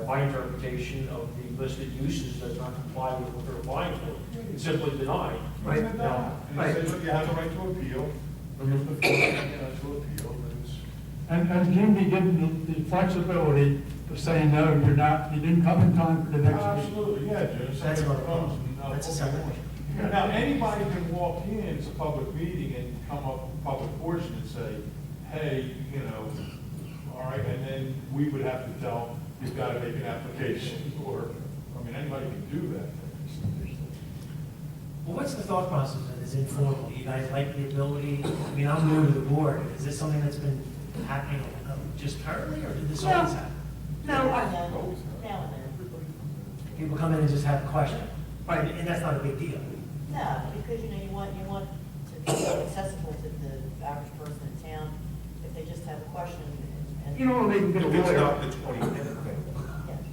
S: my interpretation of the listed uses does not comply with what they're applying for, it's simply denied.
A: Right.
S: Now,
L: And you say, look, you have the right to appeal. Here's the form, you know, to appeal.
H: And Jim be given the flexibility of saying, no, you're not, you didn't come in time for the next meeting.
L: Absolutely, yeah, Jim.
I: That's
L: Somebody
I: not a
L: comes
I: problem.
L: and,
I: That's a separate issue.
L: Now, anybody can walk in, it's a public meeting, and come up with a public portion and say, hey, you know, all right, and then we would have to tell, you've got to make an application, or, I mean, anybody can do that.
I: Well, what's the thought process of this informal? Do you guys like the ability, I mean, I'm new to the board. Is this something that's been happening just currently, or did this always happen?
J: No, I know. Now and then.
I: People come in and just have a question. Right, and that's not a big deal.
J: No, because, you know, you want to be accessible to the average person in town, if they just have a question and.
A: You don't want to make them
E: If
A: get a
E: it's
A: lawyer.
E: not the 20-minute thing,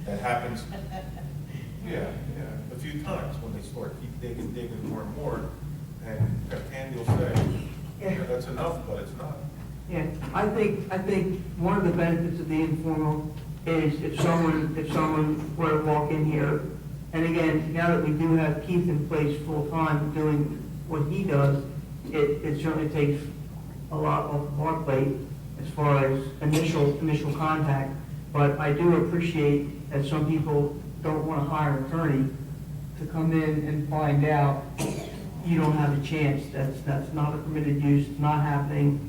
E: that happens,
L: Yeah,
E: a few times when they start keep digging more and more, and you'll say, yeah, that's enough, but it's not.
A: Yeah, I think one of the benefits of the informal is if someone were to walk in here, and again, now that we do have Keith in place full-time doing what he does, it certainly takes a lot off our plate as far as initial contact. But I do appreciate that some people don't want to hire an attorney to come in and find out you don't have a chance, that's not a permitted use, not happening,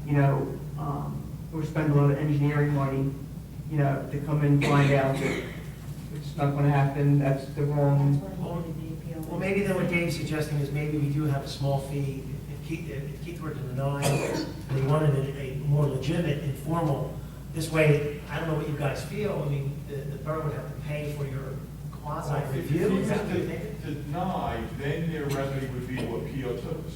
A: you know, or spend a lot of engineering money, you know, to come in and find out that it's not gonna happen, that's the wrong.
I: Well, maybe then what Dave's suggesting is maybe we do have a small fee. If Keith were to deny, and he wanted a more legitimate, informal, this way, I don't know what you guys feel, I mean, the borough would have to pay for your quasi
L: If you
I: review. Is that what you
L: to
I: think?
L: deny, then their remedy would be to appeal to us,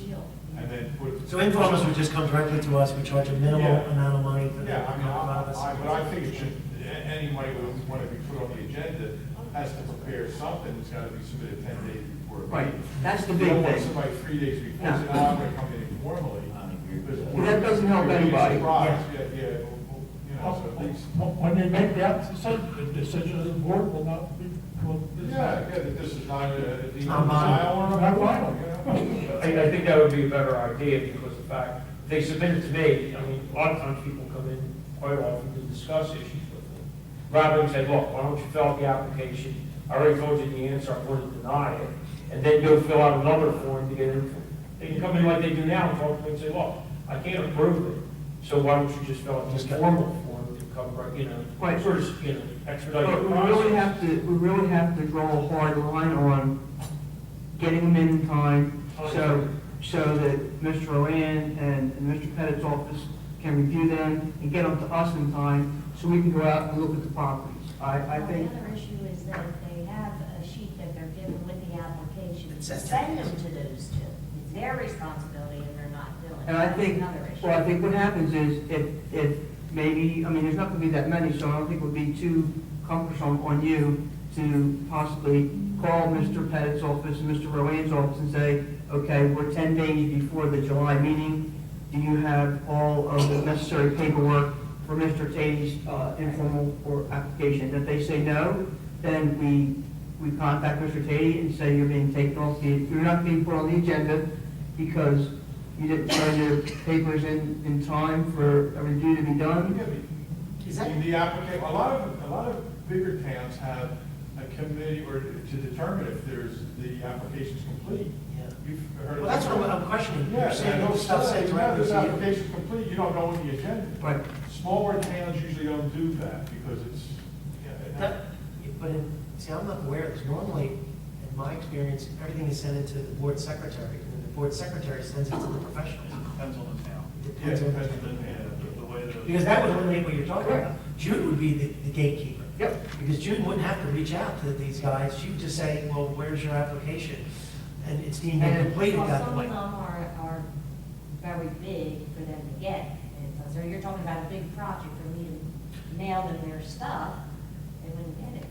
L: and then put.
I: So informers would just come directly to us, we charge a minimal
L: Yeah.
I: amount of money for
L: Yeah, I mean,
I: that.
L: but I think it should, anybody who want to be put on the agenda has to prepare something, it's got to be submitted 10 days before. a
A: Right,
L: meeting.
A: that's the
L: You
A: big
L: don't want
A: thing.
L: somebody 3 days before,
A: No.
L: saying, oh, I'm going to come in informally. because
A: That doesn't help
L: we're being
A: anybody.
L: surprised. Yeah, yeah, you know, so at least.
H: When they make the decision of the board will not be,
L: Yeah, that this is not a
I: Not mine.
L: denial or a
H: Not
L: final,
H: mine.
L: you know?
S: I think that would be a better idea, because the fact, if they submit it to me, I mean, a lot of times people come in quite often to discuss issues with me. Rather than say, look, why don't you fill out the application, I already told you the answer, I'm going to deny it, and then go fill out another form to get in. They can come in like they do now and talk to me and say, look, I can't approve it, so why don't you just fill out this formal form to cover, you know,
A: Right.
S: sort of, you know, expedite
A: But
S: the
A: we really have to draw a hard line on getting them in time, so that Mr. Oran and Mr. Pettit's office can review them and get them to us in time, so we can go out and look at the properties. I think,
C: The other issue is that if they have a sheet that they're given with the application,
I: It says
C: send them to those two. It's their responsibility and they're not doing it.
A: and I
C: That's
A: think,
C: another issue.
A: well, I think what happens is if maybe, I mean, there's not gonna be that many, so I don't think it would be too cumbersome on you to possibly call Mr. Pettit's office and Mr. Rowan's office and say, okay, we're 10 days before the July meeting. Do you have all of the necessary paperwork for Mr. Tady's informal or application? If they say no, then we contact Mr. Tady and say you're being taken off you're not being put on the agenda because you didn't turn your papers in time for a review to be done.
L: The applicant, a lot of bigger towns have a committee or to determine if the application's complete.
I: Yeah.
L: You've heard of
I: Well, that's
L: that?
I: what I'm questioning.
L: Yeah,
I: You're saying
L: and
I: stuff
L: those
I: said
L: you have this
I: directly to you.
L: application's complete, you don't go on the agenda.
A: Right.
L: Smaller towns usually don't do that because it's,
I: But see, I'm not aware of this. Normally, in my experience, everything is sent into the board secretary, and the board secretary sends it to the professionals.
G: Depends on the town.
I: Depends on the
L: depends on the
G: Yeah, the way the.
I: Because that would eliminate what you're talking about. Jude would be the gatekeeper. Yep. Because June wouldn't have to reach out to these guys, she would just say, well, where's your application? And it's deemed incomplete at that
C: Some of
I: point.
C: them are very big for them to get. And so you're talking about a big project for me to mail them their stuff, they wouldn't get it.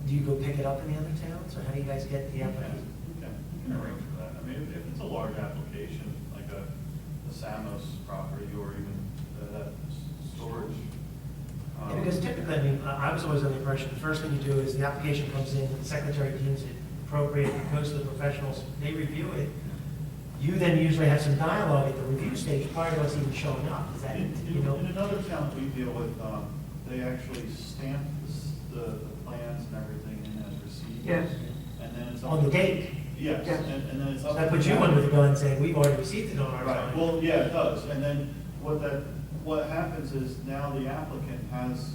I: Do you go pick it up in the other towns, or how do you guys get the application?
G: You can arrange for that. I mean, if it's a large application, like a Samos property or even that storage.
I: Yeah, because typically, I mean, I was always under the impression, the first thing you do is the application comes in, the secretary deems it appropriate, it goes to the professionals, they review it. You then usually have some dialogue at the review stage prior to us even showing up, is that, you know?
G: In another town we deal with, they actually stamp the plans and everything in as received.
I: Yes.
G: And then it's.
I: On the date.
G: Yes,
I: Yes.
G: and then it's up.
I: So that
G: to
I: puts
G: the
I: you
G: town.
I: under the gun saying, we've already received it on our
G: Right,
I: time.
G: well, yeah, it does, and then what happens is now the applicant has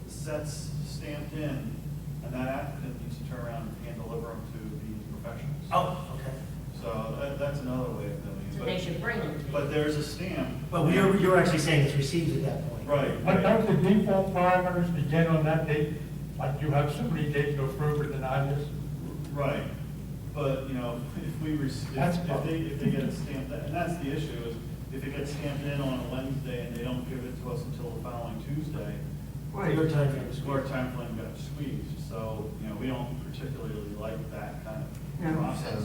G: sets stamped in, and that applicant needs to turn around and hand deliver them to the professionals.
I: Oh, okay.
G: So that's another way of doing it.
C: So
G: But-
C: they should bring them to you.
G: But there's a stamp.
I: But you're actually saying it's received at that point.
G: Right.
H: But don't the default parameters begin on that date? Like you have so many days to approve or deny this?
G: Right, but, you know, if we receive,
H: That's
G: if they get it stamped, and that's the issue, is if it gets stamped in on a Wednesday and they don't give it to us until the following Tuesday,
I: Your time frame is
G: our time frame got squeezed, so, you know, we don't particularly like that kind
A: Yeah.
G: of process.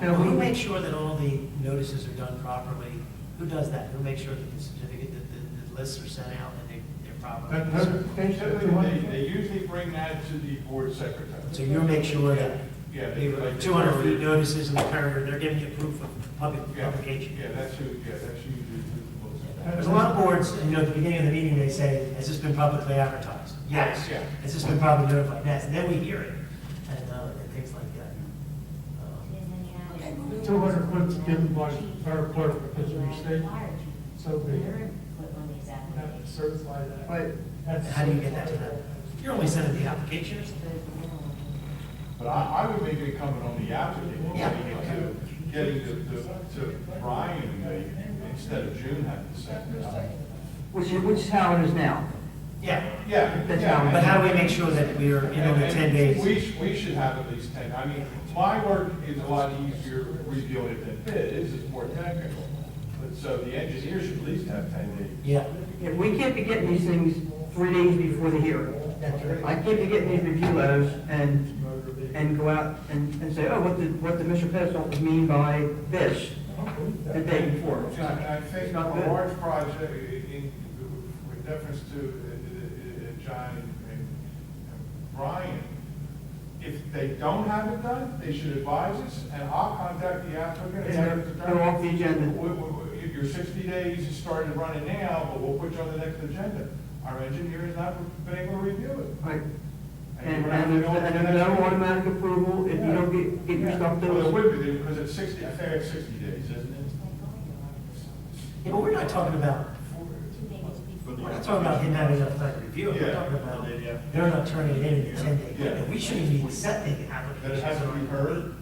A: Yeah,
I: Who
A: we-
I: makes sure that all the notices are done properly? Who does that? Who makes sure that the certificate, that the lists are sent out and they're properly?
H: That notification, if you
D: Typically,
H: want-
D: they usually bring that to the board secretary.
I: So you make sure that
D: Yeah,
I: they
D: they- like-
I: 200 feet notices in the courier, they're giving you proof of public
D: Yeah,
I: publication.
D: yeah, that's usually the most.
I: There's a lot of boards, you know, at the beginning of the meeting, they say, has this been publicly advertised? Yes.
D: Yeah.
I: Has this been probably notified? Yes. And then we hear it, and things like that.
C: And then you have.
H: 200 foot given by our clerk because of mistake. So
C: Their
H: we
C: input on these
H: have to
C: applications.
H: certify that.
A: Right.
H: That's-
I: How do you get that to them? You're only sending the application.
D: But I would make it incumbent on the applicant,
I: Yeah.
D: getting to Brian and me, instead of June having to send it out.
A: Which is how it is now.
I: Yeah.
D: Yeah.
A: That's
D: yeah.
A: how-
I: But how do we make sure that we are in under 10 days?
D: We should have at least 10. I mean, my work is a lot easier reviewing it than his, it's more technical. But so the engineer should at least have 10 days.
I: Yeah.
A: Yeah, we can't be getting these things 3 days before the hearing. I can't be getting these review letters and go out and say, oh, what did Mr. Pettit mean by this the day before?
D: And I think
A: It's not
D: a
A: good.
D: large project, with deference to John and Brian, if they don't have it done, they should advise us, and I'll contact the applicant. and have it
A: Go off the agenda.
D: Your 60 days has started running now, but we'll put you on the next agenda. Our engineer has not been able to review it.
A: Right.
D: And
A: there's no automatic approval if you don't get your stuff
D: Well, there
A: done.
D: would be, because it's 60, I think it's 60 days, isn't it?
I: Yeah, but we're not talking about, we're not talking about him having enough time to review it. We're
D: Yeah.
I: talking about they're not turning it in in 10 days.
D: Yeah.
I: We shouldn't be accepting
D: That it
I: applications.
D: has to be heard?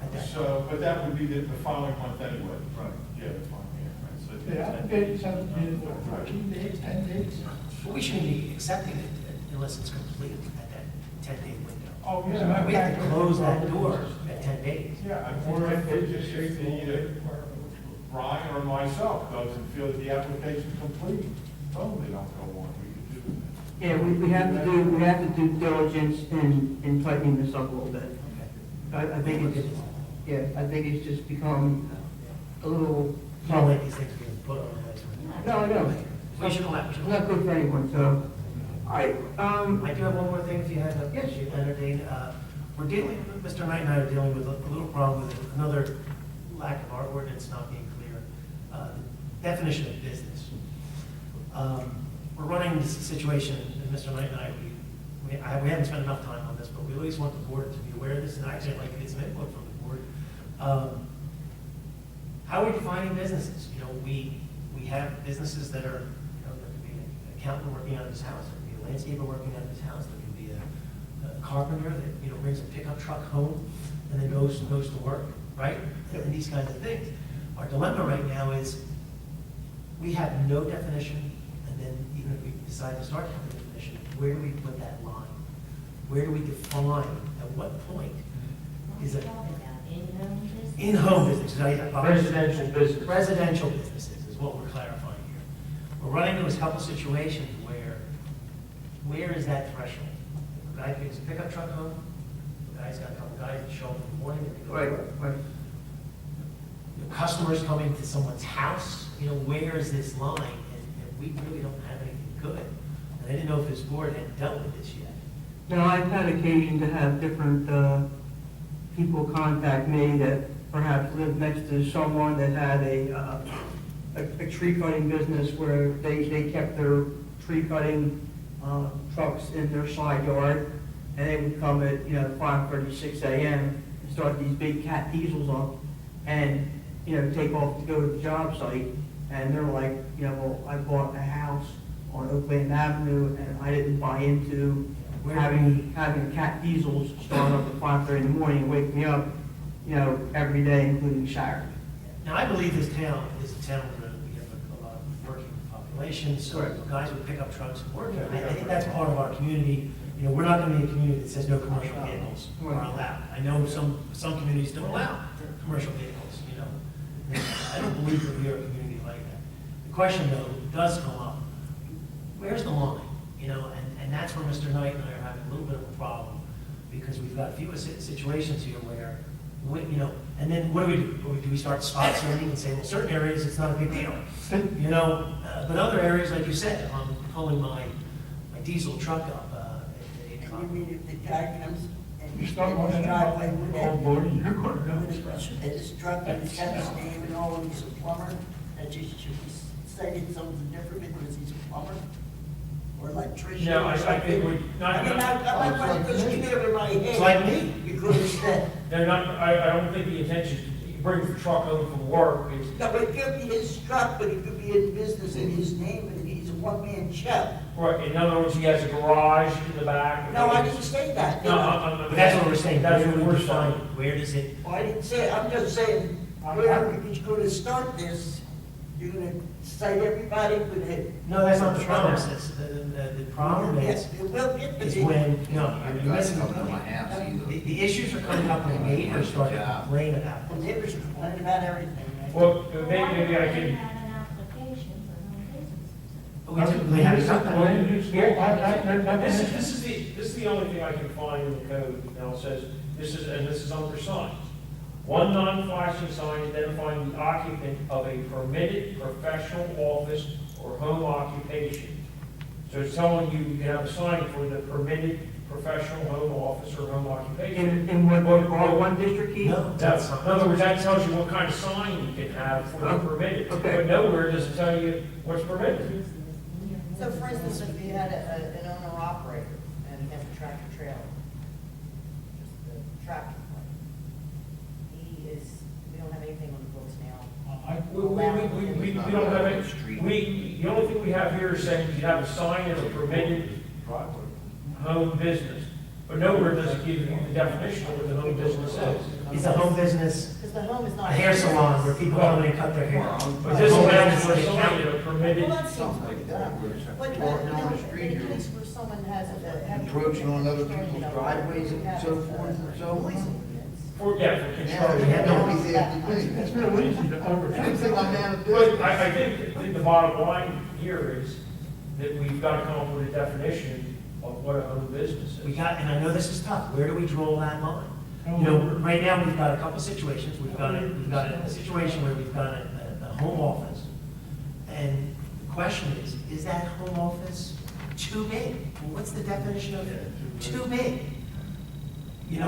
I: At that
D: So, but that would be the following month anyway. Right. Yeah, the following,
G: Right, so
H: The applications have been 14 days, 10 days.
I: But we shouldn't be accepting it unless it's complete at that 10-day window.
D: Oh,
I: We have to close that door at 10 days.
D: Yeah, or if the, Brian or myself doesn't feel that the application's complete, totally don't go on, we could do that.
A: Yeah, we have to do diligence in tightening this up a little bit. I think it's, yeah, I think it's just become a little.
I: You don't like these things being put on the list.
A: No, I know.
I: We should allow,
A: It's not good for anyone, so. All right,
I: I do have one more thing if you had to
A: Yes.
I: entertain. We're dealing, Mr. Knight and I are dealing with a little problem with another lack of our ordinance not being clear. The definition of business. We're running this situation, and Mr. Knight and I, we haven't spent enough time on this, but we at least want the board to be aware of this, and actually I'd like to get some input from the board. How are we defining businesses? You know, we have businesses that are, you know, there could be an accountant working out of his house, there could be a landscaper working out of his house, there could be a carpenter that, you know, brings a pickup truck home and then goes to work, right? And these kinds of things. Our dilemma right now is we have no definition, and then even if we decide to start having a definition, definition, where do we put that line? Where do we define, at what point is it?
C: In-home business?
I: In-home businesses,
S: Residential business.
I: Residential businesses is what we're clarifying here. We're running into a couple situations where is that threshold? If a guy takes a pickup truck home, the guy's got a couple guys that show up in the morning and they go to work.
A: Right.
I: The customers coming to someone's house, where is this line? And we really don't have anything good. And I didn't know if this board had dealt with this yet.
A: Now, I've had occasion to have different people contact me that perhaps live next to someone that had a tree cutting business where they kept their tree cutting trucks in their side yard, and they would come at 5:30, 6 a.m. and start these big cat diesels up and take off to go to the job site, and they're like, well, I bought a house on Oakland Avenue and I didn't buy into having cat diesels start up at 5:30 in the morning and wake me up, every day, including Saturday.
I: Now, I believe this town is a town where we have a lot of working population, so guys would pick up trucks and work. I think that's part of our community. We're not going to be a community that says no commercial vehicles are allowed. I know some communities don't allow commercial vehicles, I don't believe that we are a community like that. The question, though, does come up, where's the line? And that's where Mr. Knight and I are having a little bit of a problem, because we've got a few situations here where, and then what do we do? Do we start spot zoning and say, well, certain areas, it's not a big deal? But other areas, like you said, I'm pulling my diesel truck up at 8 o'clock.
S: You mean if the guy comes and
H: You
S: he's
H: start
S: in
H: one
S: his
H: and
S: driveway with
H: all
S: it,
H: board, you're going to know.
S: his truck and he's got his name and all, and he's a plumber, that just should be cited something different because he's a plumber? Or electrician? No, or I something? think we, not. I mean, I want to just clear in my head.
I: It's like me.
S: Because that, No, I don't think the intention is to bring the truck home from work is. no, but it could be his truck, but it could be in business in his name, and he's a one-man show. Right, in other words, he has a garage in the back. No, I didn't say that.
I: But that's what we're saying,
S: That's
I: where
S: what
I: do
S: we're
I: we define
S: saying.
I: it? Where does it?
S: Well, I didn't say, I'm just saying, where you're going to start this, you're going to cite everybody with it.
I: No, that's not the problem. The problem is when, you're missing the point. The issues are coming up when neighbors start to complain about
S: The
I: it.
S: neighbors are complaining about everything. Well, maybe I
C: We
S: can.
C: had an application for home business.
I: We typically have something.
S: This is the only thing I can find in the code, now it says, this is under signs. One non-flashing sign identifying the occupant of a permitted professional office or home occupation. So it's telling you can have a sign for the permitted professional home office or home occupation.
A: In what, R1 district, Keith?
I: No,
S: In other words, that tells you what kind of sign you can have for the permitted,
A: Okay.
S: but nowhere does it tell you what's permitted.
J: So for instance, if you had an owner-operator and he has a tractor trailer, just the tractor plate, we don't have anything on the books now.
S: We don't have it, the only thing we have here is saying you have a sign of a permitted home business, but nowhere does it give you the definition of what the home business is.
I: It's a home business,
J: Because the home is
I: a
J: not.
I: hair salon where people come in and cut their hair.
S: But this
I: Home
S: allows
I: business
S: for a
I: is an
S: sign
I: accountant.
S: of a permitted.
J: Well, that seems pretty good. But, in a case where someone has a.
R: Encroaching on other people's driveways and so forth and so on.
S: For control.
H: It's real easy to overcome.
R: Anything on that.
S: But I think the bottom line here is that we've got to come up with a definition of what a home business is.
I: And I know this is tough, where do we draw that line? Right now, we've got a couple situations, we've got a situation where we've got a home office, and the question is that home office too big? Well, what's the definition of too big?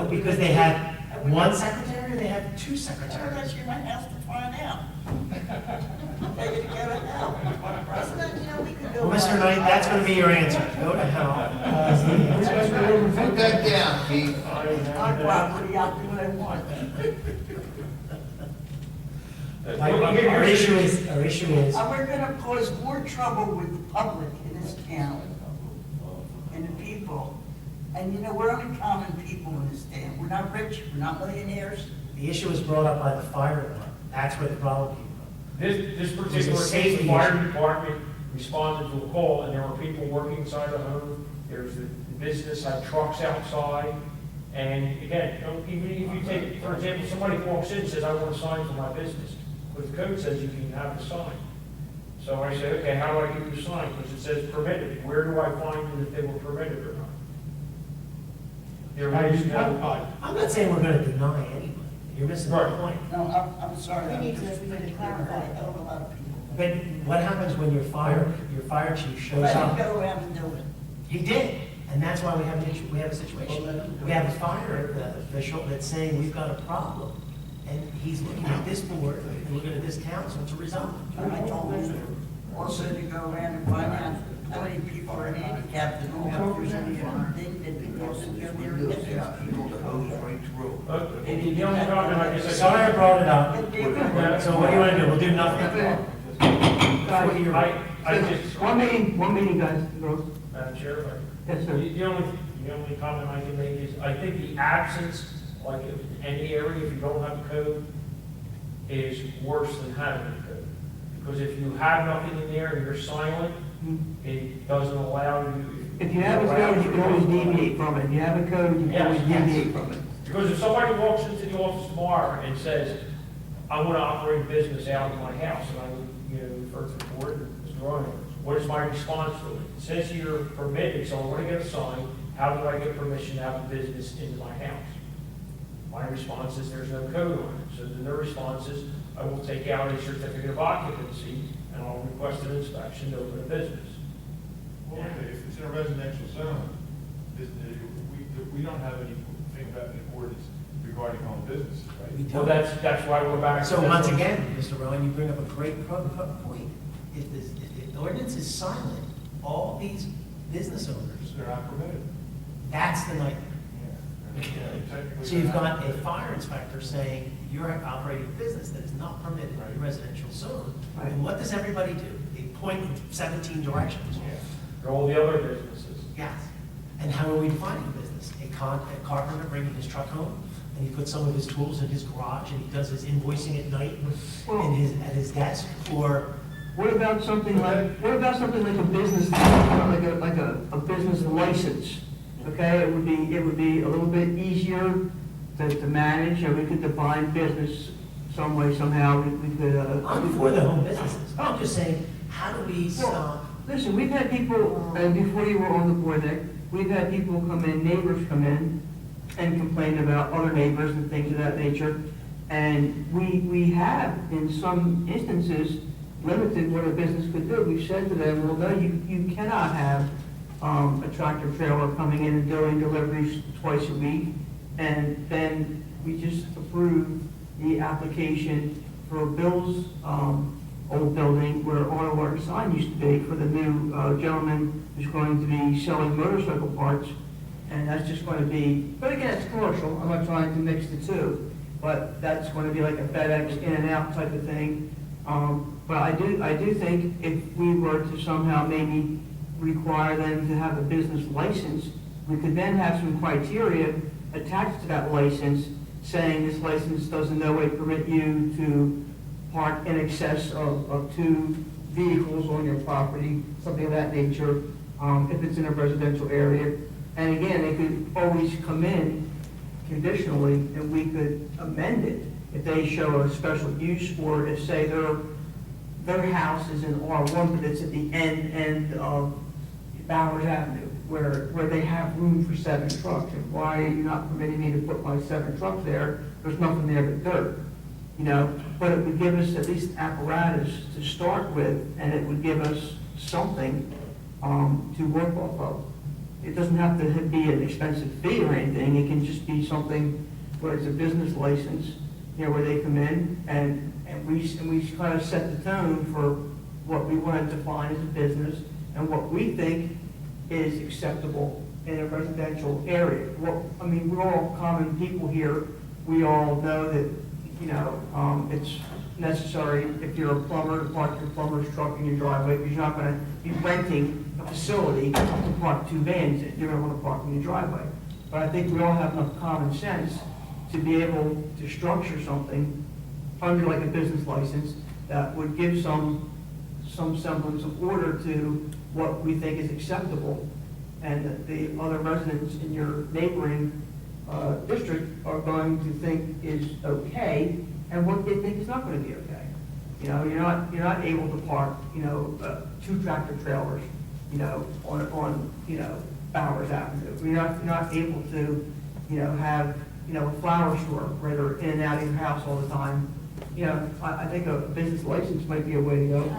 I: Because they have one secretary, or they have two secretaries?
S: That's your house to find out.
J: They're gonna go to hell. Isn't that, we could go.
I: Well, Mr. Knight, that's gonna be your answer, go to hell.
R: Put that down, Keith.
S: I property, I'll do what I want.
I: Our issue is,
S: And we're gonna cause more trouble with the public in this town and the people. And we're only common people in this town. We're not rich, we're not millionaires.
I: the issue was brought up by the fire department, that's where the problem came from.
S: This
I: It's a
S: particular case,
I: safety
S: the fire
I: issue.
S: department responded to a call, and there were people working inside the home, there's the business had trucks outside, and again, even if you take, for example, somebody walks in and says, I want a sign for my business, but the code says you can have the sign. So I say, okay, how do I get the sign? Because it says permitted, where do I find if they were permitted or not? There is no,
I: I'm not saying we're gonna deny anybody, you're missing the
S: Right.
I: point.
R: No, I'm sorry.
J: We need to clarify.
R: I don't know a lot of people.
I: But what happens when your fire chief shows
R: Let him
I: up?
R: go around and do it.
I: He did, and that's why we have an issue, we have a situation. We have a fire official that's saying we've got a problem, and he's looking at this board and looking at this council to resolve it.
R: And I told him also to go around and find out how many people are handicapped and all if there's any thing that people can go there and get their people to hose right through.
S: the only comment I can say.
I: Sorry I brought it up. So what do you want to do? We'll do nothing?
S: I just.
A: One meeting, guys, girls.
S: Madam Chair,
A: Yes, sir.
S: the only comment I can make is, I think the absence, like in any area, if you don't have a code, is worse than having a code. Because if you have nothing in there and you're silent, it doesn't allow you.
A: If you have a code, you can always deviate from it. If you have a code, you can always deviate from it.
S: Because if somebody walks into the office tomorrow and says, I want to operate a business out of my house, and I would, refer to the board, Mr. Runnemede, what is my response to it? It says you're permitted, so I want to get a sign, how do I get permission to have a business into my house? My response is there's no code on it. So then their response is, I will take out a certificate of occupancy and I'll request an inspection to open a business.
L: Well, okay, if it's in a residential zone, we don't have anything about an ordinance regarding home businesses, right?
S: Well, that's why we're back.
I: So once again, Mr. Rowan, you bring up a great point. If the ordinance is silent, all these business owners,
L: They're not permitted.
I: that's the night.
L: Technically,
I: So you've
L: they're not
I: got a fire inspector saying you're operating a business that is not permitted in the residential zone. And what does everybody do? They point in 17 directions.
S: All the other businesses.
I: Yes. And how are we defining a business? A carpenter bringing his truck home, and he puts some of his tools in his garage, and he does his invoicing at night at his desk, or
A: What about something like a business, like a business license? Okay, it would be a little bit easier to manage, and we could define business some way, somehow, we could,
I: I'm for the home businesses. I'm just saying, how do we stop?
A: Listen, we've had people, and before you were on the board, Nick, we've had people come in, neighbors come in and complain about other neighbors and things of that nature. And we have, in some instances, limited what a business could do. We've said to them, well, no, you cannot have a tractor trailer coming in and doing deliveries twice a week. And then we just approved the application for Bill's old building where Auto Water sign used to be for the new gentleman who's going to be selling motorcycle parts. And that's just going to be, but again, it's commercial. I'm not trying to mix the two. But that's going to be like a FedEx in and out type of thing. But I do think if we were to somehow maybe require them to have a business license, we could then have some criteria attached to that license saying this license does in no way permit you to park in excess of 2 vehicles on your property, something of that nature, if it's in a residential area. And again, they could always come in conditionally, and we could amend it if they show a special use, or if, say, their house is in R1, but it's at the end of Bowers Avenue, where they have room for 7 trucks. And why are you not permitting me to put my 7 trucks there? There's nothing there but dirt, But it would give us at least apparatus to start with, and it would give us something to work off of. It doesn't have to be an expensive fee or anything. It can just be something where it's a business license, where they come in and we kind of set the tone for what we want to define as a business and what we think is acceptable in a residential area. We're all common people here. We all know that, it's necessary if you're a plumber to park your plumber's truck in your driveway, because you're not going to be renting a facility to park 2 vans in. You're going to want to park in your driveway. But I think we all have enough common sense to be able to structure something under like a business license that would give some some semblance of order to what we think is acceptable, and that the other residents in your neighboring district are going to think is okay, and what they think is not going to be okay. You know, you're not able to park, 2 tractor trailers, on Bowers Avenue. You're not able to, have, a flower store where they're in and out of your house all the time. I think a business license might be a way to go.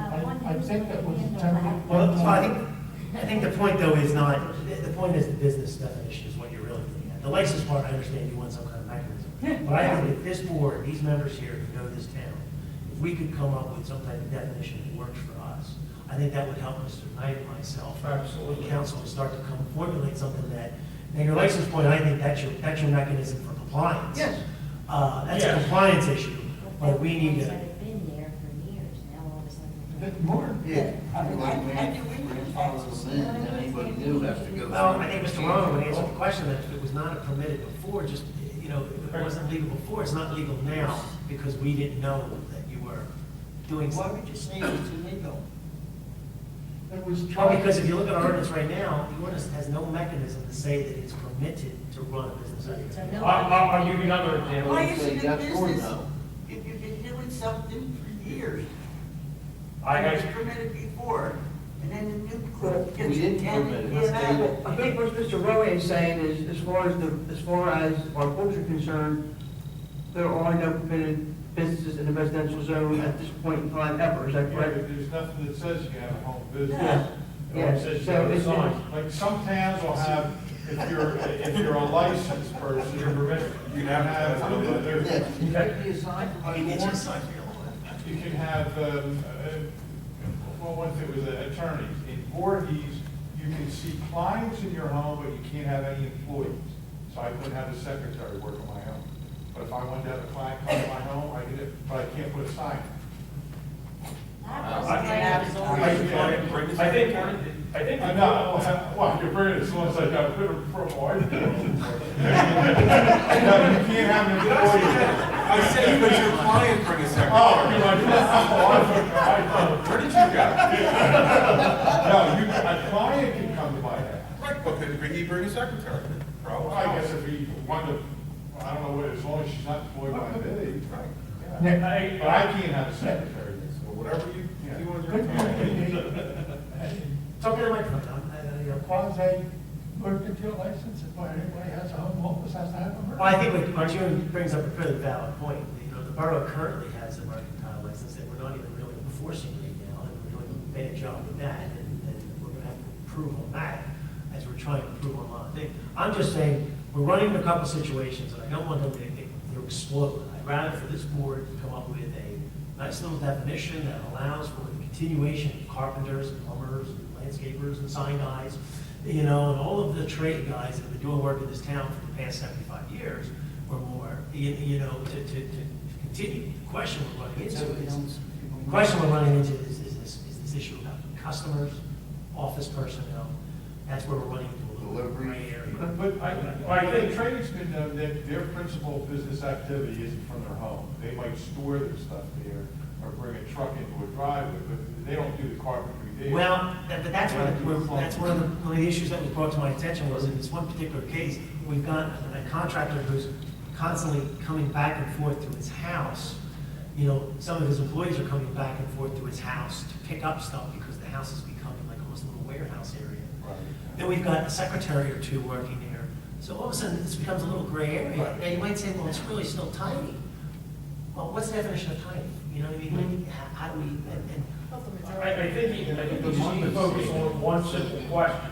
H: I think that was intended.
I: Well, so I think the point though is not, the point is the business definition is what you're really getting at. The license part, I understand you want some kind of mechanism. But I think if this board, these members here who know this town, if we could come up with some type of definition that works for us, I think that would help Mr. Knight and myself, absolutely, council, to start to formulate something that, and your license point, I think that's your mechanism for compliance.
A: Yes.
I: That's a compliance issue, but we need
C: That
I: to.
C: have been there for years, now all of a sudden.
H: A bit more.
R: Yeah. Anybody new has to go.
I: Well, I think Mr. Rowan would answer the question that if it was not permitted before, just, if it wasn't legal before, it's not legal now because we didn't know that you were doing
R: Why
I: something.
R: would you say it's illegal?
H: It was
I: Well,
H: tried.
I: because if you look at our ordinance right now, the ordinance has no mechanism to say that it's permitted to run a business activity.
S: I'll give you another example.
R: Why is it a
H: yes or
R: business
H: no?
R: if you've been doing something for years?
S: I
R: It was
S: got,
R: permitted before, and then the new
A: Well,
R: court gets
H: we didn't
R: it and
H: permit it.
R: get out.
A: Well, I think what Mr. Rowe is saying is, as far as our books are concerned, there are no permitted businesses in the residential zone at this point in time ever, is that
L: Yeah,
A: correct?
L: but there's nothing that says you can have a home business.
A: Yes.
L: It
A: Yes.
L: says you
A: So
L: have a
A: it's-
L: sign. Like some towns will have, if you're a licensed person, you're permitted, you can have, there's,
R: Yeah, you could be a sign for
I: I mean, it's
R: my
I: just like, you know,
L: you can have, well, one thing was attorneys. In Voorhees, you can see clients in your home, but you can't have any employees. So I couldn't have a secretary work on my own. But if I wanted to have a client come to my home, I could, but I can't put a sign.
S: I think.
L: I'm not, well, you're bringing it, as long as I got a bit of pro No, you can't have an employee.
E: I said, but your client bring a secretary.
L: Oh, you're like,
E: Where did you go?
L: no, a client can come to my house.
E: Right, but could he bring a secretary?
L: Well, I guess if he wanted to, I don't know what, as long as she's not employed by me.
E: Right.
L: Yeah. But I can't have a secretary.
E: So whatever you want
H: Could
E: your
I: talk to the microphone,
H: Quasi mercantile license, if anybody has a home office, has to have a mercantile.
I: Well, I think what June brings up a pretty valid point. The borough currently has a mercantile license that we're not even really enforcing right now, and we're doing a bad job with that, and we're gonna have to improve on that as we're trying to improve on a lot of things. I'm just saying, we're running into a couple situations, and I don't want them to explode. I'd rather for this board to come up with a nice little definition that allows for the continuation of carpenters and plumbers and landscapers and sign guys, and all of the trade guys that have been doing work in this town for the past 75 years or more, to continue. The question we're running into is this issue about customers, office personnel. That's where we're running into a little gray area.
L: But I think tradesmen know that their principal business activity isn't from their home. They might store their stuff there or bring a truck into a driveway, but they don't do the carpentry there.
I: Well, but that's one of the issues that was brought to my attention was in this one particular case, we've got a contractor who's constantly coming back and forth to his house. Some of his employees are coming back and forth to his house to pick up stuff because the house is becoming like almost a little warehouse area.
L: Right.
I: Then we've got a secretary or two working there. So all of a sudden, this becomes a little gray area. Now, you might say, well, it's really still tiny. Well, what's the definition of tiny? You know what I mean? Like, how do we,
S: I think we just need to focus on one simple question.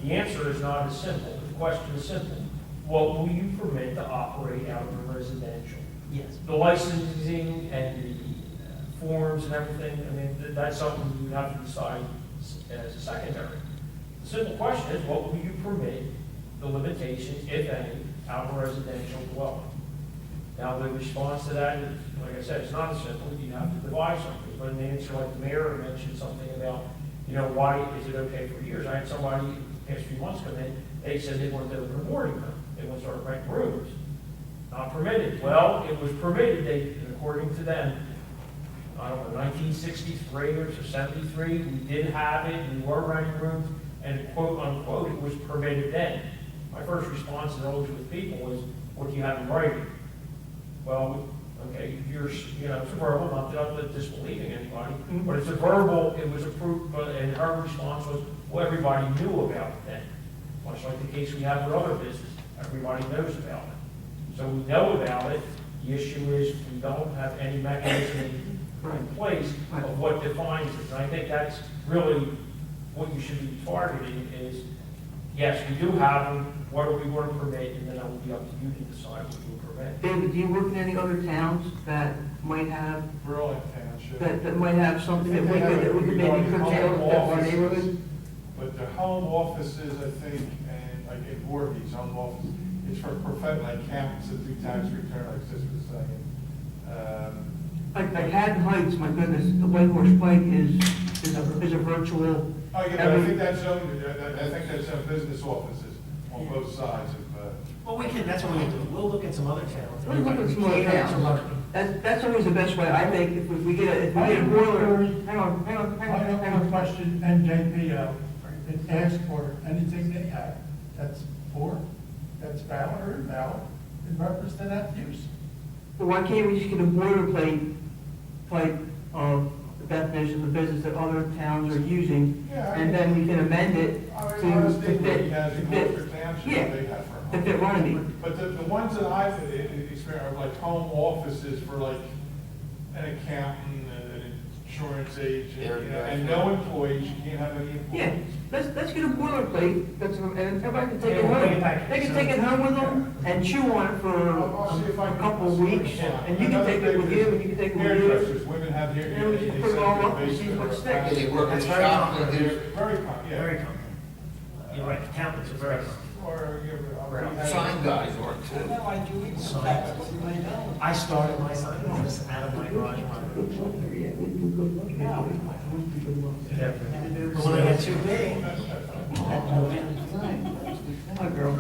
S: The answer is not as simple. The question is simple. What will you permit to operate out of a residential?
I: yes.
S: The licensing and the forms and everything, I mean, that's something you have to decide as a secondary. The simple question is, what will you permit the limitations, if any, out of a residential dwelling? Now, the response to that is, like I said, it's not as simple. You have to devise something. But an answer like the mayor mentioned something about, why is it okay for years? I had somebody the past few months come in, they said they wanted to open a boarding room. They want to start renting rooms. Not permitted. Well, it was permitted, and according to them, I don't know, 1963 or 73, we did have it, we were renting rooms, and quote unquote, it was permitted then. My first response is always with people was, what do you have in writing? Well, okay, it's a verbal, not disbelieving anybody, but it's a verbal, it was approved, and her response was, well, everybody knew about it then. Much like the case we have with other businesses, everybody knows about it. So we know about it, the issue is we don't have any mechanism in place of what defines it. And I think that's really what you should be targeting is, yes, we do have them, what do we want to permit, and then that will be up to you to decide what you permit.
A: David, do you work in any other towns that might have,
L: Berlin Township.
A: that might have something that we could maybe curtail in our neighborhood?
L: But the home offices, I think, and like in Voorhees, home office, it's for professional accountants that do tax return, like this was saying.
A: Like Haddon Heights, my goodness, the White Horse Pike is a virtual.
L: Oh, yeah, but I think that's own business offices on both sides of,
I: Well, that's what we can do. We'll look at some other towns.
A: Let's look at some other towns. That's always the best way, I think, if we get a boiler. Hang on.
H: I have a question, NJPO, it asks for anything they have that's valid or invalid in reference to that use.
A: But why can't we just get a boilerplate type of the definition of the business that other towns are using? And then we can amend it to fit. To fit Runnemede.
L: But the ones that I've experienced are like home offices for like an accountant, an insurance agent, and no employees, you can't have any employees.
A: Yeah, let's get a boilerplate, and everybody can take it home. They can take it home with them and chew on it for a couple of weeks, and you can take it with you, and you can take it with you.
L: Hairdressers, women have hair.
A: And we just put it all up and see what sticks.
B: They work in
I: That's
B: the
I: very
B: shop,
I: common.
B: they do.
L: Very common, yeah.
I: Very common. You're right, accountants are very common.
L: Or,
B: Sign guys are too.
I: I started my sign business out of my garage. But when I got too big.
A: Hi, girl.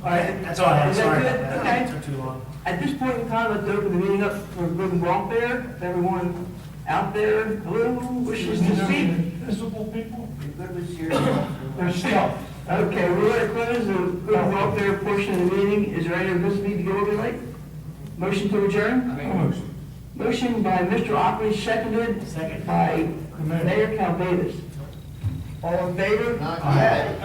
A: All right.
I: That's all I have,
A: Is that
I: sorry
A: good?
I: about that.
A: Okay.
I: Took too long.
A: At this point in time, let's open the meeting up for a good welfare. If everyone out there, hello, wishes to speak.
H: Visible people?
A: They're still. Okay, we're going to close the good welfare portion of the meeting. Is there any business need to go over tonight? Motion to adjourn? Motion by Mr. Ockley, seconded by Mayor Calvadas. All in favor?
B: Not yet.